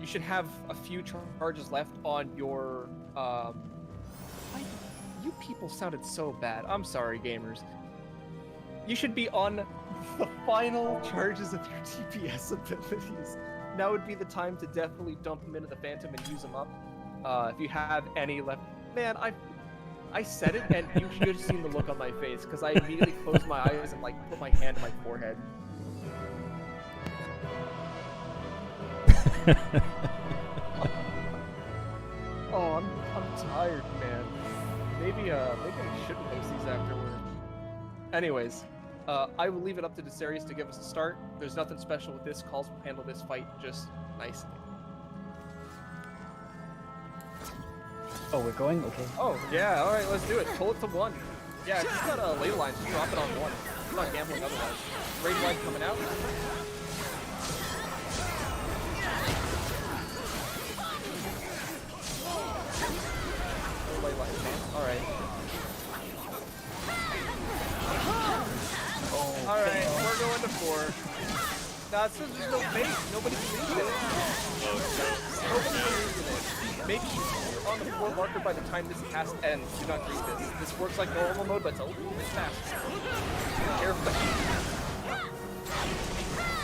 should have a few charges left on your. You people sounded so bad. I'm sorry, gamers. You should be on the final charges of your DPS abilities. Now would be the time to definitely dump them into the Phantom and use them up. If you have any left. Man, I said it, and you should have seen the look on my face, because I immediately closed my eyes and, like, put my hand on my forehead. Oh, I'm tired, man. Maybe I shouldn't post these afterward. Anyways, I will leave it up to Desarius to give us a start. There's nothing special with this. Calls will handle this fight just nicely. Oh, we're going? Okay. Oh, yeah, alright, let's do it. Pull it to 1. Yeah, if you've got a ley line, just drop it on 1. I'm not gambling otherwise. Raid line coming out. Ley line, alright. Alright, we're going to 4. Nah, it says there's no bait. Nobody believes in it. Nobody believes in it. Make sure you're on the 4 marker by the time this cast ends. Do not read this. This works like normal mode, but it's a little bit faster. Careful.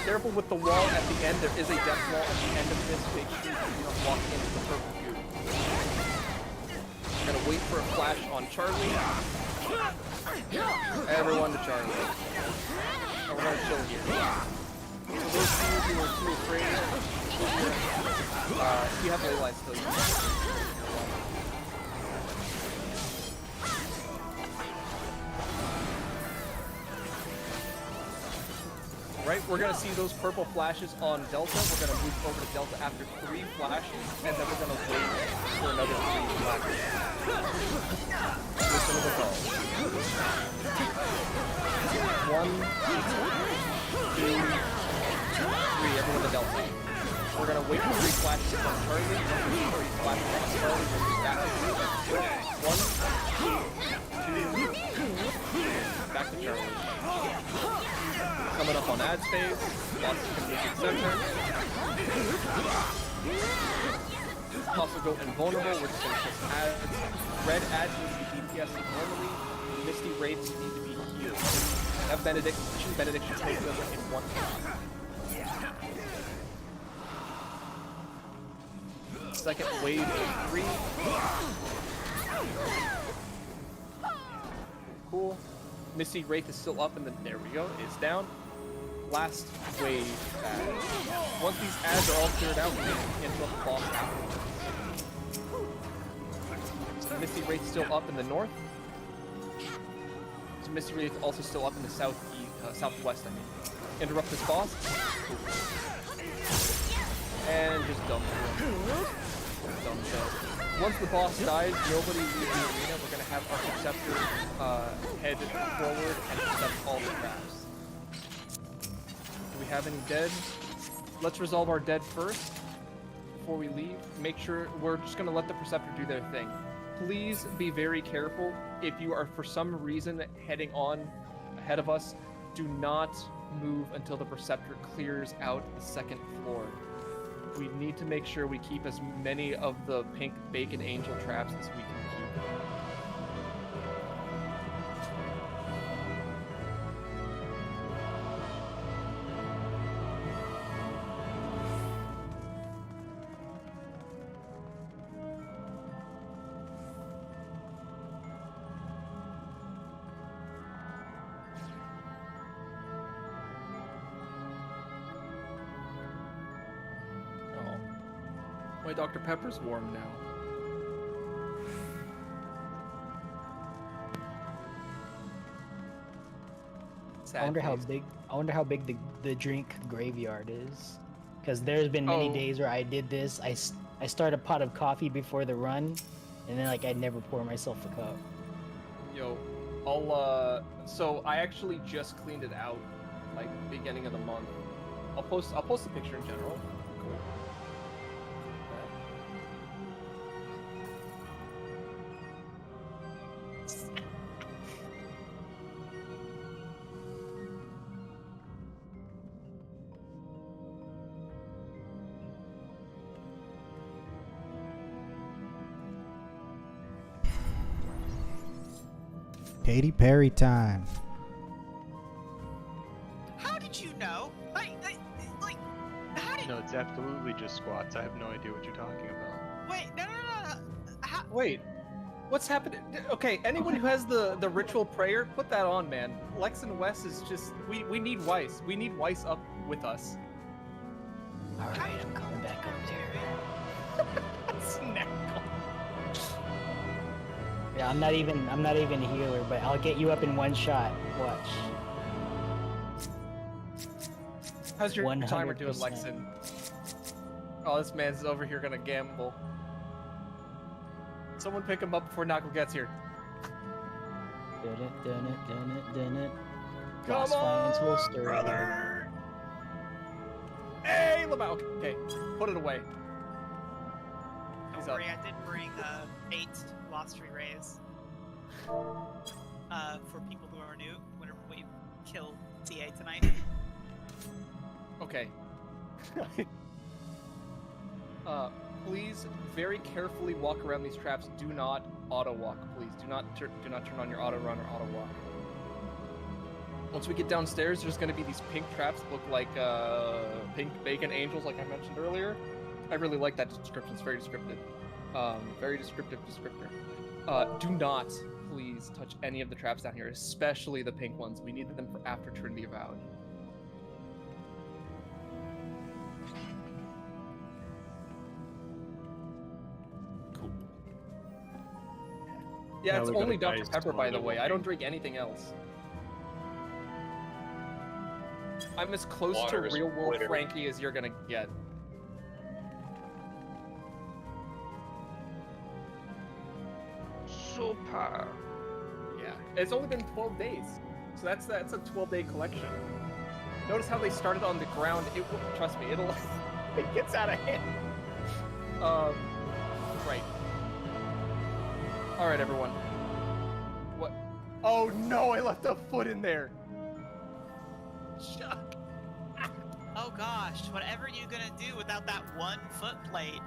Careful with the wall at the end. There is a death wall at the end of this. Make sure you do not walk into the purple goo. We're gonna wait for a flash on Charlie. Everyone to Charlie. And we're gonna chill here. For those of you who are too afraid, you have ley lines still. Right, we're gonna see those purple flashes on Delta. We're gonna move over to Delta after 3 flashes, and then we're gonna wait for another 3 flashes. Listen to the call. 1, 2, 3, everyone to Delta. We're gonna wait for 3 flashes on Charlie, and 3 flashes on Charlie, we'll just back to 1, 2, back to Charlie. Coming up on ads phase, boss is gonna make it center. Also go invulnerable, we're just gonna push ads. Red ads need to be DPSing normally, Misty Wraiths need to be healed. Have Benediction take them in 1 shot. Second wave of 3. Cool. Misty Wraith is still up, and then there we go, it's down. Last wave ads. Once these ads are all cleared out, we can kill the boss afterwards. So Misty Wraith still up in the north. So Misty Wraith also still up in the southwest, I mean. Interrupt this boss. And just dump it. Once the boss dies, nobody leaves the arena. We're gonna have our Preceptor head forward and accept all the traps. Do we have any dead? Let's resolve our dead first before we leave. Make sure we're just gonna let the Preceptor do their thing. Please be very careful. If you are for some reason heading on ahead of us, do not move until the Preceptor clears out the 2nd floor. We need to make sure we keep as many of the pink bacon angel traps as we can keep. My Dr. Pepper's warm now. I wonder how big the drink graveyard is, because there's been many days where I did this. I start a pot of coffee before the run, and then like I never pour myself a cup. Yo, so I actually just cleaned it out, like beginning of the month. I'll post the picture in general. Cool. Katy Perry time. How did you know? Like, how did? No, it's absolutely just squats. I have no idea what you're talking about. Wait, no. Wait, what's happening? Okay, anyone who has the ritual prayer, put that on, man. Lex and Wes is just we need Weiss. We need Weiss up with us. All right, I'm coming back up there. Snack. Yeah, I'm not even a healer, but I'll get you up in 1 shot. Watch. How's your 100%. timer doing, Lexin? Oh, this man's over here gonna gamble. Someone pick him up before Knuckle gets here. Dun it. Come Lost finance will on, stir. brother! Hey, Lamau. Okay, put it away. Don't worry, I did bring 8 Lost Tree Rays. For people who are new, whenever we kill TA tonight. Okay. Please very carefully walk around these traps. Do not auto walk, please. Do not turn on your auto run or auto walk. Once we get downstairs, there's going to be these pink traps that look like pink bacon angels, like I mentioned earlier. I really like that description. It's very descriptive. Very descriptive descriptor. Do not, please, touch any of the traps down here, especially the pink ones. We need them for after Trinity Avowed. Cool. Yeah, Now it's we got only a Dr. guy's Pepper, by the slowly way. I don't walking. drink anything else. I'm as close Water to is real-world Twitter. Frankie as you're gonna get. Super. Yeah, it's only been 12 days, so that's a 12-day collection. Notice how they started on the ground. It will, trust me, it'll it gets out of hand. Right. All right, everyone. What? Oh no! I left a foot in there. Chuck. Oh gosh, whatever you gonna do without that one foot plate?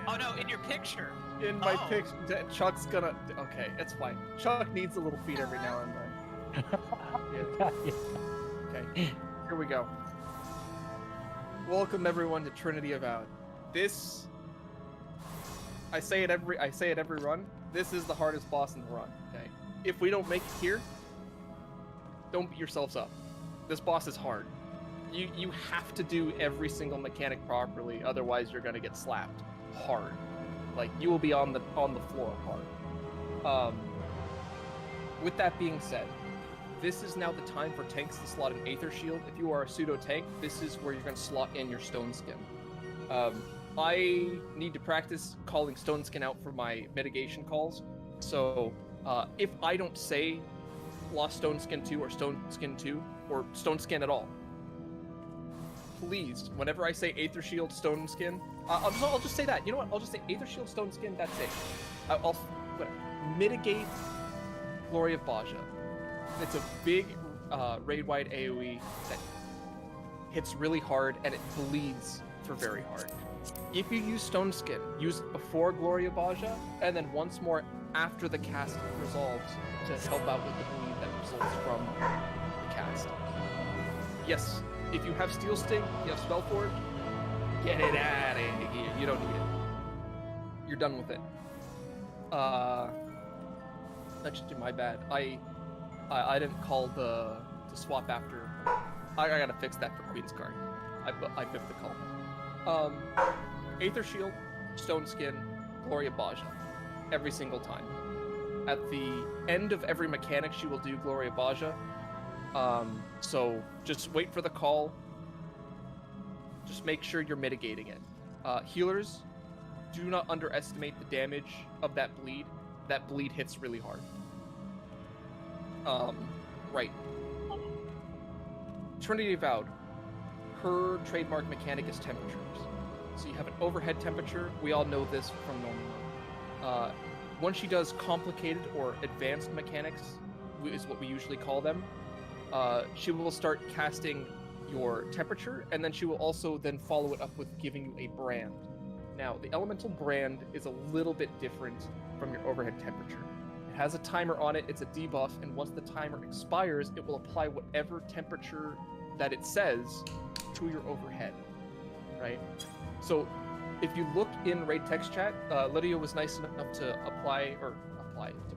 Oh no, in your picture. In my Oh. picture, Chuck's gonna. Okay, it's fine. Chuck needs a little feet every now and then. Yeah. Okay, here we go. Welcome everyone to Trinity Avowed. This, I say it every run. This is the hardest boss in the run. Okay, if we don't make it here, don't beat yourselves up. This boss is hard. You have to do every single mechanic properly, otherwise you're gonna get slapped hard. Like you will be on the floor hard. With that being said, this is now the time for tanks to slot an Aether Shield. If you are a pseudo tank, this is where you're going to slot in your Stone Skin. I need to practice calling Stone Skin out for my mitigation calls. So if I don't say Lost Stone Skin 2 or Stone Skin 2 or Stone Skin at all, please, whenever I say Aether Shield, Stone Skin, I'll just say that. You know what? I'll just say Aether Shield, Stone Skin, that's it. I'll whatever. Mitigate Glory of Bozja. It's a big raid-wide AoE that hits really hard and it bleeds for very hard. If you use Stone Skin, use it before Glory of Bozja, and then once more after the cast resolves to help out with the bleed that results from the cast. Yes, if you have Steel Sting, you have Spellforge, get it out of here. You don't need it. You're done with it. That should do my bad. I didn't call the swap after. I gotta fix that for Queen's card. I biffed the call. Aether Shield, Stone Skin, Glory of Bozja. Every single time. At the end of every mechanic, she will do Glory of Bozja. So just wait for the call. Just make sure you're mitigating it. Healers, do not underestimate the damage of that bleed. That bleed hits really hard. Right. Trinity Avowed. Her trademark mechanic is temperatures. So you have an overhead temperature. We all know this from normal. When she does complicated or advanced mechanics, is what we usually call them, she will start casting your temperature, and then she will also then follow it up with giving you a brand. Now, the elemental brand is a little bit different from your overhead temperature. It has a timer on it, it's a debuff, and once the timer expires, it will apply whatever temperature that it says to your overhead, right? So, if you look in raid text chat, Lydia was nice enough to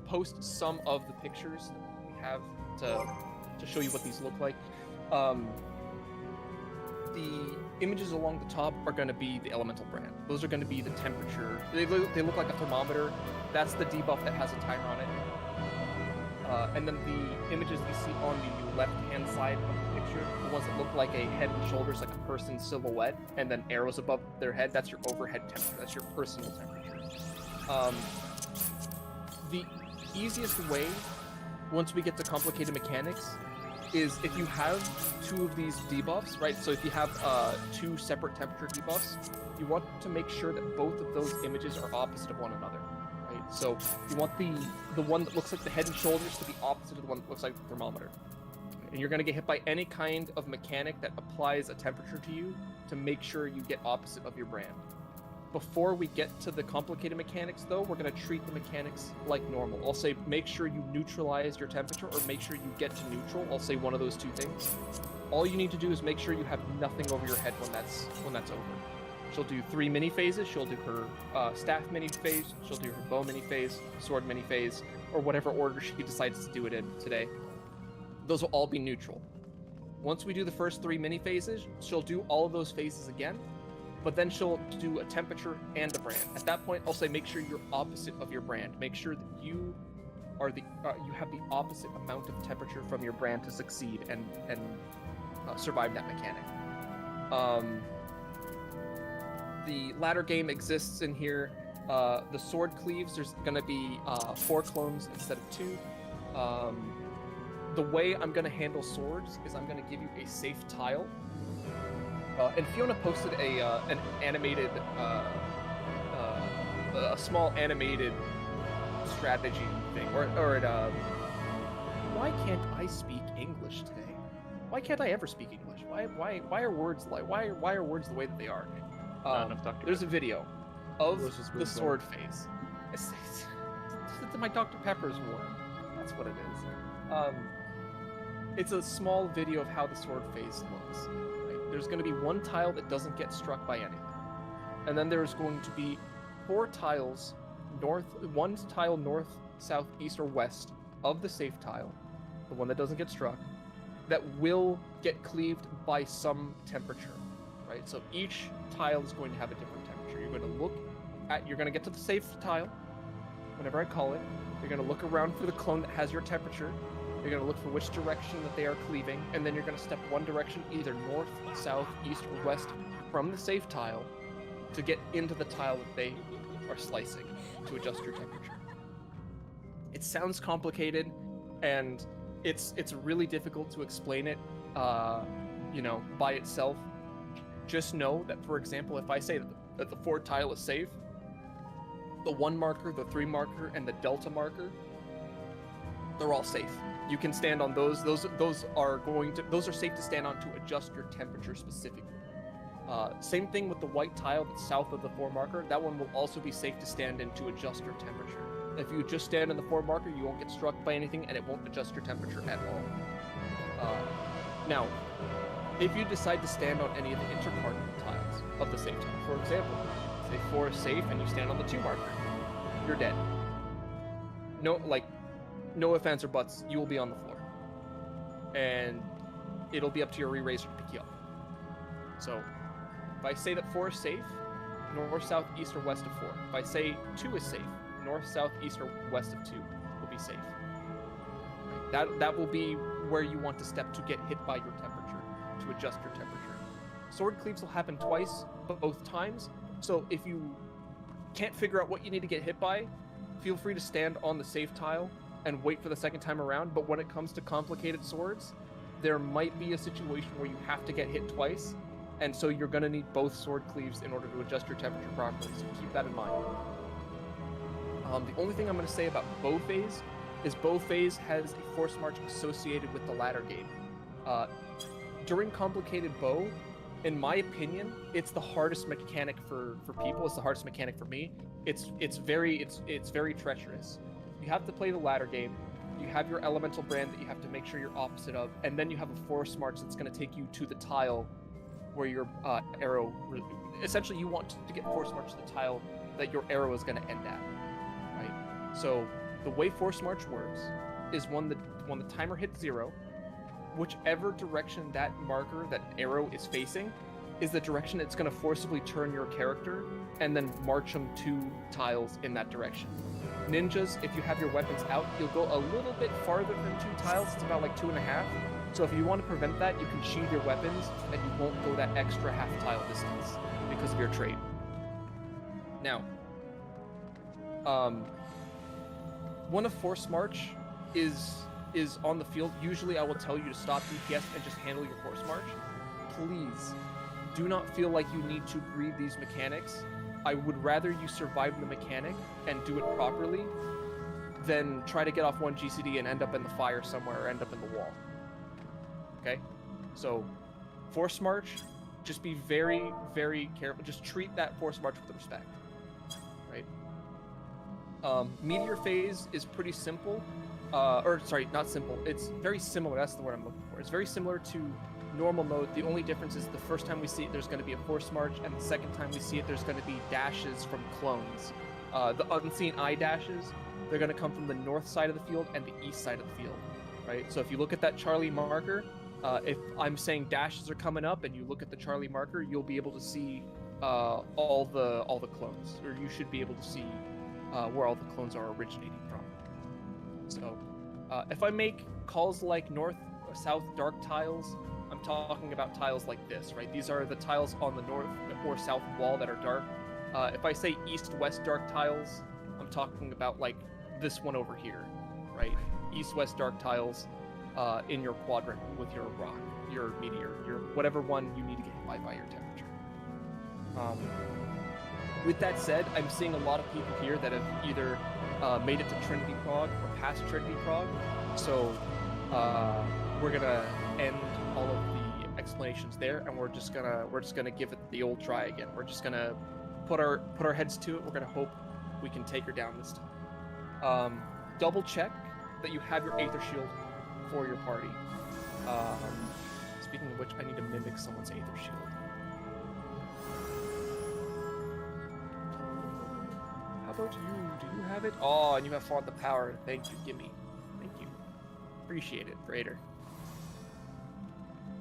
post some of the pictures that we have to show you what these look like. The images along the top are going to be the elemental brand. Those are going to be the temperature. They look like a thermometer. That's the debuff that has a timer on it. And then the images you see on the left-hand side of the picture, the ones that look like a head and shoulders, like a person's silhouette, and then arrows above their head, that's your overhead temperature. That's your personal temperature. The easiest way, once we get to complicated mechanics, is if you have two of these debuffs, right? So if you have two separate temperature debuffs, you want to make sure that both of those images are opposite of one another, right? So you want the one that looks like the head and shoulders to be opposite of the one that looks like the thermometer. And you're going to get hit by any kind of mechanic that applies a temperature to you to make sure you get opposite of your brand. Before we get to the complicated mechanics, though, we're going to treat the mechanics like normal. I'll say make sure you neutralize your temperature, or make sure you get to neutral. I'll say one of those two things. All you need to do is make sure you have nothing over your head when that's over. She'll do 3 mini phases. She'll do her staff mini phase. She'll do her bow mini phase, sword mini phase, or whatever order she decides to do it in today. Those will all be neutral. Once we do the first 3 mini phases, she'll do all of those phases again, but then she'll do a temperature and a brand. At that point, I'll say make sure you're opposite of your brand. Make sure that you are you have the opposite amount of temperature from your brand to succeed and survive that mechanic. The ladder game exists in here. The sword cleaves, there's going to be 4 clones instead of 2. The way I'm going to handle swords is I'm going to give you a safe tile. And Fiona posted an animated, a small animated strategy thing, why can't I speak English today? Why can't I ever speak English? Why are words why are words the way that they are? There's a video of the sword phase. It's my Dr. Pepper's war. That's what it is. It's a small video of how the sword phase looks. There's going to be 1 tile that doesn't get struck by anything. And then there's going to be 4 tiles, 1 tile north, south, east, or west of the safe tile, the one that doesn't get struck, that will get cleaved by some temperature, right? So each tile is going to have a different temperature. You're going to get to the safe tile, whenever I call it. You're going to look around for the clone that has your temperature. You're going to look for which direction that they are cleaving, and then you're going to step one direction, either north, south, east, or west from the safe tile to get into the tile that they are slicing to adjust your temperature. It sounds complicated, and it's really difficult to explain it, by itself. Just know that, for example, if I say that the 4 tile is safe, the 1 marker, the 3 marker, and the delta marker, they're all safe. You can stand on those. Those are safe to stand on to adjust your temperature specifically. Same thing with the white tile that's south of the 4 marker. That one will also be safe to stand in to adjust your temperature. If you just stand in the 4 marker, you won't get struck by anything, and it won't adjust your temperature at all. Now, if you decide to stand on any of the intercardinal tiles of the safe tile, for example, say 4 is safe and you stand on the 2 marker, you're dead. No ifs, ands, or buts, you will be on the floor. And it'll be up to your eraser to pick you up. So, if I say that 4 is safe, north, south, east, or west of 4. If I say 2 is safe, north, south, east, or west of 2 will be safe. Right? That will be where you want to step to get hit by your temperature, to adjust your temperature. Sword cleaves will happen twice, both times. So if you can't figure out what you need to get hit by, feel free to stand on the safe tile and wait for the second time around. But when it comes to complicated swords, there might be a situation where you have to get hit twice, and so you're going to need both sword cleaves in order to adjust your temperature properly, so keep that in mind. The only thing I'm going to say about bow phase is bow phase has a force march associated with the ladder game. During complicated bow, in my opinion, it's the hardest mechanic for people. It's the hardest mechanic for me. It's very treacherous. You have to play the ladder game. You have your elemental brand that you have to make sure you're opposite of, and then you have a force march that's going to take you to the tile where your arrow. Essentially, you want to get force march to the tile that your arrow is going to end at, right? So the way force march works is when the timer hits 0, whichever direction that marker, that arrow is facing, is the direction it's going to forcibly turn your character and then march them 2 tiles in that direction. Ninjas, if you have your weapons out, you'll go a little bit farther than 2 tiles. It's about like 2.5. So if you want to prevent that, you can sheathe your weapons and you won't go that extra half tile distance because of your trait. Now, When a Force March is on the field, usually I will tell you to stop DPS and just handle your Force March. Please do not feel like you need to breed these mechanics. I would rather you survive the mechanic and do it properly than try to get off one GCD and end up in the fire somewhere or end up in the wall. Okay? So, Force March, just be very, very careful. Just treat that Force March with respect. Right? Meteor Phase is pretty simple. Or, sorry, not simple. It's very similar. That's the word I'm looking for. It's very similar to normal mode. The only difference is the first time we see it, there's going to be a Force March, and the second time we see it, there's going to be dashes from clones. The unseen eye dashes, they're going to come from the north side of the field and the east side of the field, right? So if you look at that Charlie marker, if I'm saying dashes are coming up and you look at the Charlie marker, you'll be able to see all the clones, or you should be able to see where all the clones are originating from. So if I make calls like north or south dark tiles, I'm talking about tiles like this, right? These are the tiles on the north or south wall that are dark. If I say east-west dark tiles, I'm talking about like this one over here, right? East-west dark tiles in your quadrant with your rock, your meteor, your whatever one you need to get hit by your temperature. With that said, I'm seeing a lot of people here that have either made it to Trinity Prog or past Trinity Prog, so we're gonna end all of the explanations there, and we're just gonna give it the old try again. We're just gonna put our heads to it. We're gonna hope we can take her down this time. Double check that you have your Aether Shield for your party. Speaking of which, I need to mimic someone's Aether Shield. How about you? Do you have it? Oh, and you have Font the Power. Thank you, gimme. Thank you. Appreciate it, Raider.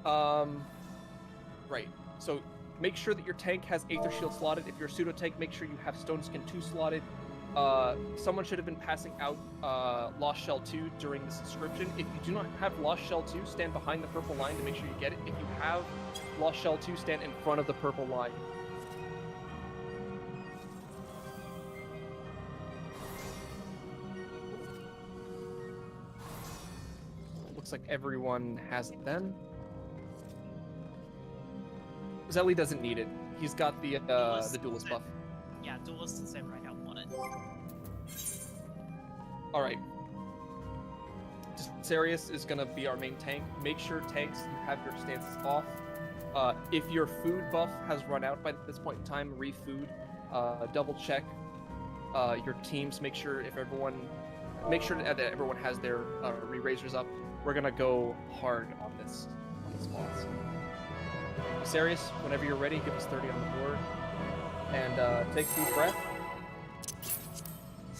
Right. So make sure that your tank has Aether Shield slotted. If you're a pseudo tank, make sure you have Stone Skin 2 slotted. Someone should have been passing out Lost Shell 2 during this inscription. If you do not have Lost Shell 2, stand behind the purple line to make sure you get it. If you have Lost Shell 2, stand in front of the purple line. Looks like everyone has it then. Zelly doesn't need it. He's got the duelist buff. Yeah, duelist and samurai don't want it. Alright. Serious is gonna be our main tank. Make sure tanks, you have your stances off. If your food buff has run out by this point in time, refood. Double check your teams. Make sure that everyone has their re-raisers up. We're gonna go hard on this boss. Serious, whenever you're ready, give us 30 on the board. And take a deep breath.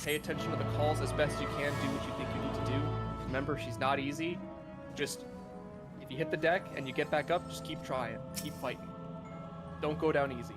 Pay attention to the calls as best you can. Do what you think you need to do. Remember, she's not easy. Just, if you hit the deck and you get back up, just keep trying. Keep fighting. Don't go down easy.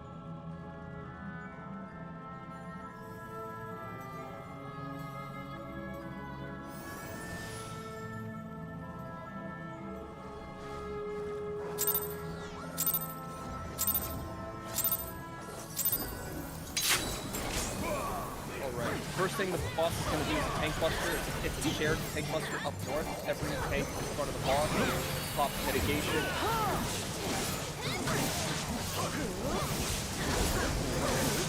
First thing the boss is going to do is a tank buster. It's a shared tank buster up north. Every tank in front of the boss. Pop mitigation.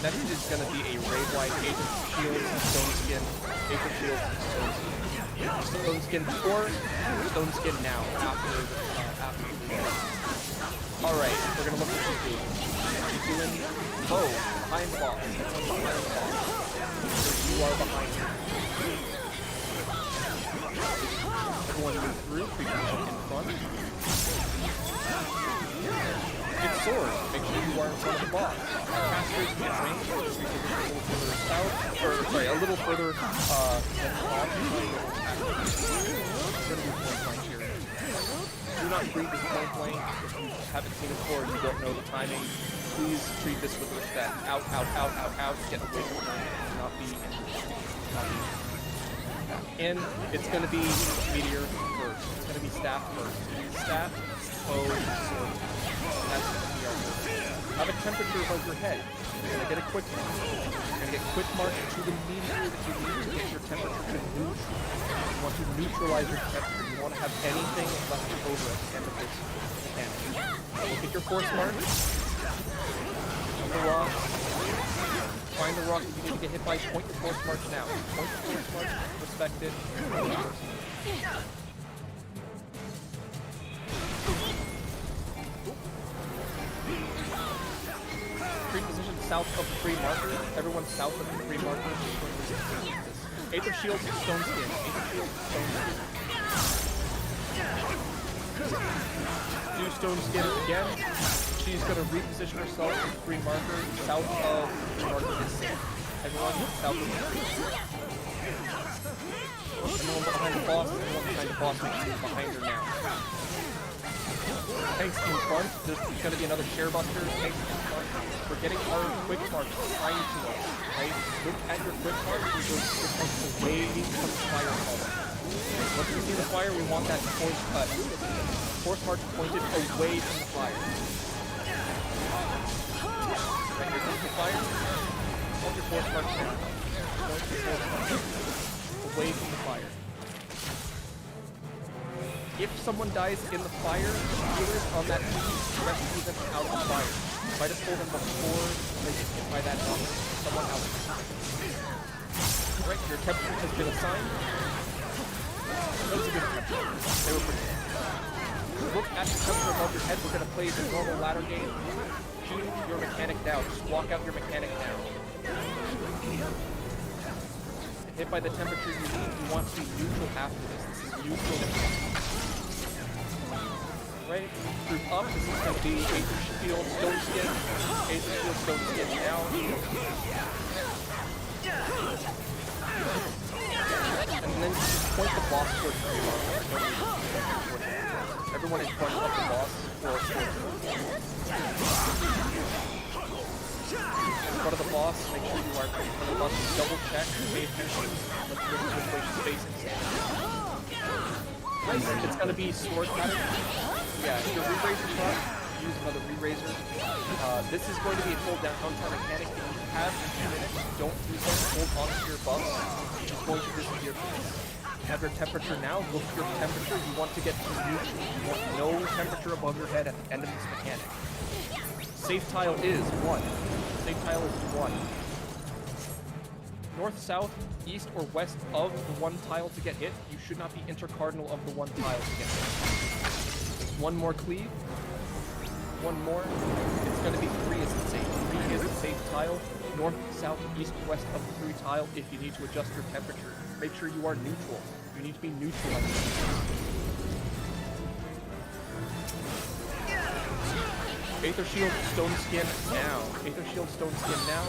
Next is going to be a raid-wide agent shield, stone skin, Aether Shield, stone skin. Stone skin before, stone skin now, after the raid. Alright, we're going to look at what she's doing. She's doing behind the boss. Behind the boss. You are behind him. Everyone move through, preposition in front. Get sword, make sure you are in front of the boss. Casters get range, just reposition a little further south, or sorry, a little further than the boss. Gonna be point blank here. Do not treat this point blank. If you haven't seen it before, you don't know the timing. Please treat this with respect. Out, out, out, out, out. Get away from it. Not be in. It's going to be meteor first. It's going to be staff first. Staff, sword. That's going to be our first. How have a temperature above your head. You're gonna get a quick mark. You're gonna get quick mark to the meter that you need to get your temperature to neutral. You want to neutralize your temperature. You want to have anything left over at the end of this mechanic. Look at your force mark. On the rock. Find the rock that you need to get hit by. Point your force march now. Point your force march. Respect it. Tree position south of the 3 marker. Everyone south of the 3 marker. Aether Shield, Stone Skin. Aether Shield, Stone Skin. Do Stone Skin again. She's going to reposition herself to the 3 marker south of the marker. Everyone south of the 3. Everyone behind the boss. Everyone behind the boss. Make sure you're behind her now. Tanks in front. There's going to be another share buster. Tanks in front. We're getting our quick marks behind to us. Right? Look at your quick marks. We're going to point away from the fire column. Once we see the fire, we want that point cut. Force march pointed away from the fire. Right here comes the fire. Hold your force march down. Point your force march away from the fire. If someone dies in the fire, the healers on that team rescue them out of the fire. Try to pull them before they get hit by that bomb. Someone out. Alright, your temperature has been assigned. That was a good temperature. They were pretty good. Look at the temperature above your head. We're going to play the normal ladder game. Shoot your mechanic now. Just walk out your mechanic now. Hit by the temperature you need. You want to be neutral after this. This is neutral. Right? Group up. This is going to be Aether Shield, Stone Skin. Aether Shield, Stone Skin now. And then just point the boss towards the everyone in front of the boss or in front of the boss, make sure you are in front of the boss. Double check, pay attention. Let's look at which way she's facing. It's going to be sword pattern. Yeah, if your re-raiser front, use another re-raiser. This is going to be a hold down time mechanic. If you have 2 minutes, don't use them. Hold on to your buffs. It's going to disappear from this. You have your temperature now. Look at your temperature. You want to get to neutral. You want no temperature above your head at the end of this mechanic. Safe tile is 1. Safe tile is 1. North, south, east, or west of the 1 tile to get hit. You should not be intercardinal of the 1 tile to get hit. 1 more cleave. 1 more. It's going to be 3 is the safe. 3 is the safe tile. North, south, east, west of the 3 tile if you need to adjust your temperature. Make sure you are neutral. You need to be neutral. Aether Shield, Stone Skin now. Aether Shield, Stone Skin now.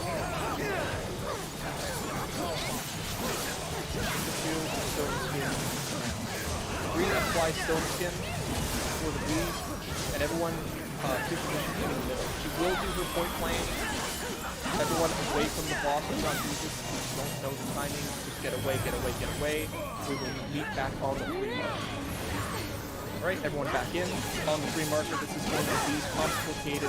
Aether Shield, Stone Skin now. Green apply Stone Skin for the bleed. And everyone, take position in the middle. She will do her point playing. Everyone away from the boss. Do not do this. Don't know the timing. Just get away, get away, get away. We will meet back on the 3 marker. Alright, everyone back in. On the 3 marker, this is going to be complicated.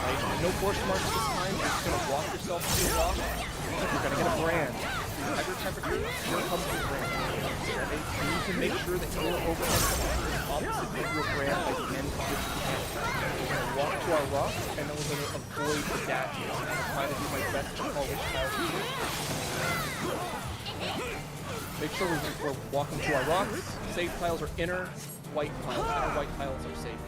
Right? No force marks this time. You're just going to walk yourself to the rock. You're going to get a brand. At your temperature, here comes your brand. Okay? You need to make sure that your overhead temperature is opposite of your brand by the end of this mechanic. We're going to walk to our rock, and then we're going to avoid the dashes. I'm going to try to do my best to call which tile to do. Make sure we're walking to our rocks. Safe tiles are inner white tiles. Inner white tiles are safe.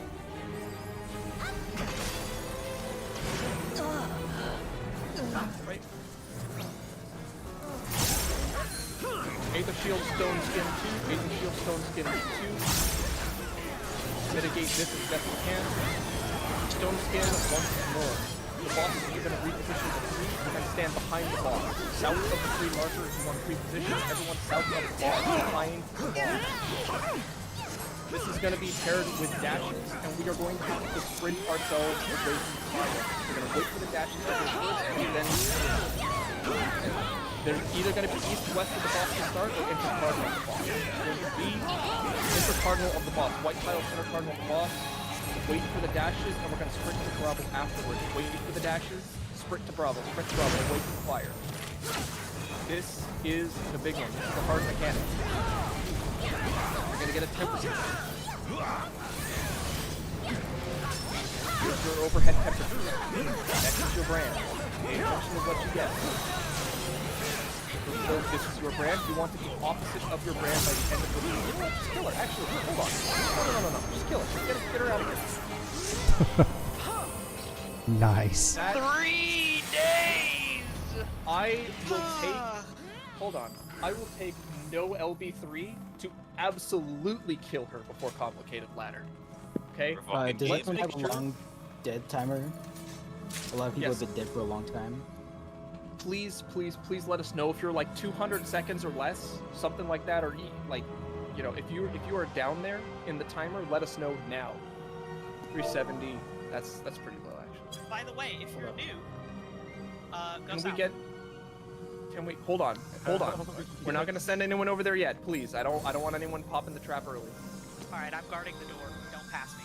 Right. Aether Shield, Stone Skin 2. Aether Shield, Stone Skin 2. Mitigate this as best we can. Stone Skin once more. The boss is going to reposition the 3. We're going to stand behind the boss. South of the 3 marker if you want to reposition. Everyone south of the boss behind the boss. This is going to be paired with dashes, and we are going to have to sprint ourselves away from the fire. We're going to wait for the dashes to go first, and then they're either going to be east west of the boss to start, or intercardinal of the boss. It's going to be intercardinal of the boss. White tiles intercardinal of the boss. wait for the dashes, and we're gonna sprint to Bravo afterwards. Wait for the dashes, sprint to Bravo, and wait for the fire. This is the big one. This is the hard mechanic. You're gonna get a 10%. Here's your overhead temperature. Next is your brand. Pay attention to what you get. So this is your brand. You want to be opposite of your brand by the end of the lead. Just kill her. Actually, hold on. No. Just kill her. Get her out of here. Nice. 3 days! I will take... Hold on. I will take no LB3 to absolutely kill her before Complicated Ladder. Okay? Does Let's this one make have a sure... long dead timer? A lot of people Yes. have been dead for a long time. Please let us know if you're like 200 seconds or less, something like that, or like, you know, if you are down there in the timer, let us know now. 370. That's pretty low actually. By the way, if you're new, go Can south. we get? Can we hold on? We're not gonna send anyone over there yet, please. I don't want anyone popping the trap early. All right, I'm guarding the door. Don't pass me.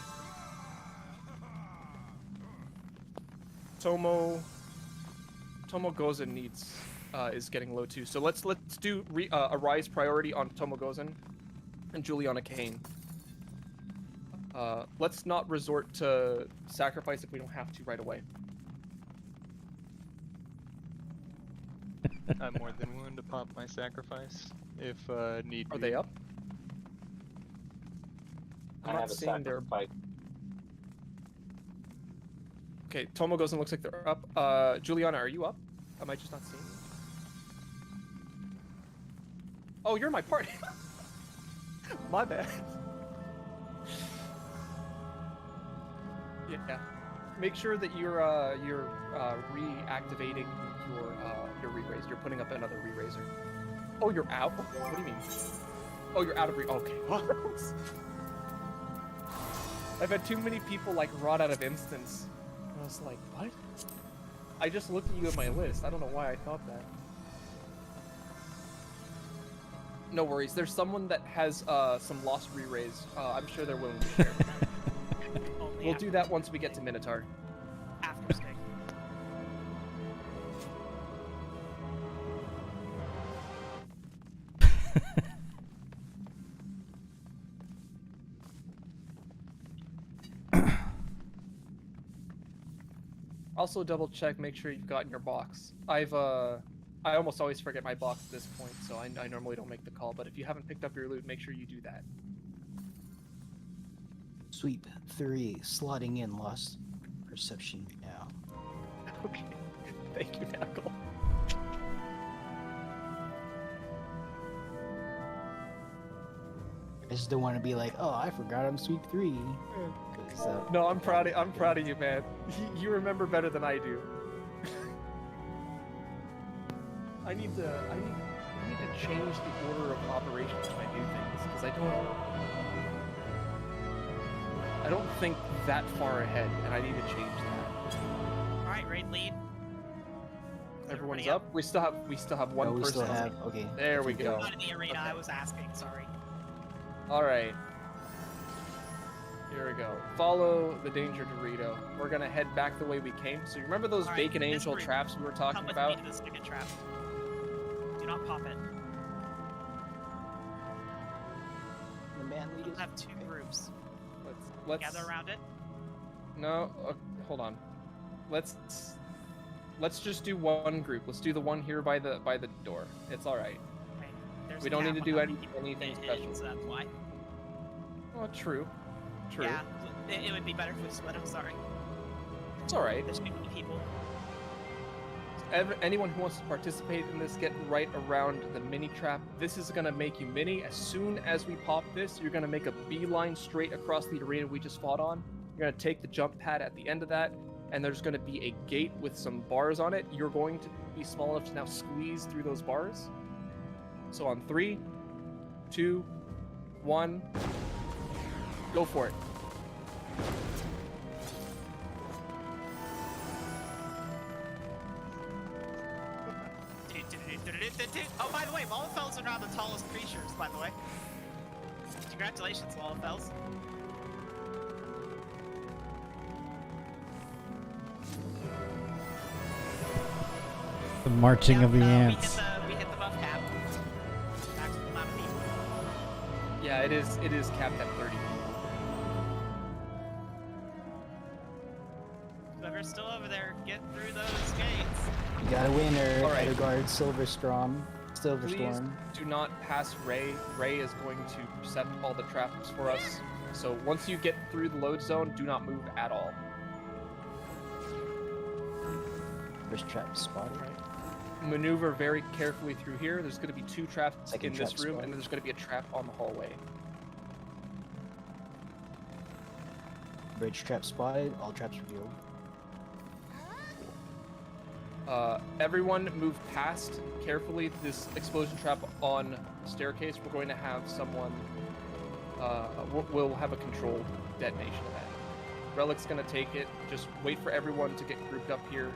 Tomo Gozan needs is getting low too. So let's do a rise priority on Tomo Gozan and Juliana Kane. Let's not resort to sacrifice if we don't have to right away. I'm more than willing to pop my sacrifice if need be. Are they up? I I'm have not a seeing their. sacrifice. Okay, Tomo Gozan looks like they're up. Juliana, are you up? Am I just not seeing you? Oh, you're my party. My bad. Yeah. Make sure that you're reactivating your re-raise. You're putting up another re-raiser. Oh, you're out? What do you mean? Oh, you're out of okay. I've had too many people like rot out of instance. I was like, what? I just looked at you in my list. I don't know why I thought that. No worries. There's someone that has some lost re-raise. I'm sure they're willing to share. We'll do that once we get to Minotaur. After stay. Also double check, make sure you've gotten your box. I almost always forget my box at this point, so I normally don't make the call, but if you haven't picked up your loot, make sure you do that. Sweep 3, slotting in lost perception now. Okay. Thank you, Knuckle. I just don't want to be like, oh, I forgot I'm sweep 3. No, I'm proud of you, man. You remember better than I do. I need to change the order of operations when I do things because I don't think that far ahead, and I need to change that. All right, raid lead. Everyone's up. We still have one we person. still have, okay. There we go. Not in the arena. I was asking. Sorry. All right. Here we go. Follow the danger Dorito. We're gonna head back the way we came. So you remember those All right, Bacon this Angel group, traps we were talking come with about? me to the spigot trap. Do not pop it. The man lead We'll have 2 groups. Let's Gather around it. No, hold on. Let's just do one group. Let's do the one here by the door. It's all right. Okay. There's We a don't cap need to on do how many anything people special. hit, so that's why. Oh, true. True. Yeah, it would be better if we split them. Sorry. It's all right. There's too many people. Anyone who wants to participate in this, get right around the mini trap. This is gonna make you mini. As soon as we pop this, you're gonna make a beeline straight across the arena we just fought on. You're gonna take the jump pad at the end of that, and there's gonna be a gate with some bars on it. You're going to be small enough to now squeeze through those bars. So on 3, 2, 1, go for it. Oh, by the way, Wallenfels are now the tallest creatures, by the way. Congratulations, Wallenfels. The marching of the ants. We hit the buff cap. Maximum amount of people. Yeah, it is capped at 30 people. Whoever's still over there, get through those gates. You got a winner. All right. Edelgard Silverstorm. Please do not pass Ray. Ray is going to set all the traps for us. So once you get through the load zone, do not move at all. First trap spotted. Maneuver very carefully through here. There's going to be 2 traps Second in this trap room, spotted. and then there's going to be a trap on the hallway. Bridge trap spotted. All traps revealed. Everyone move past carefully this explosion trap on staircase. We're going to have someone. We'll have a controlled detonation of that. Relic's going to take it. Just wait for everyone to get grouped up here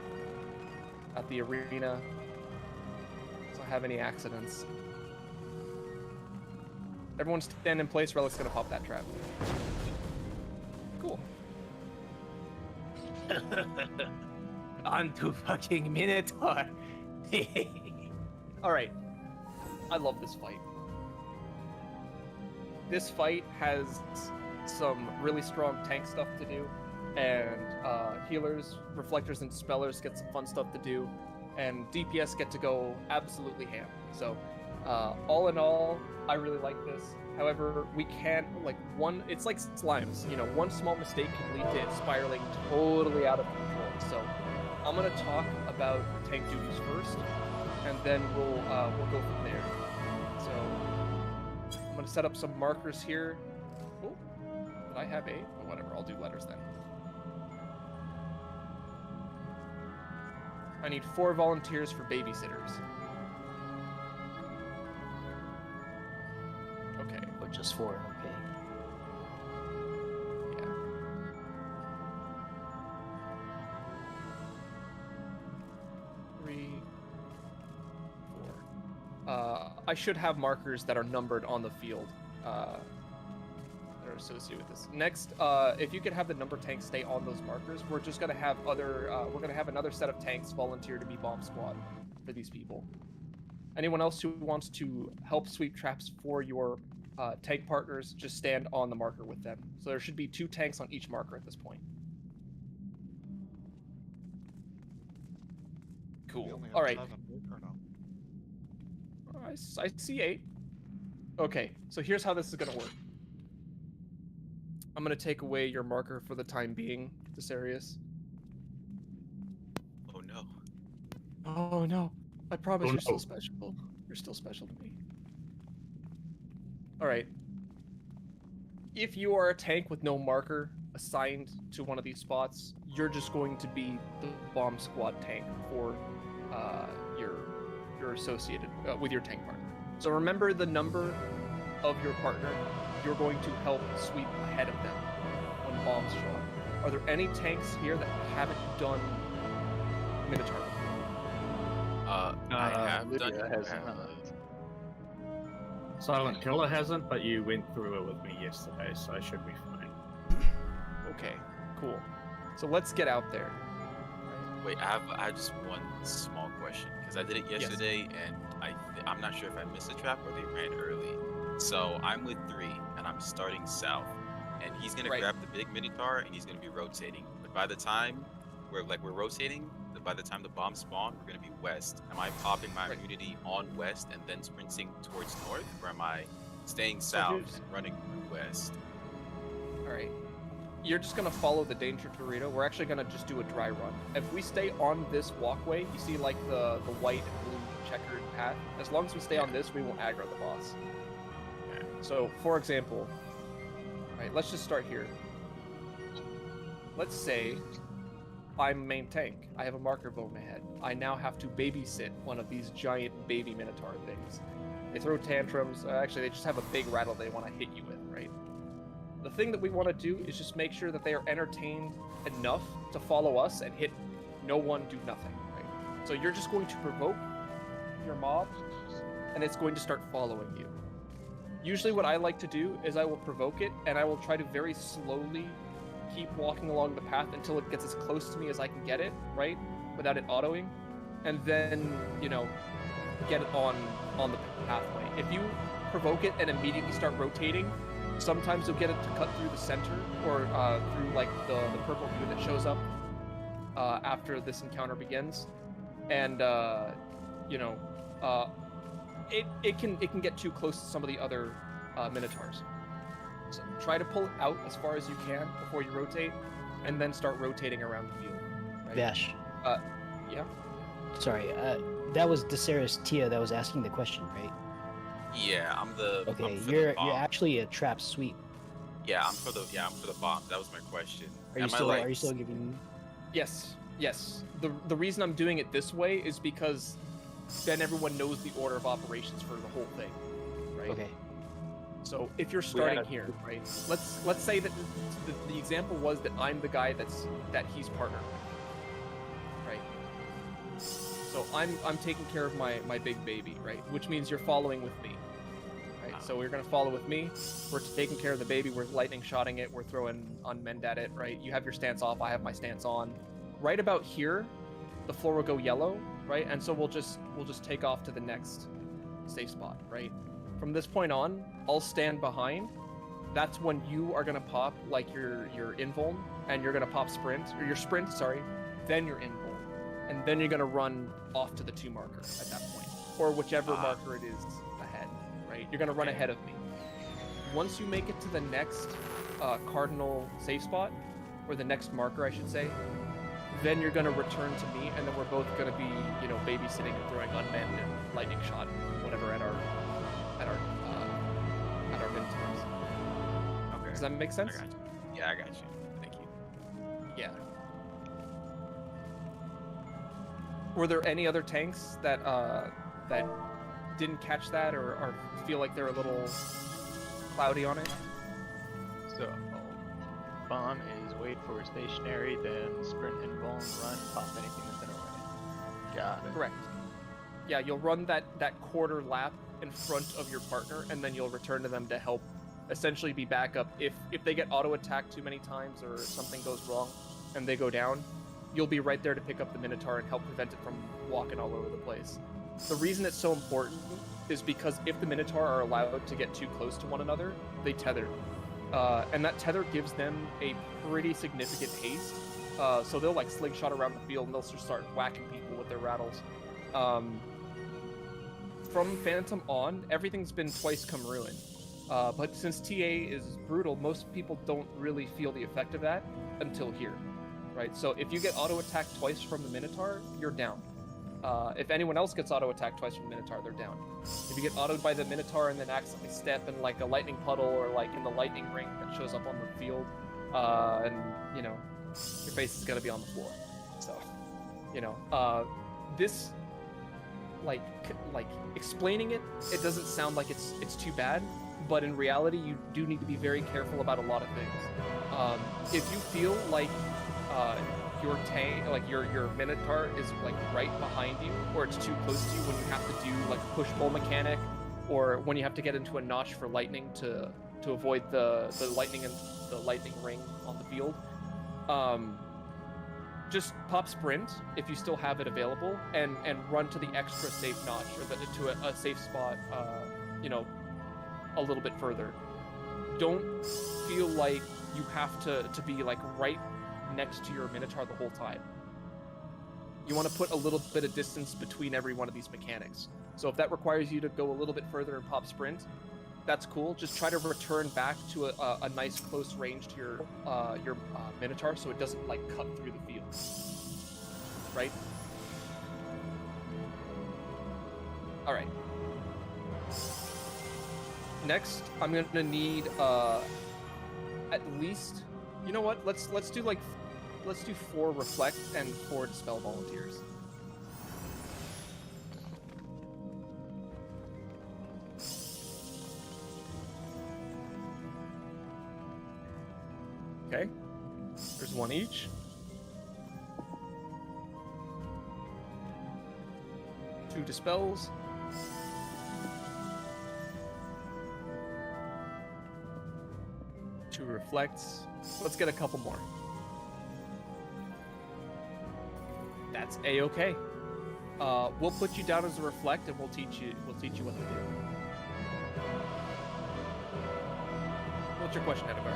at the arena. So I have any accidents. Everyone stand in place. Relic's going to pop that trap. Cool. On to fucking Minotaur. All right. I love this fight. This fight has some really strong tank stuff to do, and healers, reflectors, and dispellers get some fun stuff to do, and DPS get to go absolutely ham. So, all in all, I really like this. However, we can't, it's like slimes, one small mistake can lead to it spiraling totally out of control. So, I'm gonna talk about tank duties first, and then we'll go from there. So, I'm gonna set up some markers here. Oh, did I have A? Oh, whatever, I'll do letters then. I need 4 volunteers for babysitters. Okay. Or just 4, okay. Yeah. Three, 4. I should have markers that are numbered on the field that are associated with this. Next, if you could have the number tanks stay on those markers, we're just gonna have we're gonna have another set of tanks volunteer to be bomb squad for these people. Anyone else who wants to help sweep traps for your tank partners, just stand on the marker with them. So there should be 2 tanks on each marker at this point. Cool. All right. I see 8. Okay, so here's how this is gonna work. I'm gonna take away your marker for the time being, Desarius. Oh no. Oh no. I promise Oh, you're still no. special. You're still special to me. Alright. If you are a tank with no marker assigned to one of these spots, you're just going to be the bomb squad tank for your associated with your tank partner. So remember the number of your partner. You're going to help sweep ahead of them when bombs show up. Are there any tanks here that haven't done Minotaur before? I have Lydia done hasn't. Silent Killer hasn't, but you went through it with me yesterday, so I should be fine. Okay, cool. So let's get out there. Wait, I have just one small question because I did it yesterday, and I'm not sure if I missed a trap or they ran early. So I'm with 3, and I'm starting south, and he's gonna grab the big Minotaur, and he's gonna be rotating. But by the time we're rotating, by the time the bombs spawn, we're gonna be west. Am I popping my immunity on west and then sprinting towards north, or am I staying south and running through west? All right. You're just gonna follow the danger tornado. We're actually gonna just do a dry run. If we stay on this walkway, you see like the white and blue checkered path. As long as we stay on this, we won't aggro the boss. So, for example, right, let's just start here. Let's say I'm main tank. I have a marker above my head. I now have to babysit one of these giant baby Minotaur things. They throw tantrums. Actually, they just have a big rattle they want to hit you with, right? The thing that we want to do is just make sure that they are entertained enough to follow us and hit no one, do nothing, right? So you're just going to provoke your mob, and it's going to start following you. Usually what I like to do is I will provoke it, and I will try to very slowly keep walking along the path until it gets as close to me as I can get it, right? Without it autoing. and then get it on the pathway. If you provoke it and immediately start rotating, sometimes you'll get it to cut through the center or through like the purple goo that shows up after this encounter begins, and it can get too close to some of the other minotaurs. So try to pull it out as far as you can before you rotate, and then start rotating around the field. Right? Vash. Yeah. Sorry, that was Daceris Tia that was asking the question, right? Yeah, I'm the. Okay, I'm for you're the bomb. actually a trap sweep. Yeah, I'm for the bomb. That was my question. Are you still giving? Yes. The reason I'm doing it this way is because then everyone knows the order of operations for the whole thing, right? Okay. So if you're starting here, right? Let's say that the example was that I'm the guy that he's partnered with, right? So I'm taking care of my big baby, right? Which means you're following with me, right? So we're gonna follow with me. We're taking care of the baby. We're lightning shotting it. We're throwing unmend at it, right? You have your stance off. I have my stance on. Right about here, the floor will go yellow, right? And so we'll just take off to the next safe spot, right? From this point on, I'll stand behind. That's when you are gonna pop like your invuln, and you're gonna pop sprint, or your sprint, sorry, then your invuln, and then you're gonna run off to the 2 marker at that point, or whichever marker it is ahead, right? You're gonna run ahead of me. Once you make it to the next cardinal safe spot, or the next marker, I should say, then you're gonna return to me, and then we're both gonna be, babysitting and throwing unmanned and lightning shot, whatever, at our minotaurs. Okay. Does that make sense? I got you. Yeah, I got you. Thank you. Yeah. Were there any other tanks that didn't catch that or feel like they're a little cloudy on it? So, bomb is wait for stationary, then sprint and run, pop anything that's in our way. Got it. Correct. Yeah, you'll run that quarter lap in front of your partner, and then you'll return to them to help essentially be backup. If they get auto attacked too many times or something goes wrong and they go down, you'll be right there to pick up the Minotaur and help prevent it from walking all over the place. The reason it's so important is because if the Minotaur are allowed to get too close to one another, they tether. And that tether gives them a pretty significant haste. So they'll like slingshot around the field and they'll just start whacking people with their rattles. From Phantom on, everything's been twice come ruin. But since TA is brutal, most people don't really feel the effect of that until here, right? So if you get auto-attacked twice from the Minotaur, you're down. If anyone else gets auto-attacked twice from the Minotaur, they're down. If you get autoed by the Minotaur and then accidentally step in like a lightning puddle or like in the lightning ring that shows up on the field, and your face is gonna be on the floor. So, this, like explaining it doesn't sound like it's too bad, but in reality, you do need to be very careful about a lot of things. If you feel like your tank, like your Minotaur is like right behind you, or it's too close to you when you have to do like a push-pull mechanic, or when you have to get into a notch for lightning to avoid the lightning and the lightning ring on the field, just pop sprint if you still have it available, and run to the extra safe notch, or to a safe spot, a little bit further. Don't feel like you have to be like right next to your Minotaur the whole time. You want to put a little bit of distance between every one of these mechanics. So if that requires you to go a little bit further and pop sprint, that's cool. Just try to return back to a nice close range to your Minotaur, so it doesn't like cut through the field. Right? All right. Next, I'm gonna need at least. You know what? Let's do 4 reflect and 4 dispel volunteers. Okay. There's 1 each. 2 dispels. 2 reflects. Let's get a couple more. That's a-okay. we'll put you down as a reflect, and we'll teach you what to do. What's your question, Edgar?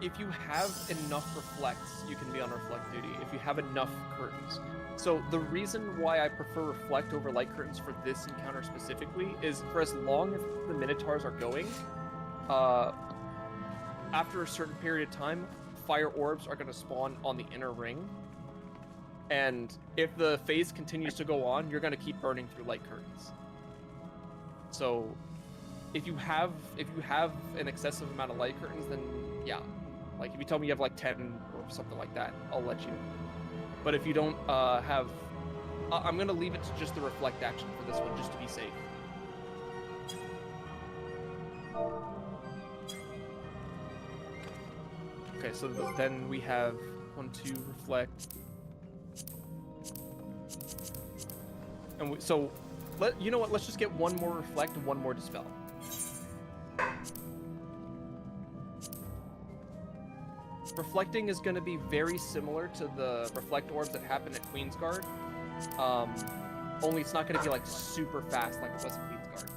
If you have enough reflects, you can be on reflect duty. If you have enough curtains. So the reason why I prefer reflect over light curtains for this encounter specifically is for as long as the Minotaurs are going, after a certain period of time, fire orbs are going to spawn on the inner ring. And if the phase continues to go on, you're going to keep burning through light curtains. So if you have an excessive amount of light curtains, then yeah. Like, if you tell me you have like 10 or something like that, I'll let you. But if you don't have... I'm going to leave it to just the reflect action for this one, just to be safe. Okay, so then we have 1, 2, reflect. And so, you know what, let's just get one more reflect and one more dispel. Reflecting is going to be very similar to the reflect orbs that happen at Queensguard. Only it's not going to be like super fast like it was at Queensguard.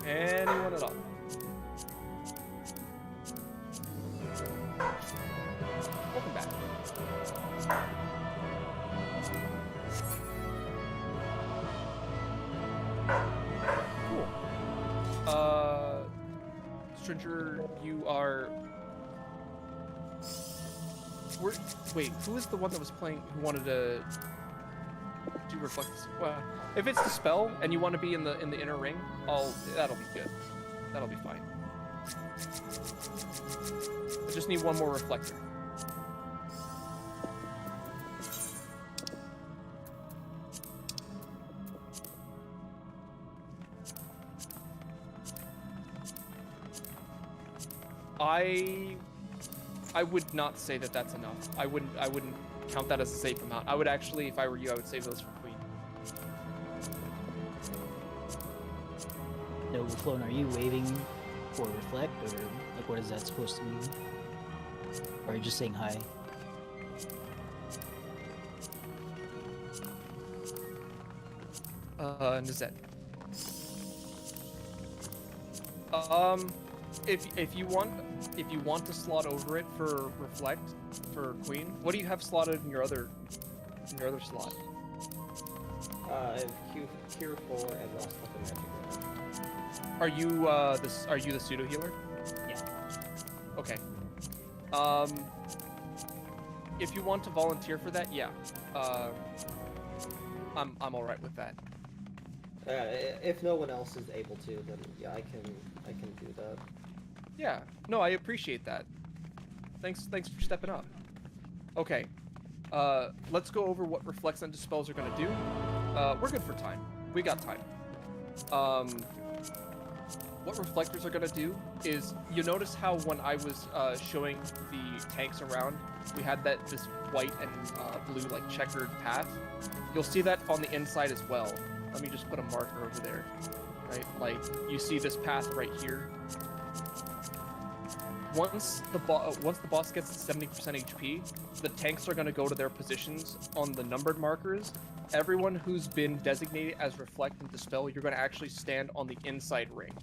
Anyone at all? Welcome back. Stranger, you are... Wait, who is the one that was playing, who wanted to do reflect? Well, if it's Dispel and you want to be in the inner ring, that'll be good. That'll be fine. I just need one more reflector. I would not say that that's enough. I wouldn't count that as a safe amount. I would actually, if I were you, I would save those for Queen. No, Clone, are you waving for reflect, or like what is that supposed to mean? Or are you just saying hi? Nizet. If you want to slot over it for reflect for Queen, what do you have slotted in your other slot? I have Cure 4 and Lost Weapon Magic. Are you the pseudo healer? Yeah. Okay. If you want to volunteer for that, yeah. I'm all right with that. If no one else is able to, then yeah, I can do that. Yeah. No, I appreciate that. Thanks for stepping up. Okay. Let's go over what reflects and dispels are gonna do. We're good for time. We got time. What reflectors are gonna do is, you notice how when I was showing the tanks around, we had this white and blue like checkered path. You'll see that on the inside as well. Let me just put a marker over there, right? Like, you see this path right here. Once the boss gets to 70% HP, the tanks are going to go to their positions on the numbered markers. Everyone who's been designated as Reflect and Dispel, you're going to actually stand on the inside ring,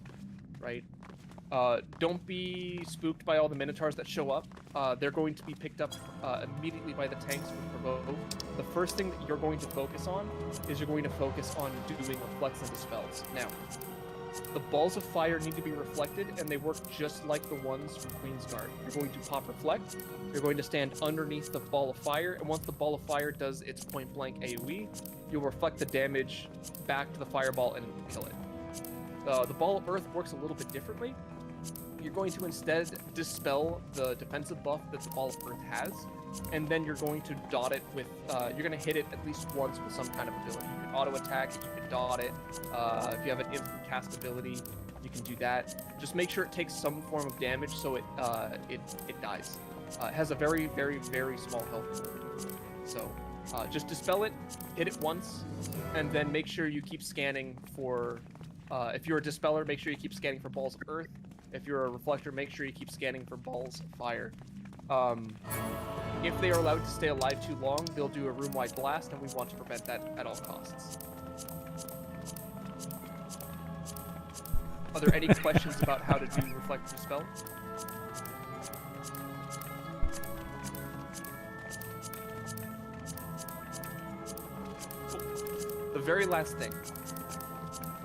right? Don't be spooked by all the Minotaurs that show up. They're going to be picked up immediately by the tanks with Provoke. The first thing that you're going to focus on is you're going to focus on doing Reflects and Dispels. Now, the balls of fire need to be reflected, and they work just like the ones from Queensguard. You're going to pop Reflect, you're going to stand underneath the ball of fire, and once the ball of fire does its point-blank AoE, you'll reflect the damage back to the fireball and kill it. The ball of earth works a little bit differently. You're going to instead dispel the defensive buff that the ball of earth has, and then you're going to dot it with, you're going to hit it at least once with some kind of ability. You can auto attack it, you can dot it. If you have an instant cast ability, you can do that. Just make sure it takes some form of damage so it dies. It has a very, very, very small health pool. So just dispel it, hit it once, and then make sure you keep scanning for. If you're a dispeller, make sure you keep scanning for balls of earth. If you're a reflector, make sure you keep scanning for balls of fire. If they are allowed to stay alive too long, they'll do a room-wide blast, and we want to prevent that at all costs. Are there any questions about how to do reflect dispel? Cool. The very last thing.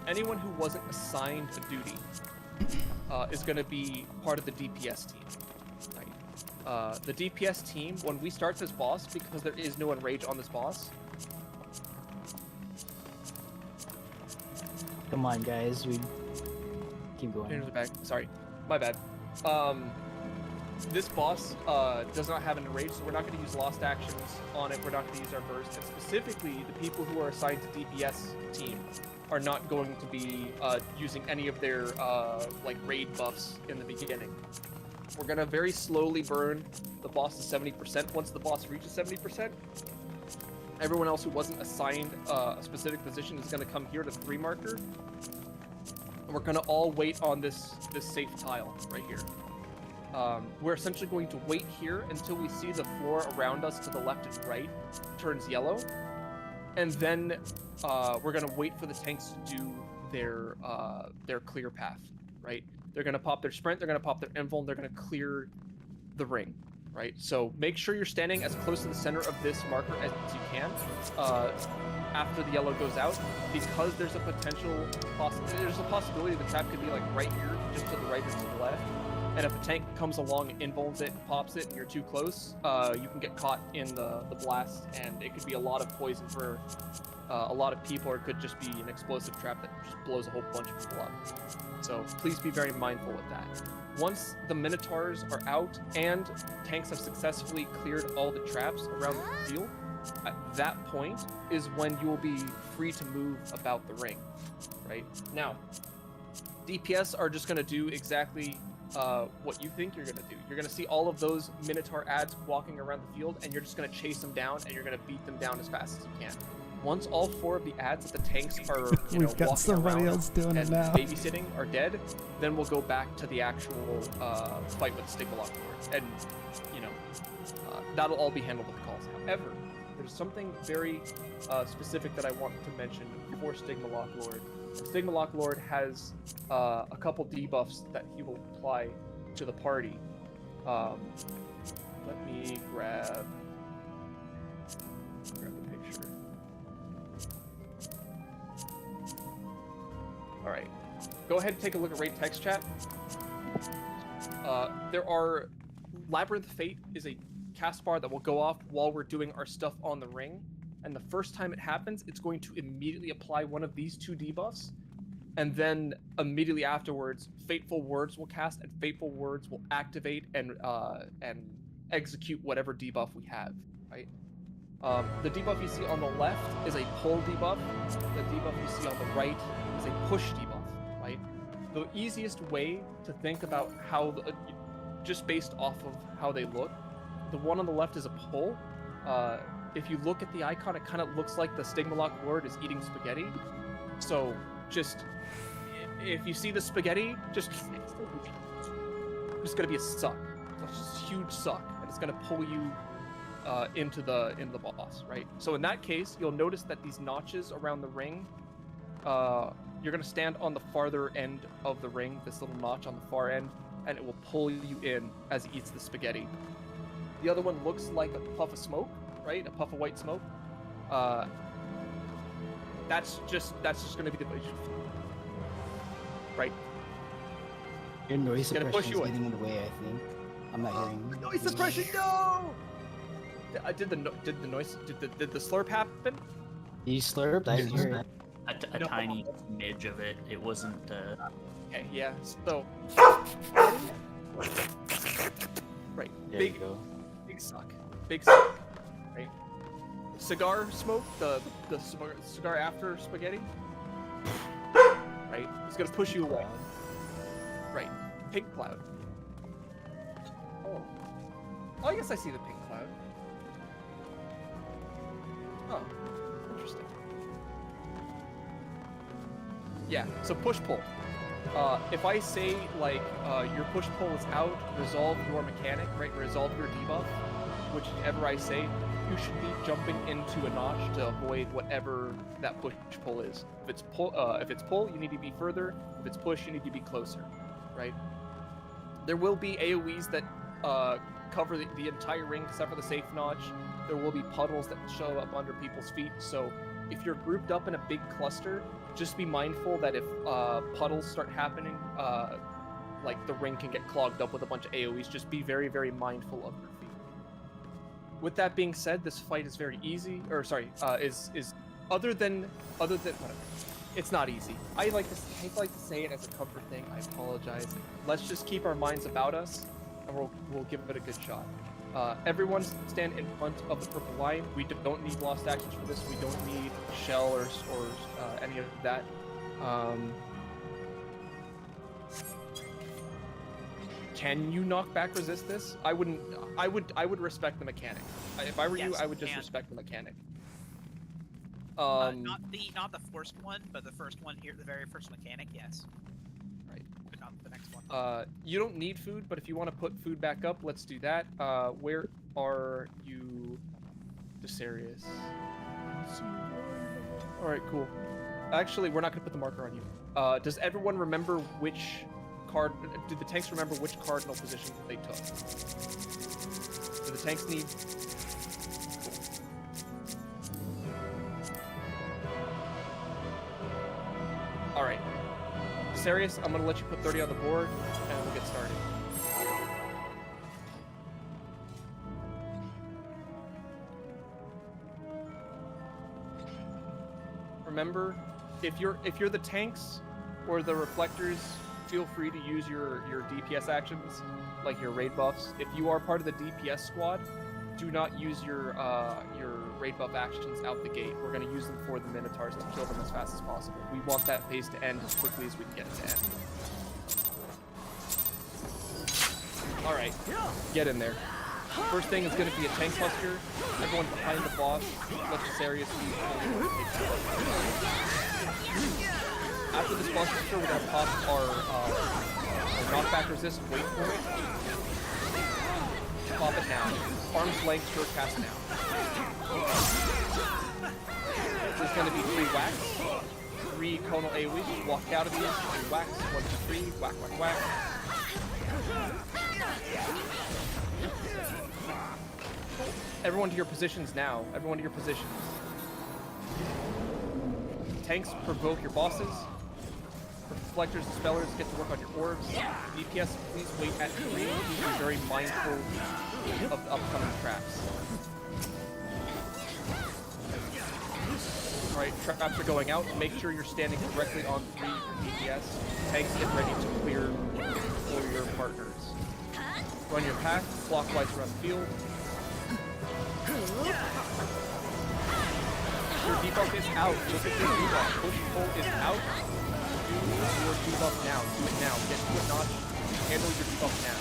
Anyone who wasn't assigned a duty is going to be part of the DPS team. Right? The DPS team, when we start this boss, because there is no enrage on this boss. Come on, guys, we keep going. Into the back. Sorry, my bad. This boss does not have an enrage, so we're not going to use lost actions on it. We're not going to use our burst, and specifically the people who are assigned to DPS team are not going to be using any of their like raid buffs in the beginning. We're gonna very slowly burn the boss to 70%. Once the boss reaches 70%, everyone else who wasn't assigned a specific position is gonna come here to 3 marker. And we're gonna all wait on this safe tile right here. We're essentially going to wait here until we see the floor around us to the left and right turns yellow. And then we're gonna wait for the tanks to do their clear path, right? They're gonna pop their sprint, they're gonna pop their invuln, they're gonna clear the ring, right? So make sure you're standing as close to the center of this marker as you can after the yellow goes out, because there's a possibility the trap could be like right here, just to the right or to the left. And if a tank comes along and invulns it, pops it, and you're too close, you can get caught in the blast, and it could be a lot of poison for a lot of people, or it could just be an explosive trap that just blows a whole bunch of people up. So please be very mindful with that. Once the Minotaurs are out and tanks have successfully cleared all the traps around the field, at that point is when you will be free to move about the ring, right? Now, DPS are just going to do exactly what you think you're going to do. You're going to see all of those Minotaur ads walking around the field, and you're just going to chase them down, and you're going to beat them down as fast as you can. Once all 4 of the ads that the tanks are, We've got somebody else doing it now. Babysitting are dead, then we'll go back to the actual fight with Stigma Lock Lord, and that'll all be handled with calls. However, there's something very specific that I want to mention for Stigma Lock Lord. Stigma Lock Lord has a couple debuffs that he will apply to the party. Let me grab the picture. All right, go ahead and take a look at raid text chat. There are Labyrinth Fate is a cast bar that will go off while we're doing our stuff on the ring, and the first time it happens, it's going to immediately apply one of these 2 debuffs, and then immediately afterwards, Fateful Words will cast, and Fateful Words will activate and execute whatever debuff we have, right? The debuff you see on the left is a pull debuff. The debuff you see on the right is a push debuff, right? The easiest way to think about how, just based off of how they look, the one on the left is a pull. If you look at the icon, it kind of looks like the Stigma Lock Lord is eating spaghetti. So just, if you see the spaghetti, just gonna be a suck. It's just a huge suck, and it's gonna pull you into the boss, right? So in that case, you'll notice that these notches around the ring, you're gonna stand on the farther end of the ring, this little notch on the far end, and it will pull you in as it eats the spaghetti. The other one looks like a puff of smoke, right? A puff of white smoke. That's just gonna be the right. Your noise Gonna suppression push is you in. getting in the way, I think. I'm not hearing. Noise suppression, no! Did the slurp happen? You slurped? I didn't hear it. A tiny smidge of it. It wasn't. Okay, yeah. So. Right. There Big, you go. big suck. Big suck. Right. Cigar smoke. The cigar after spaghetti. Right. It's gonna push you away. Right. Pink cloud. Oh, I guess I see the pink cloud. Oh, interesting. Yeah, so push-pull. If I say, like, your push-pull is out, resolve your mechanic, right, resolve your debuff, whichever I say, you should be jumping into a notch to avoid whatever that push-pull is. If it's pull, you need to be further. If it's push, you need to be closer, right? There will be AoEs that cover the entire ring except for the safe notch. There will be puddles that show up under people's feet, so if you're grouped up in a big cluster, just be mindful that if puddles start happening, like the ring can get clogged up with a bunch of AoEs. Just be very, very mindful of your feet. With that being said, this fight is very easy, or sorry, is other than whatever. It's not easy. I like to say it as a comfort thing. I apologize. Let's just keep our minds about us, and we'll give it a good shot. Everyone stand in front of the purple line. We don't need lost actions for this. We don't need shell or any of that. Can you knock back resist this? I wouldn't. I would respect the mechanic. If I were you, I would just respect the mechanic. Not the first one, but the first one here, the very first mechanic, yes. Right. But not the next one. You don't need food, but if you want to put food back up, let's do that. Where are you, Desarius? All right, cool. Actually, we're not gonna put the marker on you. Does everyone remember which card? Do the tanks remember which cardinal position they took? Do the tanks need? All right, Desarius, I'm gonna let you put 30 on the board, and we'll get started. Remember, if you're the tanks or the reflectors, feel free to use your DPS actions, like your raid buffs. If you are part of the DPS squad, do not use your raid buff actions out the gate. We're going to use them for the Minotaurs to kill them as fast as possible. We want that phase to end as quickly as we can get it to end. Alright, get in there. First thing is going to be a tank cluster. Everyone behind the boss. Let Desarius be. After this boss cluster, we're going to pop our knockback resist. Wait for it. Pop it now. Arm's length short cast now. There's going to be 3 whacks. 3 conal AoEs. Just walk out of these. 3 whacks. 1, 2, 3. Whack, whack, whack. Everyone to your positions now. Everyone to your positions. Tanks, provoke your bosses. Reflectors, dispellers, get to work on your orbs. DPS, please wait at 3. Please be very mindful of the upcoming traps. Alright, traps are going out. Make sure you're standing directly on 3 for DPS. Tanks, get ready to clear for your partners. Run your pack, clockwise around the field. Your debuff is out. Look at your debuff. Push pull is out. Do your debuff now. Do it now. Get to a notch. Handle your debuff now.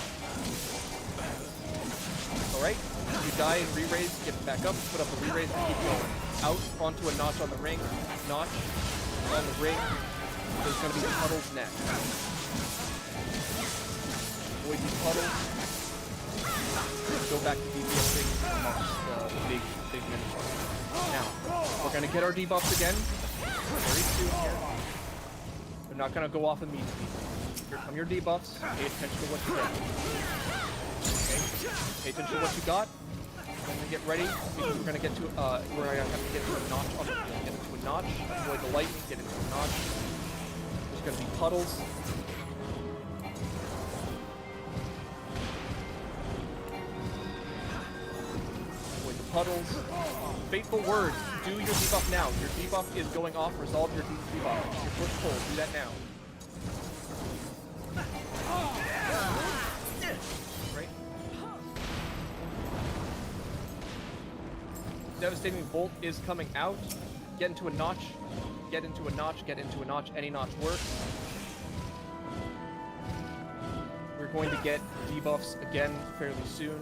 Alright. If you die and re-raise, get back up. Put up a re-raise and keep going. Out onto a notch on the ring. Notch on the ring. There's going to be puddles next. Avoid these puddles. Go back to DPS amongst the big minotaurs. Now, we're gonna get our debuffs again. Very soon here. They're not gonna go off immediately. Here come your debuffs. Pay attention to what you get. Okay? Pay attention to what you got. We're gonna get ready because we're gonna get to we're gonna have to get to a notch on the get into a notch. Avoid the lightning, get into a notch. There's gonna be puddles. Puddles. Fateful words. Do your debuff now. Your debuff is going off. Resolve your debuff. Your push pull. Do that now. Right. Devastating bolt is coming out. Get into a notch. Get into a notch. Get into a notch. Any notch works. We're going to get debuffs again fairly soon.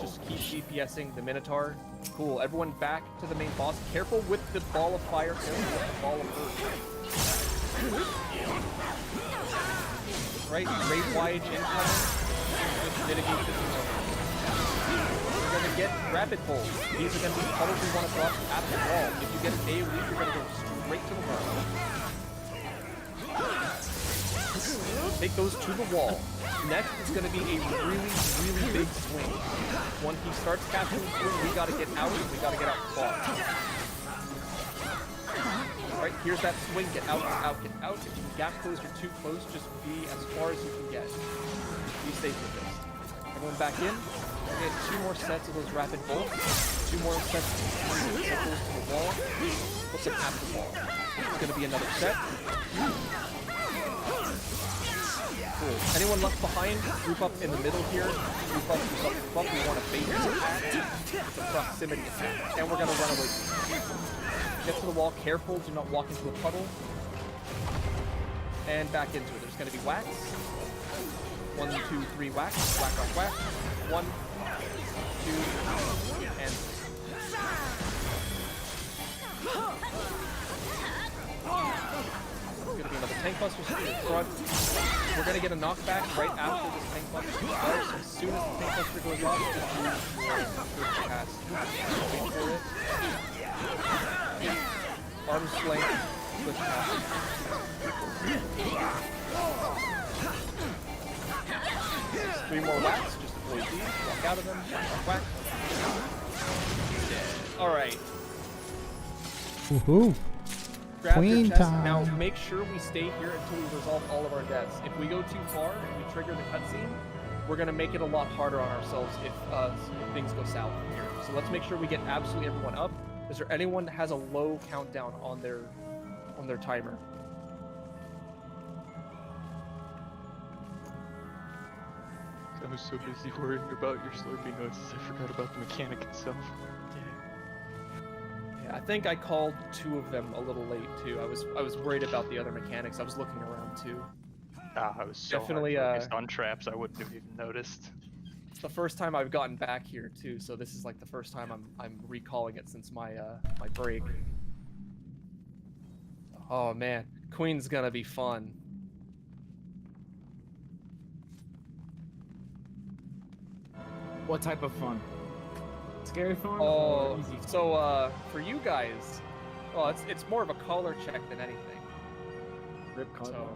Just keep DPSing the Minotaur. Cool. Everyone back to the main boss. Careful with the ball of fire. Careful with the ball of earth. Right, Great Wide incoming. Just mitigate this. You're gonna get rapid pulls. These are gonna be puddles you want to drop at the wall. If you get an AoE, you're gonna go straight to the wall. Take those to the wall. Next is going to be a really, really big swing. When he starts casting the swing, we got to get out and we got to get out far. Alright, here's that swing. Get out, get out, get out. If you gap close, you're too close. Just be as far as you can get. Be safe with this. Everyone back in. We're get 2 more sets of those rapid bolts. 2 more sets of set those to the wall. Put them at the wall. It's going to be another set. Cool. Anyone left behind, group up in the middle here. Group up, group up, group up. We want to bait this attack. It's a proximity attack. And we're going to run away. Get to the wall, careful, do not walk into a puddle. And back into it. There's going to be whacks. 1, 2, 3 whacks. Whack, whack, whack. 1, 2, and... There's gonna be another tank buster in front. We're gonna get a knockback right after this tank buster starts. As soon as the tank buster goes off, just use your cast. Wait for it. Arm sling, push past. 3 more whacks, just avoid these. Walk out of them. Whack, whack. Alright. Woohoo! Grab Queen your chest. time. Now make sure we stay here until we resolve all of our deaths. If we go too far and we trigger the cutscene, we're gonna make it a lot harder on ourselves if things go south here. So let's make sure we get absolutely everyone up. Is there anyone that has a low countdown on their timer? I was so busy worrying about your slurping noises, I forgot about the mechanic itself. Yeah, I think I called 2 of them a little late too. I was worried about the other mechanics. I was looking around too. I was so Definitely focused on traps, I wouldn't have even noticed. It's the first time I've gotten back here too, so this is like the first time I'm recalling it since my my break. Oh man, Queen's gonna be fun. What type of fun? Scary fun? Oh, or easy fun? so for you guys, well, it's more of a color check than anything. Rip colorblind. So,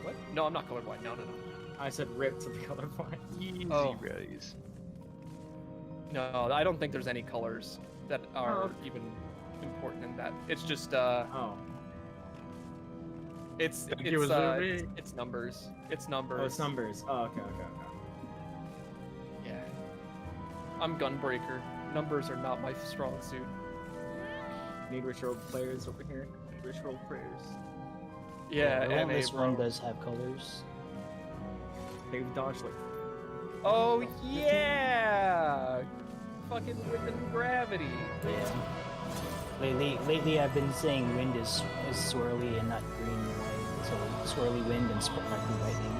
what? No, I'm not colorblind. No, no, no. I said rip to the colorblind. Easy Oh. raise. No, I don't think there's any colors that are even important in that. It's just it's numbers. It's numbers. Oh, it's numbers. Oh, okay. Yeah. I'm Gunbreaker. Numbers are not my strong suit. Need rich roll players over here. Rich roll players. Yeah, well, MA, this bro. one does have colors. They've dodged like. Oh yeah! Fucking wind and gravity. Yeah. Lately I've been saying wind is swirly and not green and white. So swirly wind and sparkly lightning.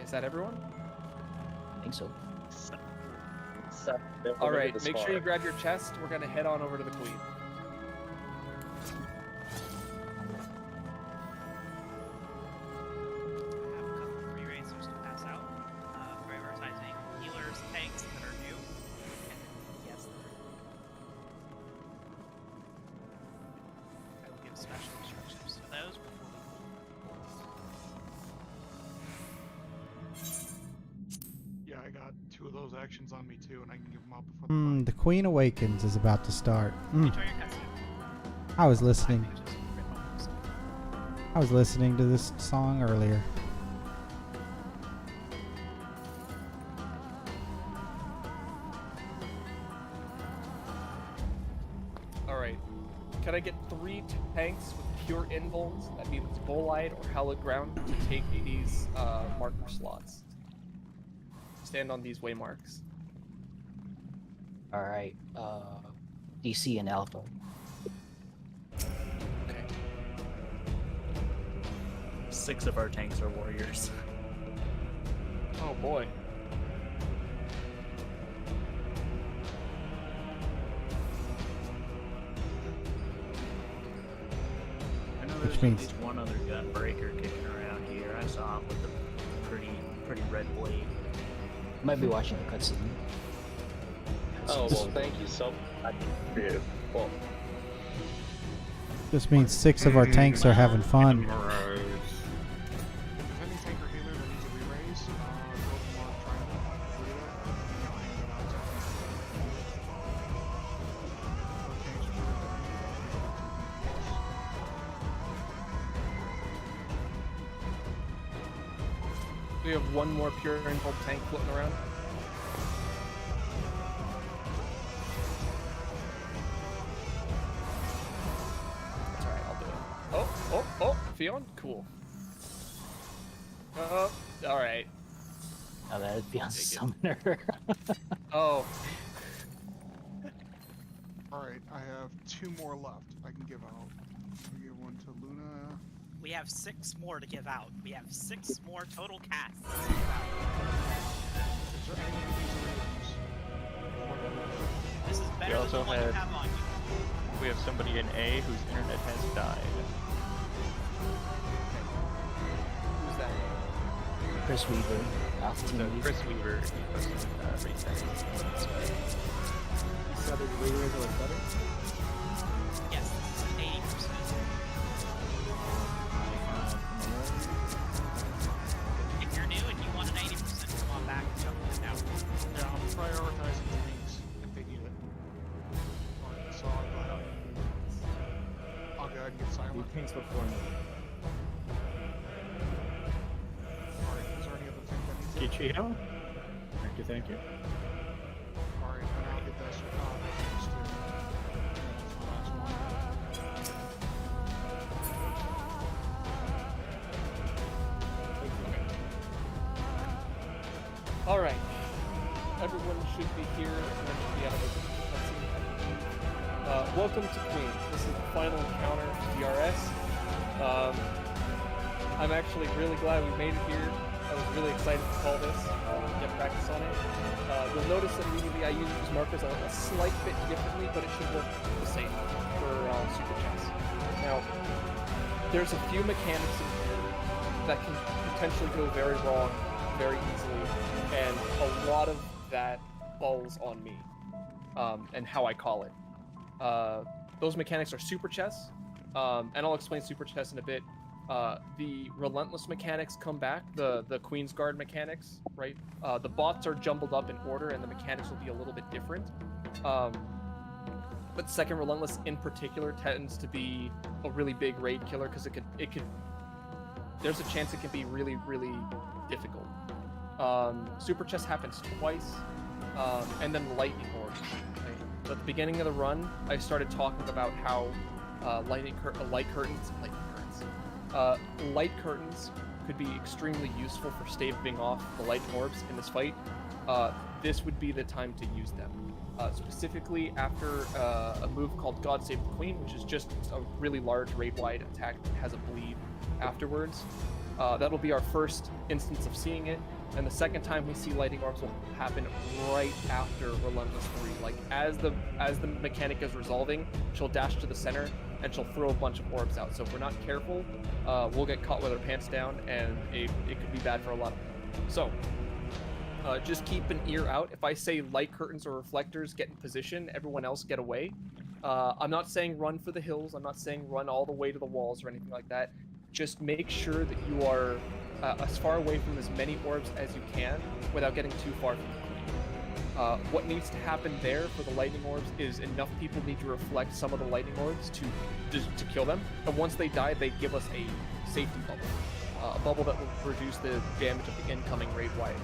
Is that everyone? I think so. All right, make sure you grab your chest. We're gonna head on over to the Queen. Racers to pass out, prioritizing healers, tanks that are new, and yes, I will give special instructions for those before we Yeah, I got 2 of those actions on me too, and I can give them out before the The Queen Awakens is about to start. enjoy your cutscene. I was listening. I was listening to this song earlier. All right. Can I get 3 tanks with pure invulns? That means Bolide or Hallowed Ground to take these marker slots. Stand on these waymarks. All right. DC and Alpha. 6 of our tanks are warriors. Oh boy. I know Which there's means- at least one other gunbreaker kicking around here. I saw him with a pretty red blade. Might be watching the cutscene. Oh well, thank you so much. Well, This means 6 of our tanks are having fun. If there's any tank or healer that needs a re-raise, go to Mark, try and do that. And I'll hand it out to We have one more pure impulse tank floating around. That's alright, I'll do it. Oh, Fion? Cool. Alright. Oh, that would be on summoner. Oh. Alright, I have 2 more left I can give out. I'll give one to Luna. We have 6 more to give out. We have 6 more total casts. Is there any of these rooms? This is We better than also the one you had- have on you. We have somebody in A whose internet has died. Who's that? Chris Weaver, Alpha So Team Lead. Chris Weaver, he posted recent. So the re-raise was better? Yes, this is 80%. If you're new and you want an 80%, come on back and jump in now. Yeah, I'm prioritizing tanks if they need it. Alright, so I'll go ahead and get silent. Leave tanks before me. Alright, is there any other tank that needs it? Kichio? Thank you. Alright, and I'll get this. These two. That's the last one. Alright. Everyone should be here and then should be out of the cutscene. Welcome to Queens. This is the final encounter DRS. I'm actually really glad we made it here. I was really excited to call this, get practice on it. You'll notice that immediately I use these markers a slight bit differently, but it should work the same for Super Chess. Now, there's a few mechanics in here that can potentially go very wrong very easily, and a lot of that falls on me, and how I call it. Those mechanics are Super Chess, and I'll explain Super Chess in a bit. The relentless mechanics come back, the Queen's Guard mechanics, right? The bots are jumbled up in order and the mechanics will be a little bit different. But second relentless in particular tends to be a really big raid killer because it could there's a chance it can be really, really difficult. Super Chess happens twice, and then lightning orbs. Right? So at the beginning of the run, I started talking about how light curtains could be extremely useful for staving off the lightning orbs in this fight. This would be the time to use them. Specifically after a move called God Save the Queen, which is just a really large raid-wide attack that has a bleed afterwards. That'll be our first instance of seeing it, and the second time we see lightning orbs will happen right after Relentless 3. Like as the mechanic is resolving, she'll dash to the center and she'll throw a bunch of orbs out. So if we're not careful, we'll get caught with our pants down, and it could be bad for a lot of people. So just keep an ear out. If I say light curtains or reflectors, get in position, everyone else get away. I'm not saying run for the hills. I'm not saying run all the way to the walls or anything like that. Just make sure that you are as far away from as many orbs as you can without getting too far from the queen. What needs to happen there for the lightning orbs is enough people need to reflect some of the lightning orbs to kill them. And once they die, they give us a safety bubble. A bubble that will reduce the damage of the incoming raid wide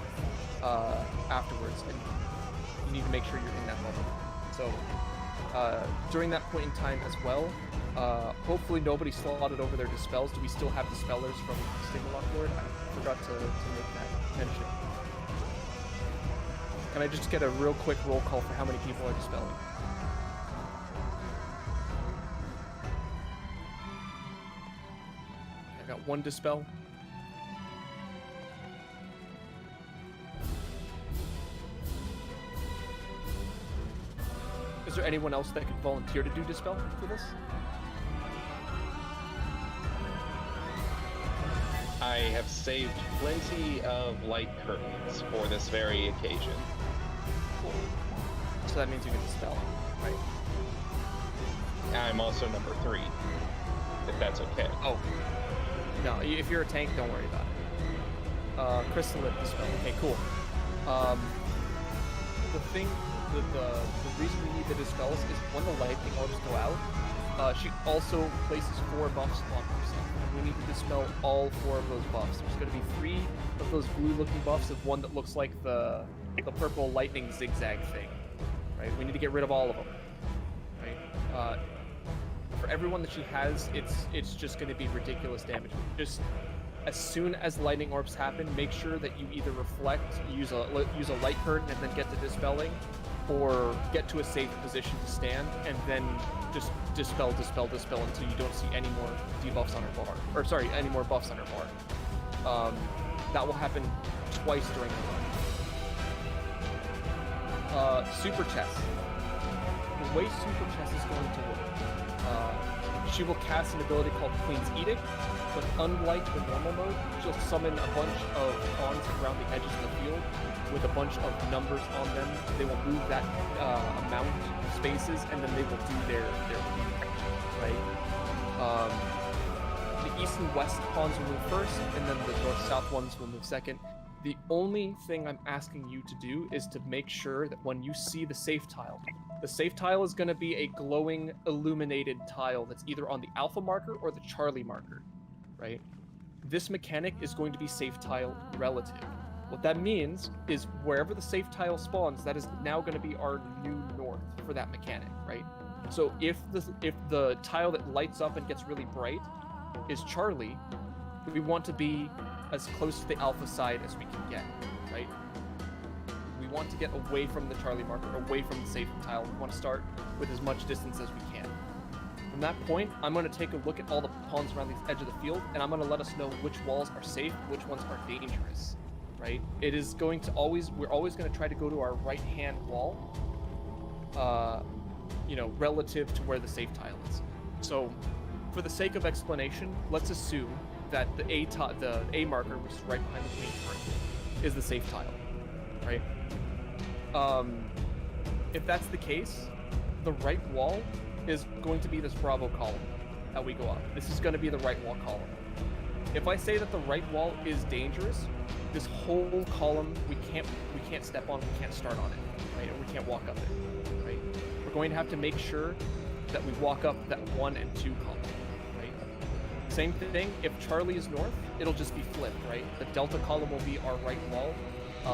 afterwards. And you need to make sure you're in that bubble. So during that point in time as well, hopefully nobody slotted over their Dispels. Do we still have Dispellers from Stigmalock Lord? I forgot to make that mention. Can I just get a real quick roll call for how many people are Dispelling? I got one Dispel. anyone else that could volunteer to do Dispel for this? I have saved plenty of light curtains for this very occasion. Cool. So that means you can Dispel, right? I'm also number 3, if that's okay. Oh. No, if you're a tank, don't worry about it. Crystalline Dispel. Okay, cool. The reason we need the Dispels is when the lightning orbs go out, she also places 4 buffs on herself. We need to dispel all 4 of those buffs. There's going to be 3 of those blue-looking buffs and 1 that looks like the purple lightning zigzag thing. Right? We need to get rid of all of them. Right? For everyone that she has, it's just going to be ridiculous damage. Just as soon as lightning orbs happen, make sure that you either reflect, use a light curtain, and then get to dispelling, or get to a safe position to stand, and then just dispel until you don't see any more debuffs on her bar. Or sorry, any more buffs on her bar. That will happen twice during the run. Super Chess. The way Super Chess is going to work, she will cast an ability called Queen's Edict, but unlike the normal mode, she'll summon a bunch of pawns around the edges of the field with a bunch of numbers on them. They will move that amount of spaces, and then they will do their thing, right? The east and west pawns will move first, and then the north-south ones will move second. The only thing I'm asking you to do is to make sure that when you see the safe tile is going to be a glowing, illuminated tile that's either on the alpha marker or the Charlie marker, right? This mechanic is going to be safe tile relative. What that means is wherever the safe tile spawns, that is now going to be our new north for that mechanic, right? So if the tile that lights up and gets really bright is Charlie, we want to be as close to the alpha side as we can get, right? We want to get away from the Charlie marker, away from the safe tile. We want to start with as much distance as we can. From that point, I'm going to take a look at all the pawns around the edge of the field, and I'm going to let us know which walls are safe, which ones are dangerous, right? It is going to we're always going to try to go to our right-hand wall, relative to where the safe tile is. So, for the sake of explanation, let's assume that the A marker, which is right behind the queen turret, is the safe tile, right? If that's the case, the right wall is going to be this Bravo column that we go up. This is going to be the right wall column. If I say that the right wall is dangerous, this whole column we can't step on, we can't start on it, right? Or we can't walk up it, right? We're going to have to make sure that we walk up that 1 and 2 column. Same thing, if Charlie is north, it'll just be flipped, right? The Delta column will be our right wall,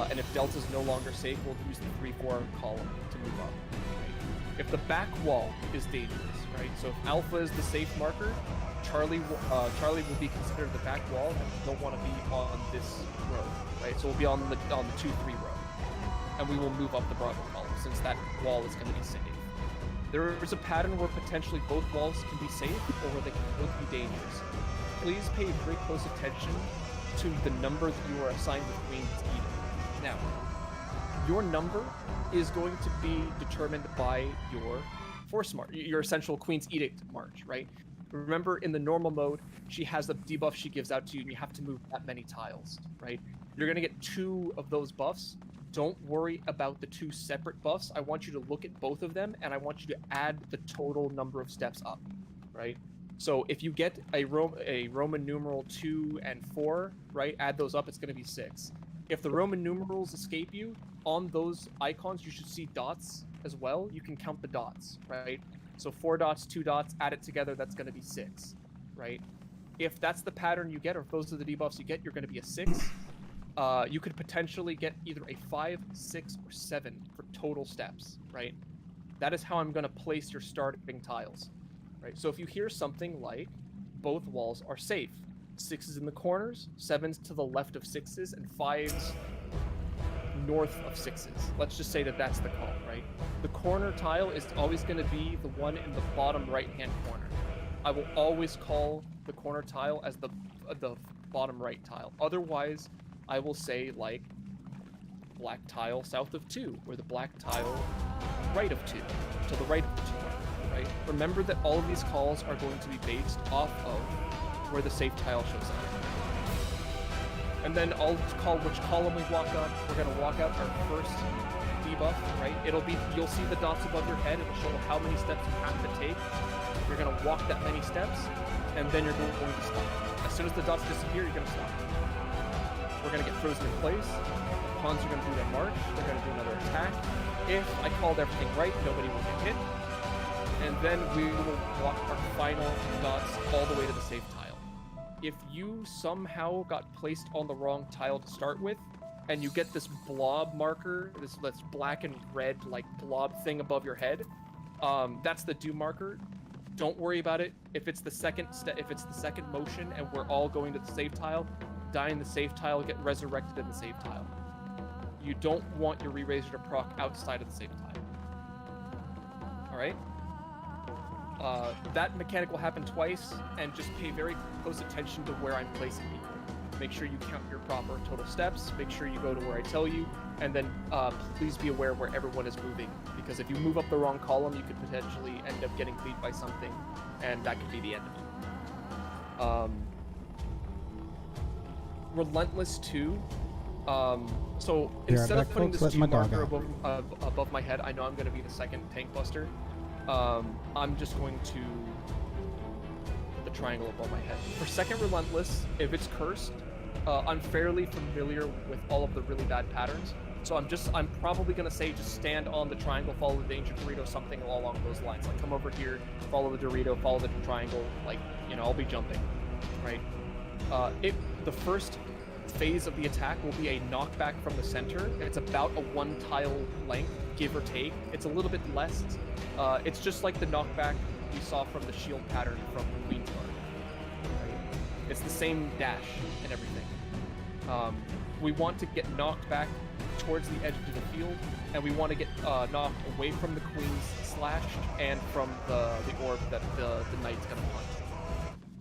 and if Delta is no longer safe, we'll use the 3-4 column to move up. Right? If the back wall is dangerous, right? So if Alpha is the safe marker, Charlie will be considered the back wall, and we don't want to be on this row, right? So we'll be on the 2-3 row, and we will move up the Bravo column since that wall is going to be safe. There is a pattern where potentially both walls can be safe or where they can both be dangerous. Please pay very close attention to the number that you are assigned with Queen's Edict. Now, your number is going to be determined by your force march, your essential Queen's Edict march, right? Remember, in the normal mode, she has the debuff she gives out to you, and you have to move that many tiles, right? You're going to get 2 of those buffs. Don't worry about the 2 separate buffs. I want you to look at both of them, and I want you to add the total number of steps up, right? So if you get a Roman numeral 2 and 4, right, add those up, it's going to be 6. If the Roman numerals escape you, on those icons, you should see dots as well. You can count the dots, right? So 4 dots, 2 dots, add it together, that's going to be 6, right? If that's the pattern you get, or if those are the debuffs you get, you're going to be a 6. You could potentially get either a 5, 6, or 7 for total steps, right? That is how I'm going to place your starting tiles, right? So if you hear something like, both walls are safe, 6s in the corners, 7s to the left of 6s, and 5s north of 6s. Let's just say that that's the call, right? The corner tile is always going to be the one in the bottom right-hand corner. I will always call the corner tile as the bottom right tile. Otherwise, I will say, like, black tile south of 2, or the black tile right of 2, to the right of the 2 marker, right? Remember that all of these calls are going to be based off of where the safe tile shows up. And then I'll call which column we walk up. We're going to walk out our first debuff, right? You'll see the dots above your head. It'll show how many steps you have to take. You're going to walk that many steps, and then you're going to stop. As soon as the dots disappear, you're going to stop. We're going to get frozen in place. The pawns are going to do their march. They're going to do another attack. If I called everything right, nobody will get hit. And then we will walk our final dots all the way to the safe tile. If you somehow got placed on the wrong tile to start with, and you get this blob marker, this black and red like blob thing above your head, that's the do marker. Don't worry about it. If it's the second motion and we're all going to the save tile, die in the save tile, get resurrected in the save tile. You don't want your re-raiser to proc outside of the save tile. All right? That mechanic will happen twice, and just pay very close attention to where I'm placing people. Make sure you count your proper total steps, make sure you go to where I tell you, and then please be aware where everyone is moving, because if you move up the wrong column, you could potentially end up getting beat by something, and that could be the end of it. Relentless 2. So instead of putting this 2 marker above my head, I know I'm going to be the second tank buster. I'm just going to put the triangle above my head. For second Relentless, if it's cursed, I'm fairly familiar with all of the really bad patterns. So I'm probably going to say just stand on the triangle, follow the danger Dorito, something along those lines. Like come over here, follow the Dorito, follow the triangle, like, I'll be jumping, right? The first phase of the attack will be a knockback from the center. It's about a 1 tile length, give or take. It's a little bit less. It's just like the knockback we saw from the shield pattern from Queen's Guard. Right? It's the same dash and everything. We want to get knocked back towards the edge of the field, and we want to get knocked away from the Queen's slash and from the orb that the Knight's going to punch.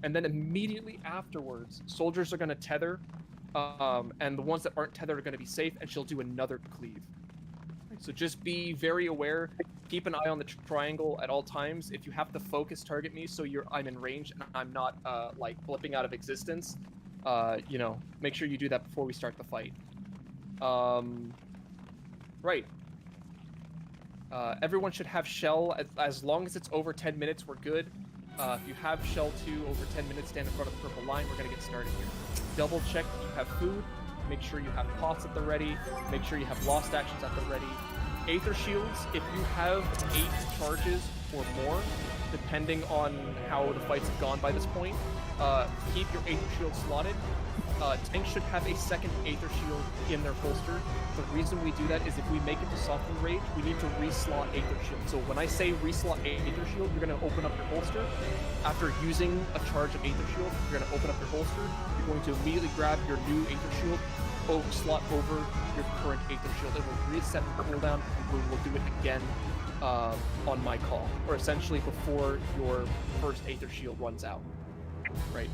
And then immediately afterwards, soldiers are going to tether, and the ones that aren't tethered are going to be safe, and she'll do another cleave. So just be very aware. Keep an eye on the triangle at all times. If you have to focus target me so I'm in range and I'm not like blipping out of existence, make sure you do that before we start the fight. Right. Everyone should have shell. As long as it's over 10 minutes, we're good. If you have shell 2 over 10 minutes, stand in front of the purple line. We're going to get started here. Double check that you have food. Make sure you have pots at the ready. Make sure you have lost actions at the ready. Aether shields, if you have 8 charges or more, depending on how the fights have gone by this point, keep your Aether shield slotted. Tanks should have a second Aether shield in their holster. The reason we do that is if we make it to Soften Rage, we need to reslot Aether shield. So when I say reslot Aether shield, you're going to open up your holster. After using a charge of Aether shield, you're going to open up your holster. You're going to immediately grab your new Aether shield, slot over your current Aether shield. It will reset the cooldown, and we will do it again on my call, or essentially before your first Aether shield runs out. Right.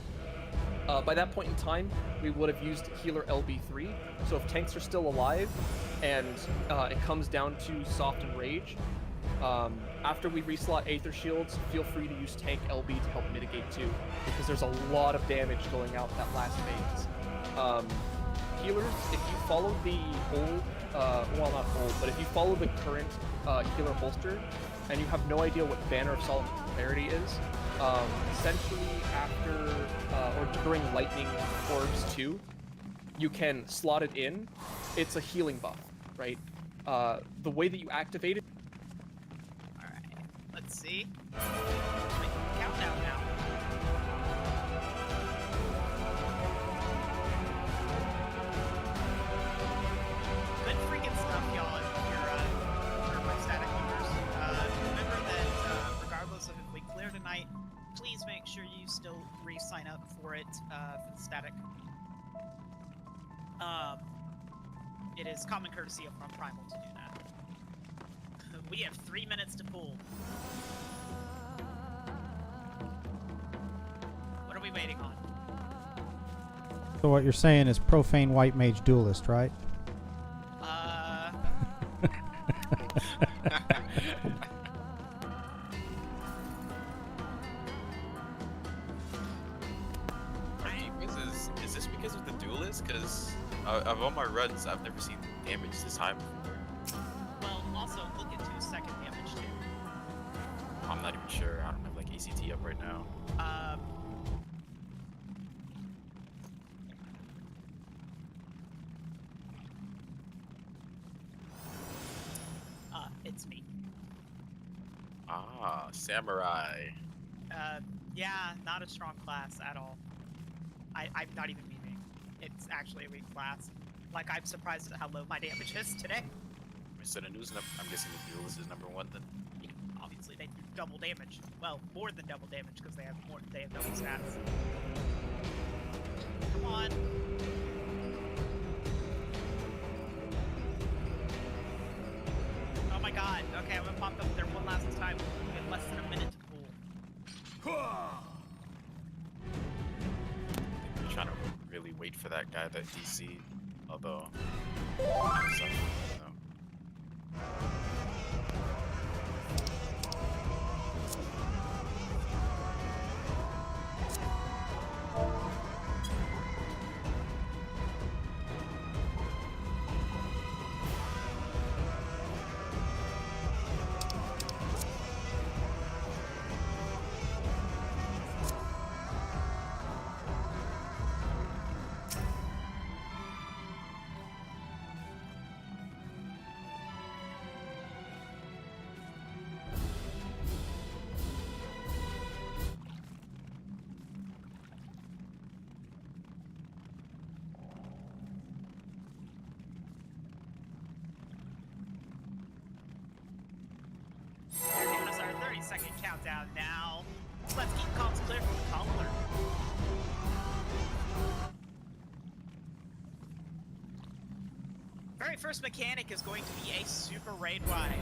By that point in time, we would have used Healer LB3, so if tanks are still alive and it comes down to Soft and Rage, after we reslot Aether Shields, feel free to use Tank LB to help mitigate too, because there's a lot of damage going out that last phase. Healers, if you follow the old, well not old, but if you follow the current healer holster, and you have no idea what Banner of Solidarity is, essentially after or during Lightning Orbs 2, you can slot it in. It's a healing buff, right? The way that you activate it. Alright, let's see. Make a countdown now. Good freaking stuff, y'all, if you're static viewers. Remember that regardless of if we clear tonight, please make sure you still re-sign up for it for the static. It is common courtesy of Run Primal to do that. We have 3 minutes to pull. What are we waiting on? So what you're saying is Profane White Mage Duelist, right? is with the duelist, because of all my runs, I've never seen damage this high before. Well, also look into second damage too. I'm not even sure. I don't have like ACT up right now. It's me. Ah, samurai. Yeah, not a strong class at all. I'm not even memeing. It's actually a weak class. Like, I'm surprised at how low my damage is today. So the news, I'm guessing the duelist is number 1 then. Yeah, obviously they do double damage. Well, more than double damage because they have double stats. Come on. Oh my god. Okay, I'm gonna pop up there one last time. We have less than a minute to pull. I'm trying to really wait for that guy, that DC. Although, so. They're giving us our 30-second countdown now. Let's keep comms clear from the caller. Very first mechanic is going to be a super raid ride.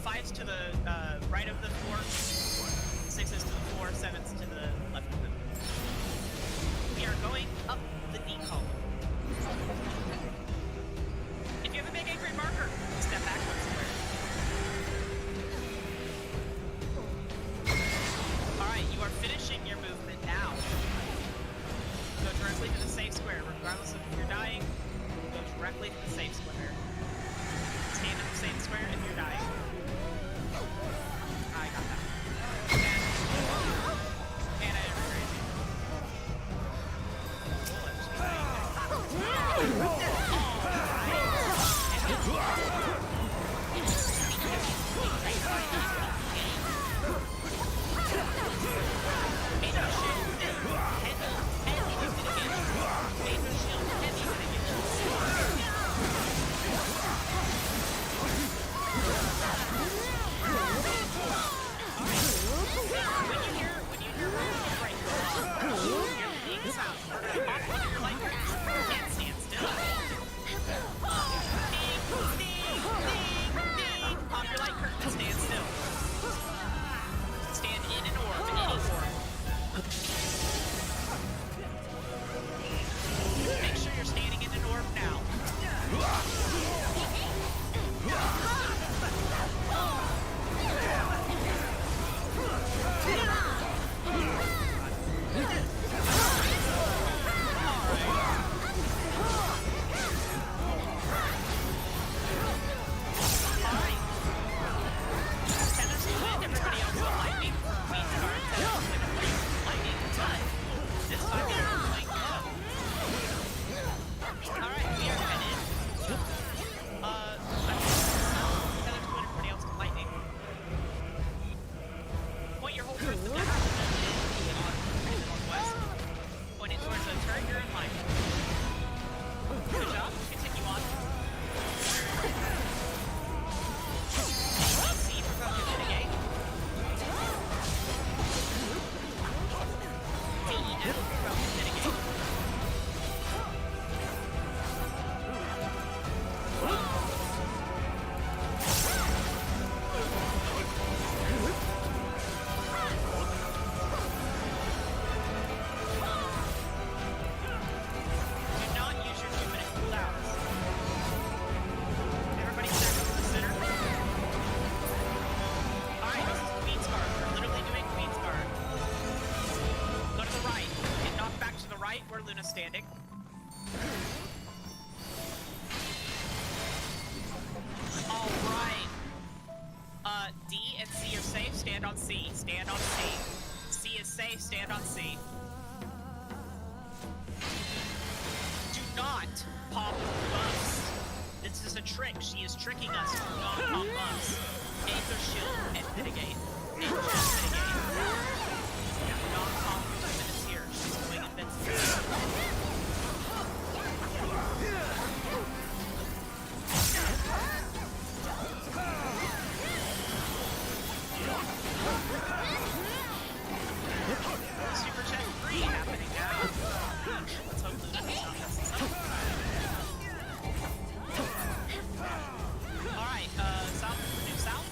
Fives to the right of the 4, 6s to the 4, 7s to the left of them. We are going up the D column. If you have a big angry marker, step backwards. Alright, you are finishing your movement now. Go directly to the safe square, regardless of if you're dying. Go directly to the safe square. Stand in the safe square if you're dying. I got that. Can't stand still. Pop your light curtain, stand still. Stand in an orb, any orb. Make sure you're standing in an orb now. Standing. All right. D and C are safe. Stand on C. Stand on C. C is safe. Stand on C. Do not pop buffs. This is a trick. She is tricking us. Do not pop buffs. Aether shield and mitigate. Aether shield and mitigate. Do not pop minutes here. She's going invincible. Super Chat 3 happening now. Let's hope Luna does not mess this up. Alright, South, New South.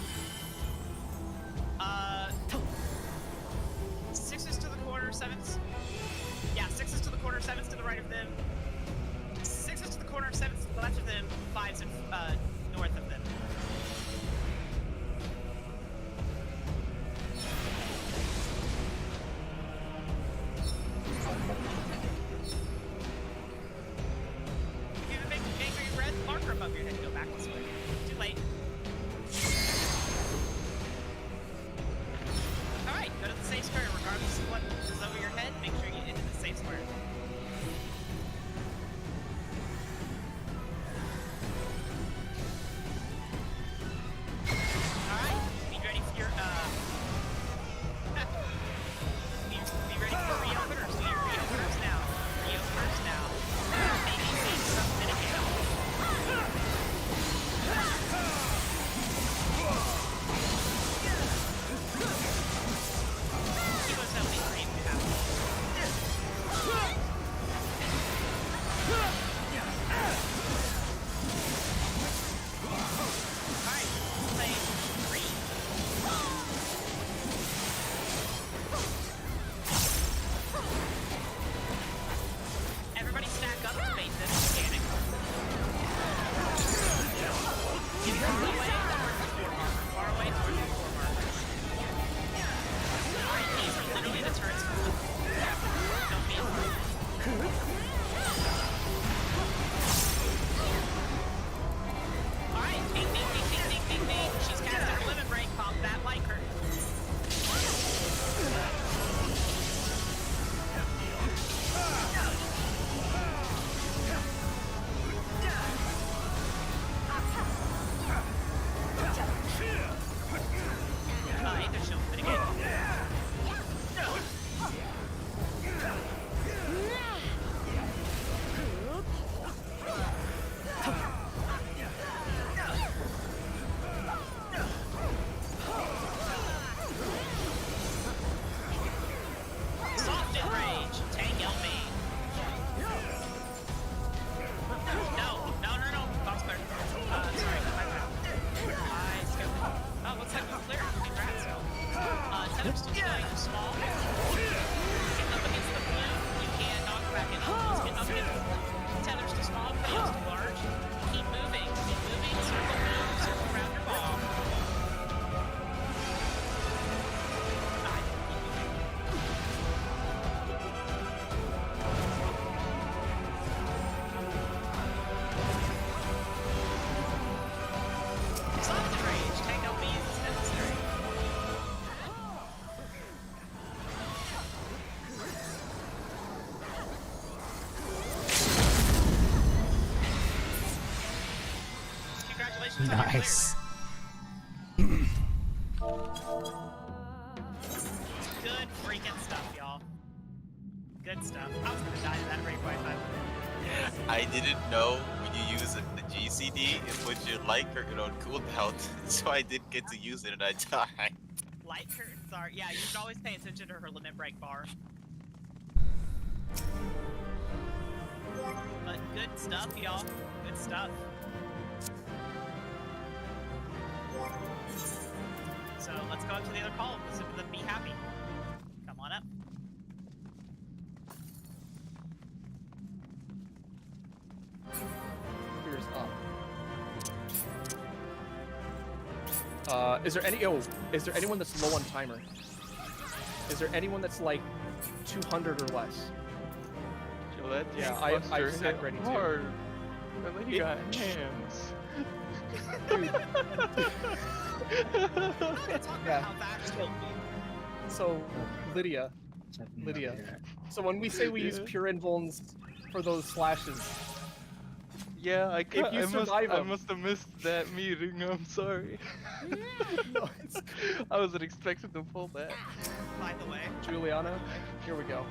Tethers to small. Get up against the blue, you can knock back in. Get up against the blue. Tethers to small, fails to large. Keep moving, circle around your ball. Soft rage, take LBs as necessary. Congratulations on your Nice. Good freaking stuff, y'all. Good stuff. I was gonna die to that rate quite fast. I didn't know when you use the GCD, it puts your light curtain on cooldown, so I didn't get to use it and I died. Light curtains are, yeah, you should always pay attention to her limit break bar. But good stuff, y'all. Good stuff. So let's go up to the other column. Listen to them be happy. Come on up. Here's up. Is there anyone that's low on timer? Is there anyone that's like 200 or less? Gillette, Yeah, I set ready too. hard. That lady got hands. Yeah. So, Lydia. So when we say we use pure invulns for those slashes, Yeah, I survive must have missed that meeting. I'm sorry. No, it's I wasn't expecting to pull that. By the way, Juliana, here we go.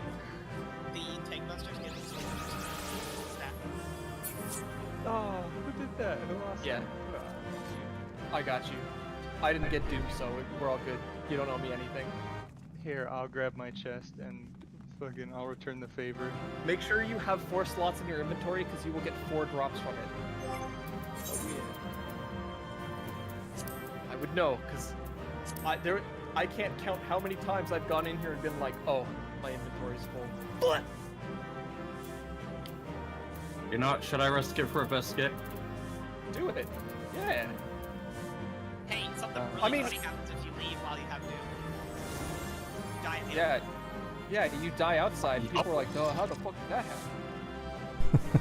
the tank busters get these stat. Oh, who did that? Who lost? Yeah. that? I got you. I didn't get Doom, so we're all good. You don't owe me anything. Here, I'll grab my chest and fucking I'll return the favor. Make sure you have 4 slots in your inventory, because you will get 4 drops from it. Oh yeah. I would know, because I can't count how many times I've gone in here and been like, oh, my inventory's full. You know what? Should I risk it for a biscuit? Do it. Yeah. Hey, something really I mean- funny happens if you leave while you have to. Die in the Yeah. Yeah, you die outside, and people are like, oh, how the fuck did that happen?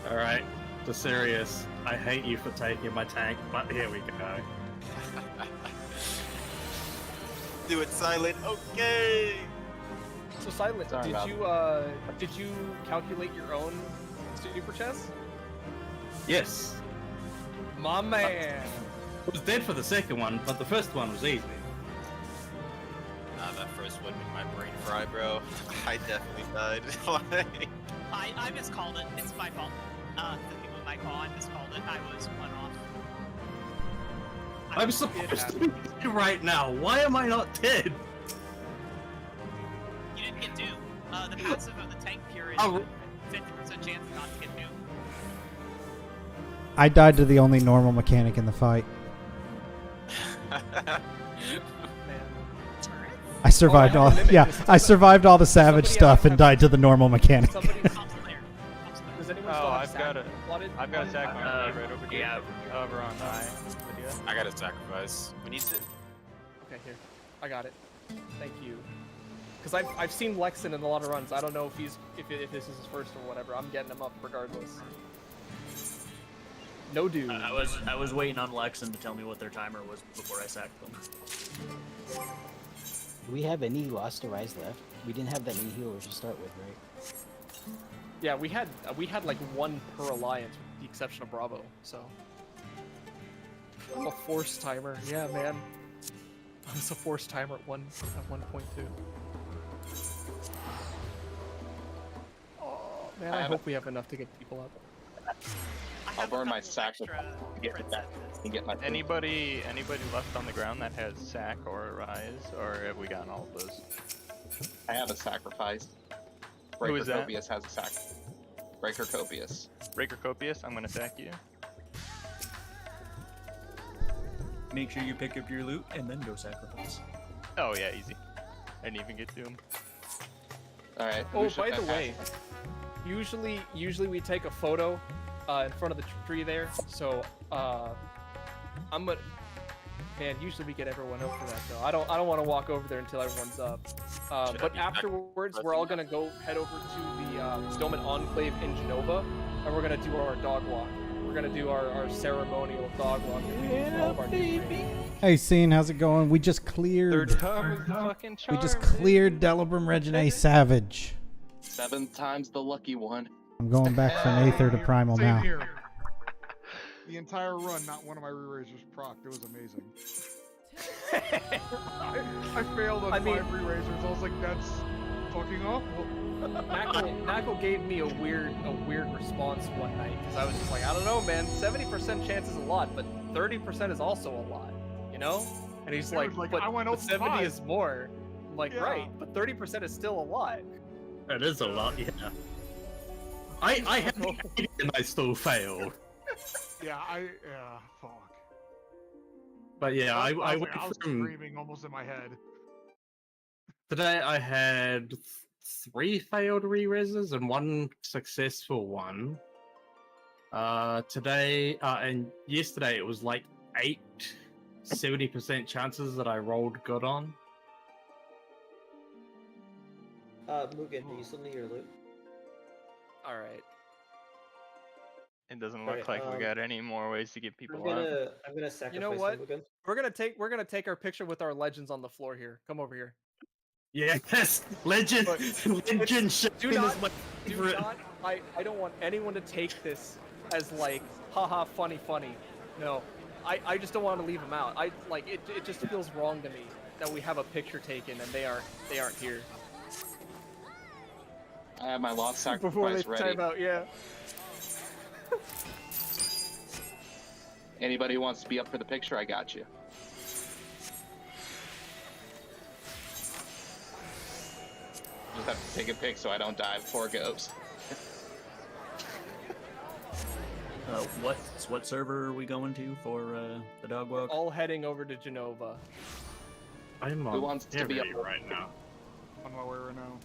Alright, to serious. I hate you for taking my tank, but here we go. Do it silent, okay! So Silent, Sorry, Rob. did you calculate your own super chest? Yes. My man. I was dead for the second one, but the first one was easy. Nah, that first one made my brain fry, bro. I definitely died. I miscalled it. It's my fault. The people in my call, I miscalled it. I was one off. I'm supposed to be dead right now. Why am I not dead? You didn't get Doom. The passive of the tank pure is Oh. 50% chance not to get Doom. I died to the only normal mechanic in the fight. I survived all. Yeah, I survived all the savage stuff and died to the normal mechanic. Does anyone still Oh, have I've sack got it. plotted? I've got a sack on right over here. Yeah. Over on I. I got a sacrifice. We need to. Okay, here. I got it. Thank you. Because I've seen Lexin in a lot of runs. I don't know if this is his first or whatever. I'm getting him up regardless. No dude. I was waiting on Lexin to tell me what their timer was before I sacked them. Do we have any Lost to Rise left? We didn't have that many healers to start with, right? Yeah, we had like 1 per alliance, with the exception of Bravo. So I'm a force timer. Yeah, man. I was a force timer at 1.2. Oh man, I hope we have enough to get people up. I'll burn my sack to get that and get my food. Anybody left on the ground that has sack or rise, or have we gotten all of those? I have a sacrifice. Who is that? Copious has a sack. Breaker Copious. Breaker Copious, I'm gonna sack you. Make sure you pick up your loot and then go sacrifice. Oh yeah, easy. I didn't even get to him. All right. Oh, by the way, usually we take a photo in front of the tree there. So I'm gonna. Man, usually we get everyone up for that though. I don't want to walk over there until everyone's up. But afterwards, we're all gonna go head over to the Stoneman Enclave in Genova, and we're gonna do our dog walk. We're gonna do our ceremonial dog walk. Hey, Scene, how's it going? We just cleared. Third time is the fucking charm. We just cleared Delebrum Reginae Savage. 7th time's the lucky one. I'm going back from Aether to Primal Same now. here. The entire run, not one of my re-raisers procced. It was amazing. I failed on 5 re-raisers. I was like, that's fucking awful. Knuckle gave me a weird response one night because I was just like, I don't know, man. 70% chance is a lot, but 30% is also a lot, you know? And he's Dude, like, but, I went but 70 5. is more. I'm like, Yeah. right, but 30% is still a lot. That is a lot, yeah. I had it and I still failed. Yeah, fuck. But yeah, I was went I was from screaming almost in my head. today. I had 3 failed re-reses and 1 successful one. Today and yesterday it was like 70% chances that I rolled good on. Mugen, do you still need your loot? All right. It doesn't Right, look like we got any more ways to get people I'm up. gonna sacrifice You know what? Mugen. We're gonna take our picture with our legends on the floor here. Come over here. Yes, legend Do shipping not, is my do favorite. not. I don't want anyone to take this as like, haha, funny. No, I just don't want to leave them out. I like it. It just feels wrong to me that we have a picture taken and they aren't here. I have my lost Before they sacrifice ready. time out, yeah. Anybody who wants to be up for the picture, I got you. Just have to take a pic so I don't die before it goes. What server are we going to for the dog walk? All heading over to Genova. I'm Who wants to be up right now? On my way right now.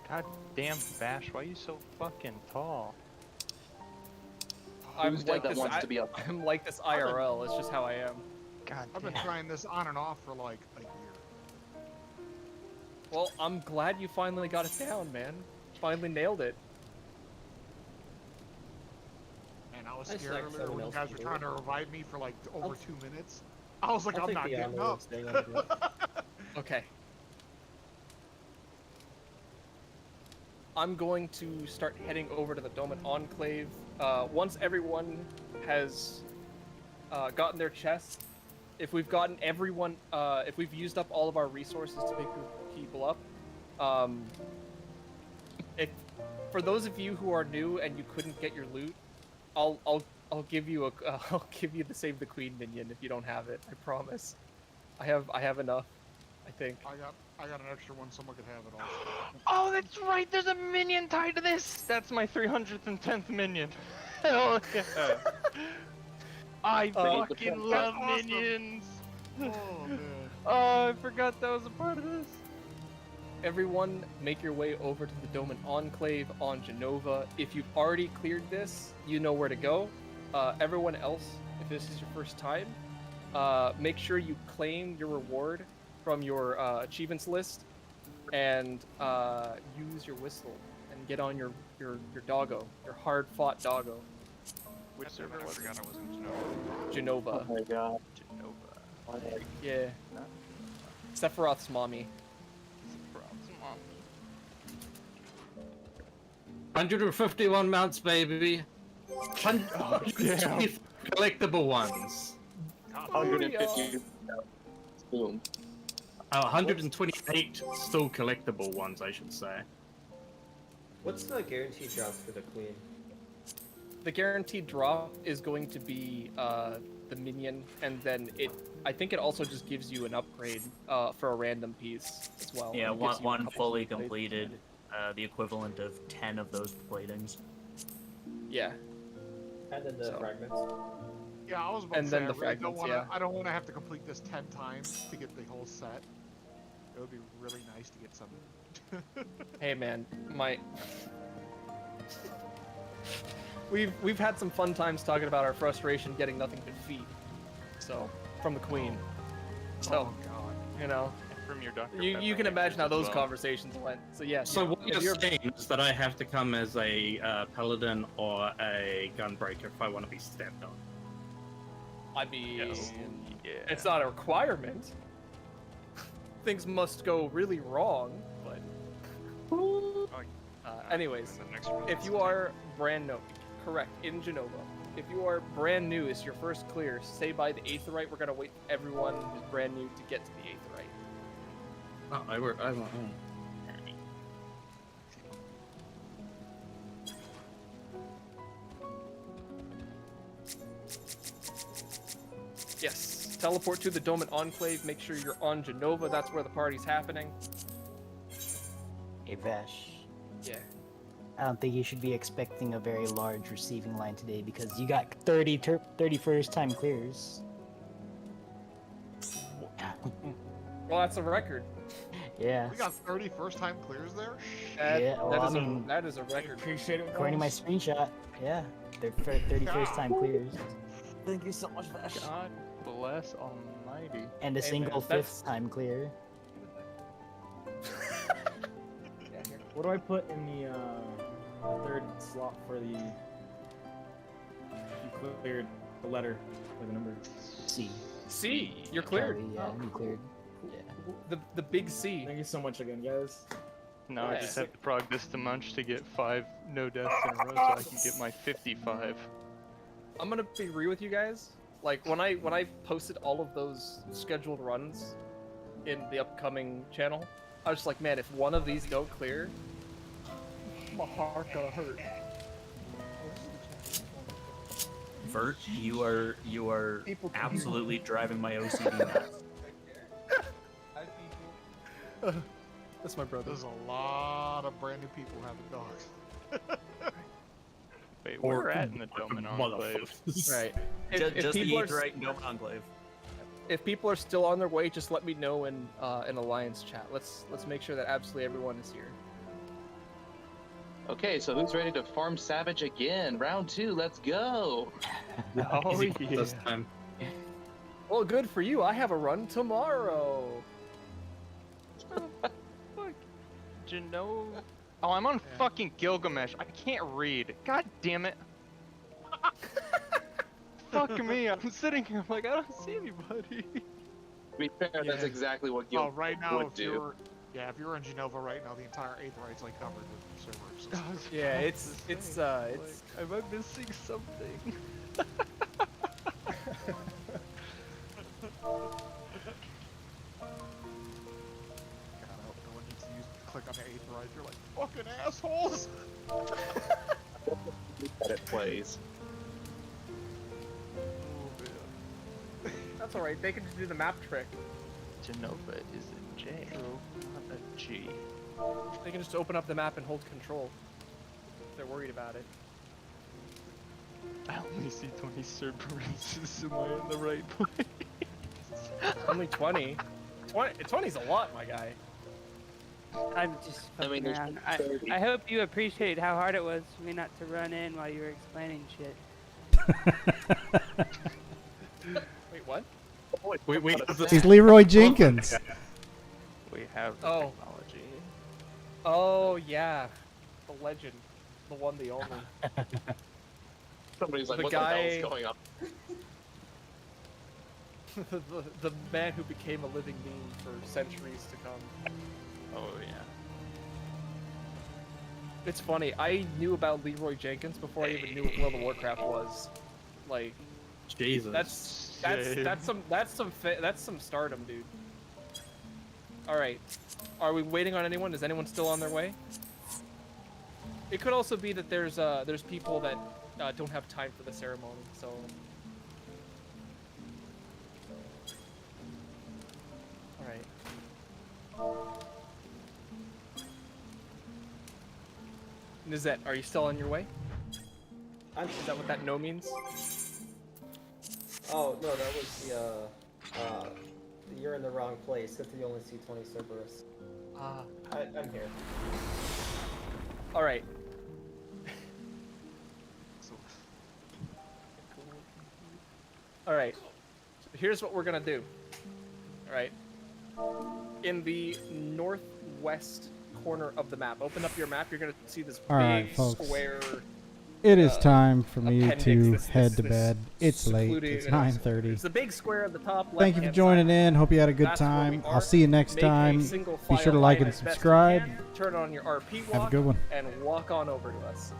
God damn, Bash, why are you so fucking tall? I'm Who's like dead that this. wants to be up? I'm like this IRL. It's just how I am. God I've been trying this on and off for like a year. Well, I'm glad you finally got it down, man. Finally nailed it. And I was I scared suck, earlier someone when you else guys can were do trying it. to revive me for like over 2 minutes. I was like, I'll I'm take not the getting honor up. of staying on the group. Okay. I'm going to start heading over to the Doman Enclave. Once everyone has gotten their chest, if we've gotten everyone, if we've used up all of our resources to pick people up, if for those of you who are new and you couldn't get your loot, I'll give you I'll give you the Save the Queen minion if you don't have it. I promise. I have enough. I think. I got an extra one. Someone could have it also. Oh, that's right. There's a minion tied to this. That's my 310th minion. Hell yeah. I fucking love awesome. minions. Oh man. Oh, I forgot that was a part of this. Everyone, make your way over to the Doman Enclave on Genova. If you've already cleared this, you know where to go. Everyone else, if this is your first time, make sure you claim your reward from your achievements list and use your whistle and get on your doggo, your hard-fought doggo. Which server? I forgot I was in Genova. Genova. Oh my god. Genova. Yeah. Sephiroth's mommy. 151 mounts, baby. 120 collectible ones. 150. Boom. 128 still collectible ones, I should say. What's the guaranteed drop for the queen? The guaranteed drop is going to be the minion, and then I think it also just gives you an upgrade for a random piece as well. Yeah, It gives you a one couple fully upgrades. completed, the equivalent of 10 of those platings. Yeah. And then the So. fragments. Yeah, I was about And to then say, the I really don't fragments, wanna, yeah. I don't want to have to complete this 10 times to get the whole set. It would be really nice to get some. Hey man, we've had some fun times talking about our frustration getting nothing but feet. So from the queen. So God. you know, From your Dr. you Pepper can imagine how answers as those well. conversations went. So yeah. So what if you're saying is that I have to come as a paladin or a gunbreaker if I want to be stepped on. I mean, yeah. it's not a requirement. Things must go really wrong, but. Anyways, if you are brand new, correct, in Genova, if you are brand new, it's your first clear, say by the Aetheryte, we're gonna wait for everyone who's brand new to get to the Aetheryte. Oh, I won't. Yes, teleport to the Dome and Enclave, make sure you're on Genova, that's where the party's happening. Hey Vash. Yeah. I don't think you should be expecting a very large receiving line today because you got 30 first time clears. Well, that's a record. Yeah. We got 30 first-time clears there. That is a record. Appreciate it. According to my screenshot, yeah, they're 30 first time clears. Thank you so much, Vash. God bless almighty. And a single fifth time clear. What do I put in the third slot for the you cleared the letter or the number? C. C. You're cleared. Charlie, yeah, you cleared. Yeah. The big C. Thank you so much again, guys. No, I just have to prog this to Munch to get 5 no deaths in a row so I can get my 55. I'm gonna be real with you guys. Like when I posted all of those scheduled runs in the upcoming channel, I was just like, man, if one of these don't clear, my heart gonna hurt. Vert, you are absolutely driving my OCD nuts. That's my brother. There's a lot of brand new people having dogs. Wait, where we're at in the Dome and Enclave. Right. Just the people are Aetheryte and Dome and Enclave. If people are still on their way, just let me know in an alliance chat. Let's make sure that absolutely everyone is here. Okay, so who's ready to farm Savage again? Round 2, let's go. Oh, yeah. This time. Well, good for you. I have a run tomorrow. Fuck. Genova. Oh, I'm on fucking Gilgamesh. I can't read. God damn it. Fuck me. I'm sitting here. I'm like, I don't see anybody. To be fair, that's exactly what Gil right now, would if do. you're in Genova right now, the entire Aetheryte's like covered with servers. Yeah, it's Like, am I missing something? Click on the Aetheryte, you're like, fucking assholes! That it plays. That's alright. They can just do the map trick. Genova is a J, not a G. They can just open up the map and hold control. If they're worried about it. I only see 20 Cerberances. Am I in the right place? Only 20. 20's a lot, my guy. I'm just fucking there's around. 30. I hope you appreciate how hard it was for me not to run in while you were explaining shit. Wait, what? We He's Leroy Jenkins. We have the technology. Oh, yeah. The legend. The one, the only. Somebody's like, The what guy- the hell's going on? the man who became a living meme for centuries to come. Oh, yeah. It's funny, I knew about Leroy Jenkins before I even knew what World of Warcraft was. Like, Jesus. that's some stardom, dude. All right, are we waiting on anyone? Is anyone still on their way? It could also be that there's people that don't have time for the ceremony, so. All right. Nizette, are you still on your way? Is that what that no means? Oh no, that was the you're in the wrong place. If you only see 20 Cerberus. I'm here. All right. All right. So here's what we're gonna do. All right. In the northwest corner of the map, open up your map. You're gonna see this All right, big folks. square. It is time for me appendix, to this- head this- to this bed. It's late. secluded, It's you know, 9:30. It's the big square at the top. Thank you for left-hand joining side. in. Hope you had a good That's where we time. are. I'll see you next Make a time. single Be sure to file like line and as best you subscribe. can, turn on your RP walk. Have a good one. And walk on over to us.